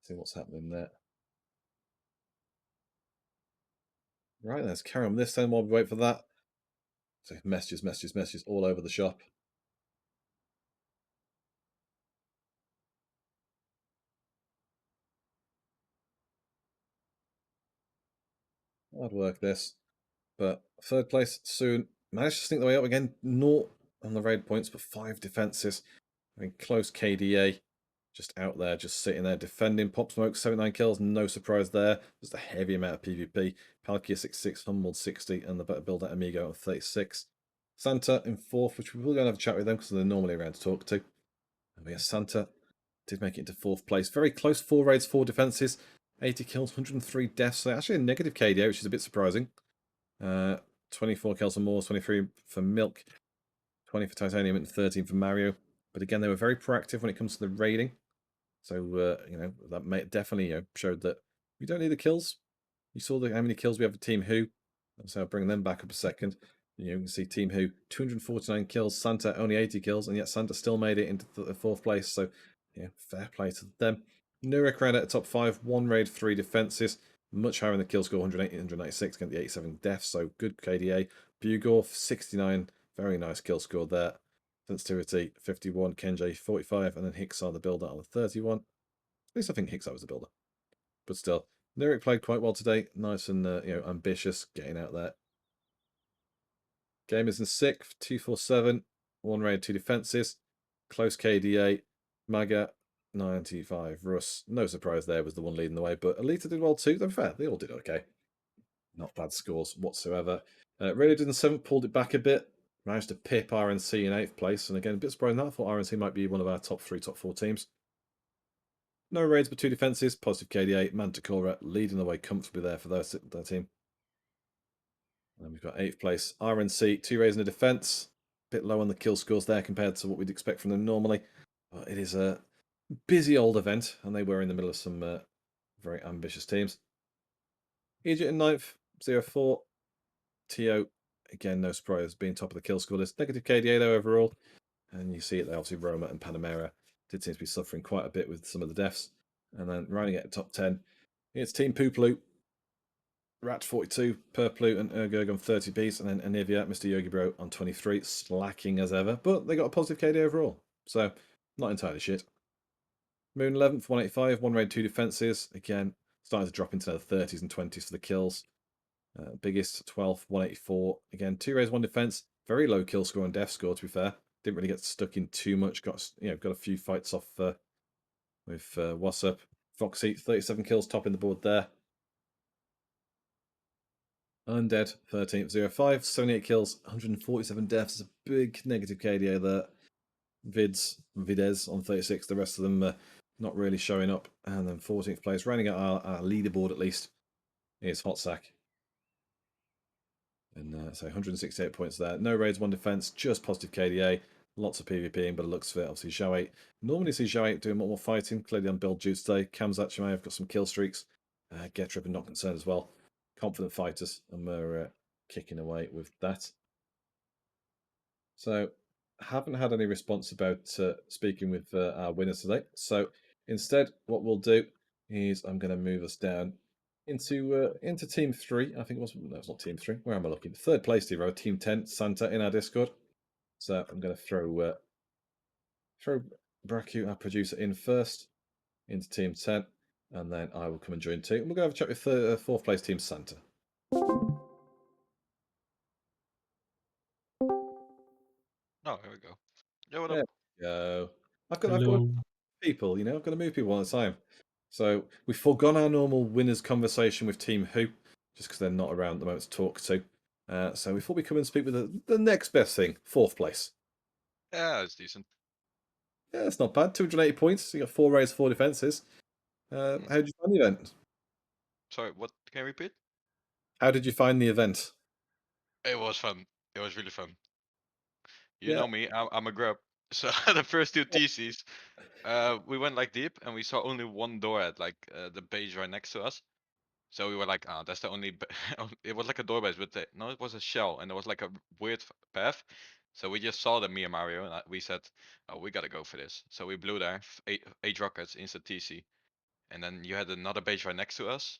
See what's happening there. Right, let's carry on this then while we wait for that. So messages all over the shop. Hard work this. But 3rd place soon. Managed to sneak the way up again. 0 on the raid points, but 5 defenses. I mean, close KDA. Just out there, just sitting there defending. Pop Smoke, 79 kills. No surprise there. Just a heavy amount of PvP. Palkia 66, Humbled 60, and the Better Builder Amigo at 36. Santa in 4th, which we will go and have a chat with them because they're normally around to talk to. And yes, Santa did make it into 4th place. Very close, 4 raids, 4 defenses. 80 kills, 103 deaths. So actually a negative KDA, which is a bit surprising. 24 kills for Moore, 23 for Milk, 20 for Titanium, and 13 for Mario. But again, they were very proactive when it comes to the raiding. So, that definitely showed that we don't need the kills. You saw how many kills we have for Team Who. So I'll bring them back up a second. You can see Team Who, 249 kills, Santa only 80 kills, and yet Santa still made it into the 4th place. So, fair play to them. Nurek ran at top 5, 1 raid, 3 defenses. Much higher in the kill score, 180, 196 against the 87 deaths. So good KDA. Bugorf, 69. Very nice kill score there. Sensitivity 51, Kenjay 45, and then Hixar the builder on the 31. At least I think Hixar was the builder. But still, Lyric played quite well today. Nice and ambitious, getting out there. Game is in 6th, 247, 1 raid, 2 defenses. Close KDA, Maga, 95, Russ. No surprise there was the one leading the way, but Alita did well too. To be fair, they all did okay. Not bad scores whatsoever. Raided in the 7th, pulled it back a bit. Managed to pip RNC in 8th place. And again, a bit surprised that. I thought RNC might be one of our top 3, top 4 teams. No raids, but 2 defenses. Positive KDA. Manticora leading the way comfortably there for their team. And we've got 8th place. RNC, 2 raids and a defense. Bit low on the kill scores there compared to what we'd expect from them normally. But it is a busy old event, and they were in the middle of some very ambitious teams. Egypt in 9th, 0-4. TO, again, no surprise, being top of the kill score list. Negative KDA though overall. And you see it there, obviously Roma and Panamera did seem to be suffering quite a bit with some of the deaths. And then rounding it at top 10, it's Team Pooplu, Rat 42, Purplu and Ergurg on 30 piece, and then Anivia, Mr. Yogi Bro on 23, slacking as ever, but they got a positive KD overall, so not entirely shit. Moon 11th, 185, 1 raid, 2 defenses, again, starting to drop into the 30s and 20s for the kills. Biggest 12th, 184, again, 2 raids, 1 defense, very low kill score and death score to be fair. Didn't really get stuck in too much, got a few fights off with What's Up. Foxy, 37 kills, top in the board there. Undead, 13th, 0-5, 78 kills, 147 deaths. It's a big negative KDA there. Vides on 36, the rest of them not really showing up. And then 14th place, rounding out our leaderboard at least, is Hot Sack. And so 168 points there. No raids, 1 defense, just positive KDA. Lots of PvPing, but it looks fit. Obviously, Zhao 8. Normally see Zhao 8 doing more fighting. Clearly on build due today. Kamzat may have got some kill streaks. Get Trip and not concerned as well. Confident fighters, and we're kicking away with that. So, haven't had any response about speaking with our winners today. So, instead, what we'll do is I'm going to move us down into Team 3. I think it was, no, it's not Team 3. Where am I looking? 3rd place, Team 10, Santa in our Discord. So, I'm going to throw Braku, our producer, in first into Team 10, and then I will come and join 2. And we're going to have a chat with 4th place Team Santa. Oh, here we go. Yeah, what There up? we go. I've got Hello. people, I've got to move people all the time. So we've forgone our normal winners conversation with Team Who, just because they're not around at the moment to talk to. So we thought we'd come and speak with the next best thing, 4th place. Yeah, it's decent. Yeah, that's not bad. 280 points. You got 4 raids, 4 defenses. How did you find the event? Sorry, what? Can you repeat? How did you find the event? It was fun. It was really fun. You Yeah. know me, I'm a grub. So the first 2 TCs, we went like deep and we saw only one door at like the base right next to us. So we were like, ah, that's the only. It was like a door base, but no, it was a shell, and there was like a weird path. So we just saw the me and Mario, and we said, oh, we gotta go for this. So we blew there, 8 rockets, instant TC, and then you had another base right next to us.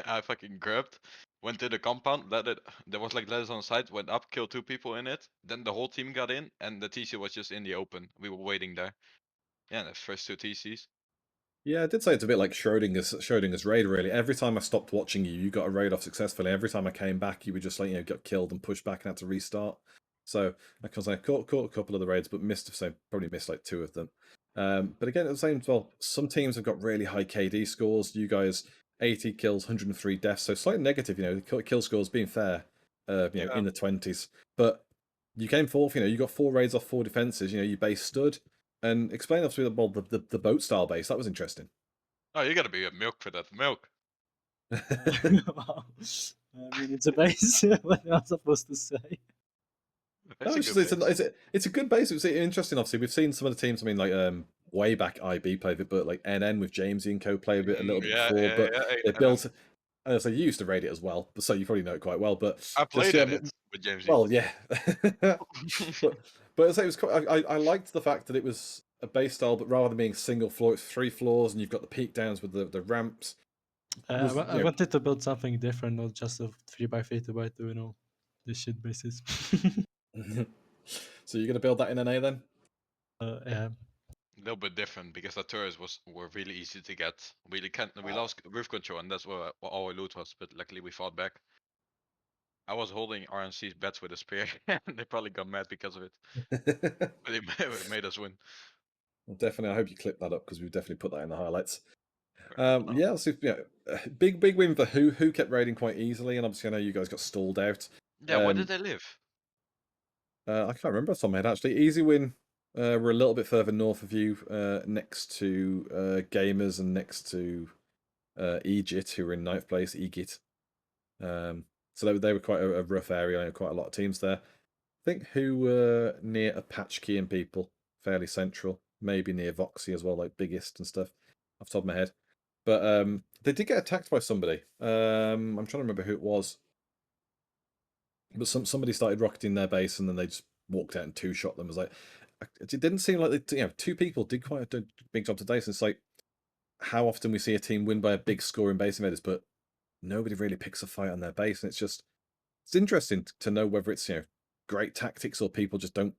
I fucking grabbed, went to the compound, let it. There was like letters on the side, went up, killed 2 people in it. Then the whole team got in, and the TC was just in the open. We were waiting there. Yeah, the first 2 TCs. Yeah, I did say it's a bit like Schrodinger's raid, really. Every time I stopped watching you, you got a raid off successfully. Every time I came back, you were just like, got killed and pushed back and had to restart. So, because I caught a couple of the raids, but probably missed like 2 of them. But again, at the same well, some teams have got really high KD scores. You guys, 80 kills, 103 deaths, so slightly negative, the kill scores being fair, in the 20s. But you came 4th, you got 4 raids off 4 defenses, you base stood. And explain us through the boat style base. That was interesting. Oh, you gotta be a milk for that milk. Wow. I mean, it's a base. What am I supposed to say? That's No, a good base. it's a good base. It's interesting. Obviously, we've seen some of the teams. I mean, like way back, IB played it, but like NN with Jamesy and Co played it a little bit Yeah, before. yeah, But yeah. they built. So you used to raid it as well, so you probably know it quite well. But I just played at it with Jamesy. well, yeah. but it was quite, I liked the fact that it was a base style, but rather than being single floor, it's 3 floors, and you've got the peak downs with the ramps. I wanted to build something different, not just a 3x3, 2x2, these shit bases. So you're going to build that in NA then? Yeah. A little bit different because the turrets were really easy to get. We lost roof control and that's where all our loot was, but luckily we fought back. I was holding RNC's bets with a spear and they probably got mad because of it. But it made us win. Well, definitely. I hope you clip that up because we've definitely put that in the highlights. No. Yeah, so, big win for Who. Who kept raiding quite easily, and obviously I know you guys got stalled out. Yeah, where did they live? I can't remember off the top of my head actually. Easy win. We're a little bit further north of you, next to Gamers and next to Egypt, who were in 9th place. Egypt. So they were quite a rough area. Quite a lot of teams there. I think Who were near Apache and people, fairly central. Maybe near Voxy as well, like Biggest and stuff, off the top of my head. But they did get attacked by somebody. I'm trying to remember who it was. But somebody started rocketing their base and then they just walked out and two-shot them. It was like, it didn't seem like two people did quite a big job today. So it's like how often we see a team win by a big score in Base Invaders, but nobody really picks a fight on their base. And it's interesting to know whether it's great tactics or people just don't.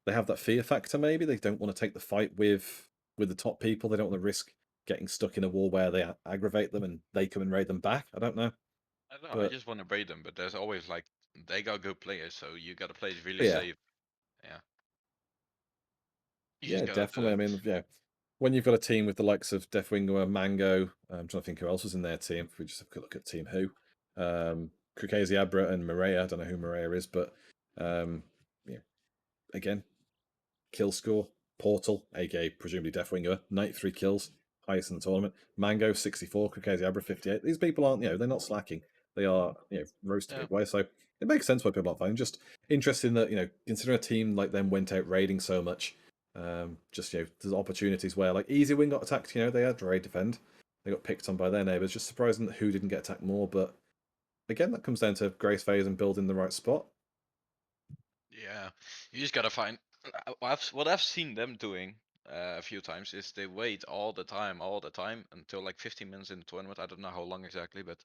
They have that fear factor. Maybe they don't want to take the fight with the top people. They don't want to risk getting stuck in a war where they aggravate them and they come and raid them back. I don't know. I don't know, I just want to raid them, but there's always like they got good players, so you gotta play it really Yeah. safe. Yeah. You Yeah, just gotta do definitely. I it. mean, yeah, when you've got a team with the likes of Deathwinger, Mango, I'm trying to think who else was in their team. If we just have a quick look at Team Who, Krukezi Abra and Maria. I don't know who Maria is, but yeah, again, kill score. Portal, aka presumably Deathwinger, 93 kills, highest in the tournament. Mango, 64, Krukezi Abra, 58. These people aren't, they're not slacking. They are, roasting Yeah. big way. So it makes sense why people aren't finding. Just interesting that, considering a team like them went out raiding so much, there's opportunities where like Easy Wing got attacked, they had to raid defend. They got picked on by their neighbours. Just surprising that Who didn't get attacked more, but again, that comes down to Grace phase and building the right spot. Yeah, you just gotta find. What I've seen them doing a few times is they wait all the time until like 15 minutes in the tournament. I don't know how long exactly, but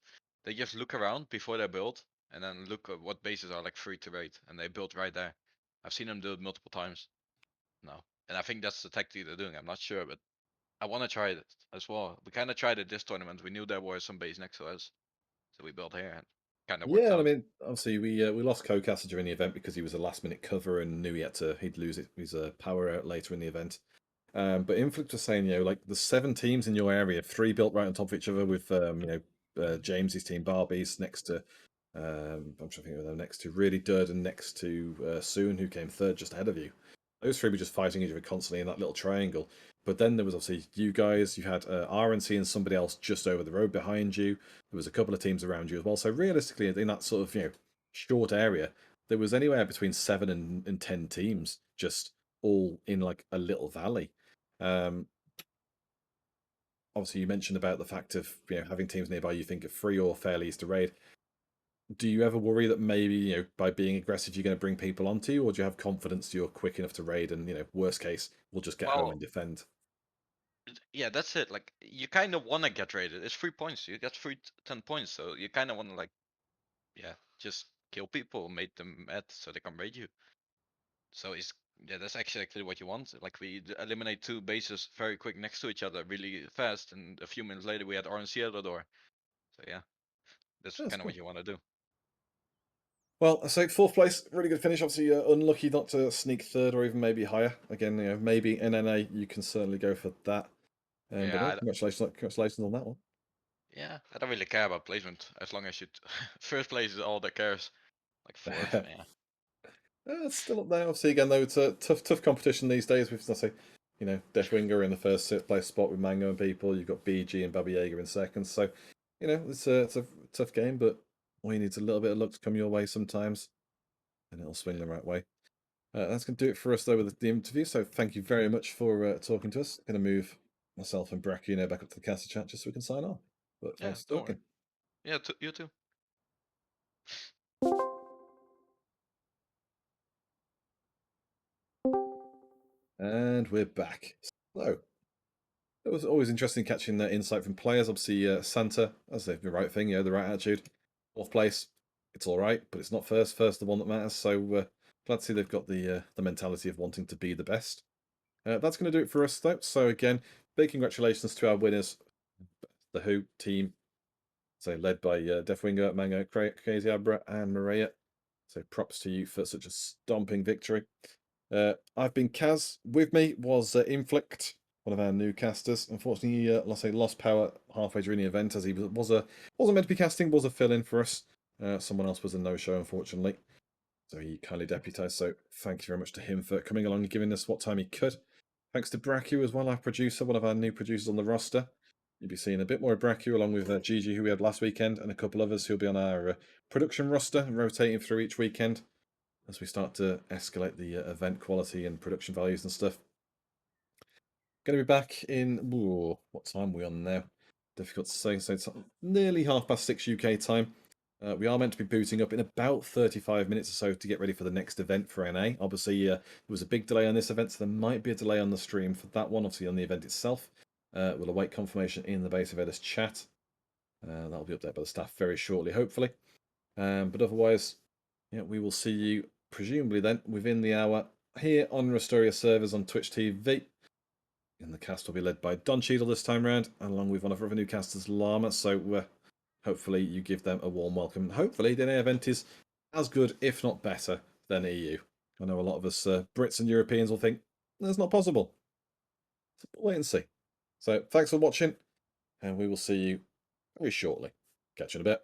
they just look around before they build and then look at what bases are like free to raid, and they build right there. I've seen them do it multiple times now, and I think that's the tactic they're doing. I'm not sure, but I want to try it as well. We kind of tried it this tournament. We knew there was some base next to us, so we built here and kind of worked Yeah, I out. mean, obviously we lost Kocaster during the event because he was a last minute cover and knew he'd lose his power out later in the event. But Inflict was saying, like the 7 teams in your area, 3 built right on top of each other with James's team Barbies next to I'm trying to think of them next to Really Dud and next to Soon, who came third just ahead of you. Those 3 were just fighting each other constantly in that little triangle. But then there was obviously you guys, you had RNC and somebody else just over the road behind you. There was a couple of teams around you as well. So realistically, in that sort of short area, there was anywhere between 7 and 10 teams just all in like a little valley. Obviously, you mentioned about the fact of having teams nearby you think are free or fairly easy to raid. Do you ever worry that maybe by being aggressive you're going to bring people onto you, or do you have confidence you're quick enough to raid and worst case we'll just get home and defend? Yeah, that's it. Like you kind of want to get raided. It's 3 points. You get 10 points, so you kind of want to just kill people, make them mad, so they can raid you. So that's actually what you want. Like we eliminate 2 bases very quick next to each other, really fast, and a few minutes later we had RNC at the door. So yeah, that's kind of cool. what you want to do. Well, I say 4th place, really good finish. Obviously, unlucky not to sneak 3rd or even maybe higher. Again, maybe in NA you can certainly go for that. But Yeah, congratulations on that one. yeah, I don't really care about placement as long as you first place is all that cares. Like 4th, yeah. It's still up there. Obviously, again though, it's a tough competition these days. With let's say, Deathwinger in the first place spot with Mango and people. You've got BG and Baba Yaga in second. So, it's a tough game, but all you need is a little bit of luck to come your way sometimes, and it'll swing the right way. That's going to do it for us though with the interview. So thank you very much for talking to us. Going to move myself and Braku back up to the caster chat just so we can sign off. But thanks for talking. Yeah, you too. And we're back. So it was always interesting catching the insight from players. Obviously, Santa, as the right thing, the right attitude. 4th place, it's all right, but it's not first. First, the one that matters. So Glad to see they've got the mentality of wanting to be the best. That's going to do it for us, though. So again, big congratulations to our winners, the Who team. So led by Deathwinger, Mango, Crazy Abra, and Maria. So props to you for such a stomping victory. I've been Kaz. With me was Inflict, one of our new casters. Unfortunately, he lost power halfway during the event as he wasn't meant to be casting, was a fill-in for us. Someone else was a no-show, unfortunately. So he kindly deputised. So thank you very much to him for coming along and giving us what time he could. Thanks to Braku as well, our producer, one of our new producers on the roster. You'll be seeing a bit more of Braku along with Gigi, who we had last weekend, and a couple others who'll be on our production roster, rotating through each weekend as we start to escalate the event quality and production values and stuff. Going to be back in, what time are we on now? Difficult to say. So it's nearly 6:30 UK time. We are meant to be booting up in about 35 minutes or so to get ready for the next event for NA. Obviously, there was a big delay on this event, so there might be a delay on the stream for that one, obviously on the event itself. We'll await confirmation in the Base Invaders chat. That'll be updated by the staff very shortly, hopefully. But otherwise, yeah, we will see you presumably then within the hour here on Rustoria servers on Twitch TV. And the cast will be led by Don Cheadle this time round, along with one of our other new casters, Llama. So hopefully you give them a warm welcome. Hopefully the NA event is as good, if not better, than EU. I know a lot of us Brits and Europeans will think that's not possible. So wait and see. So thanks for watching, and we will see you very shortly. Catch you in a bit.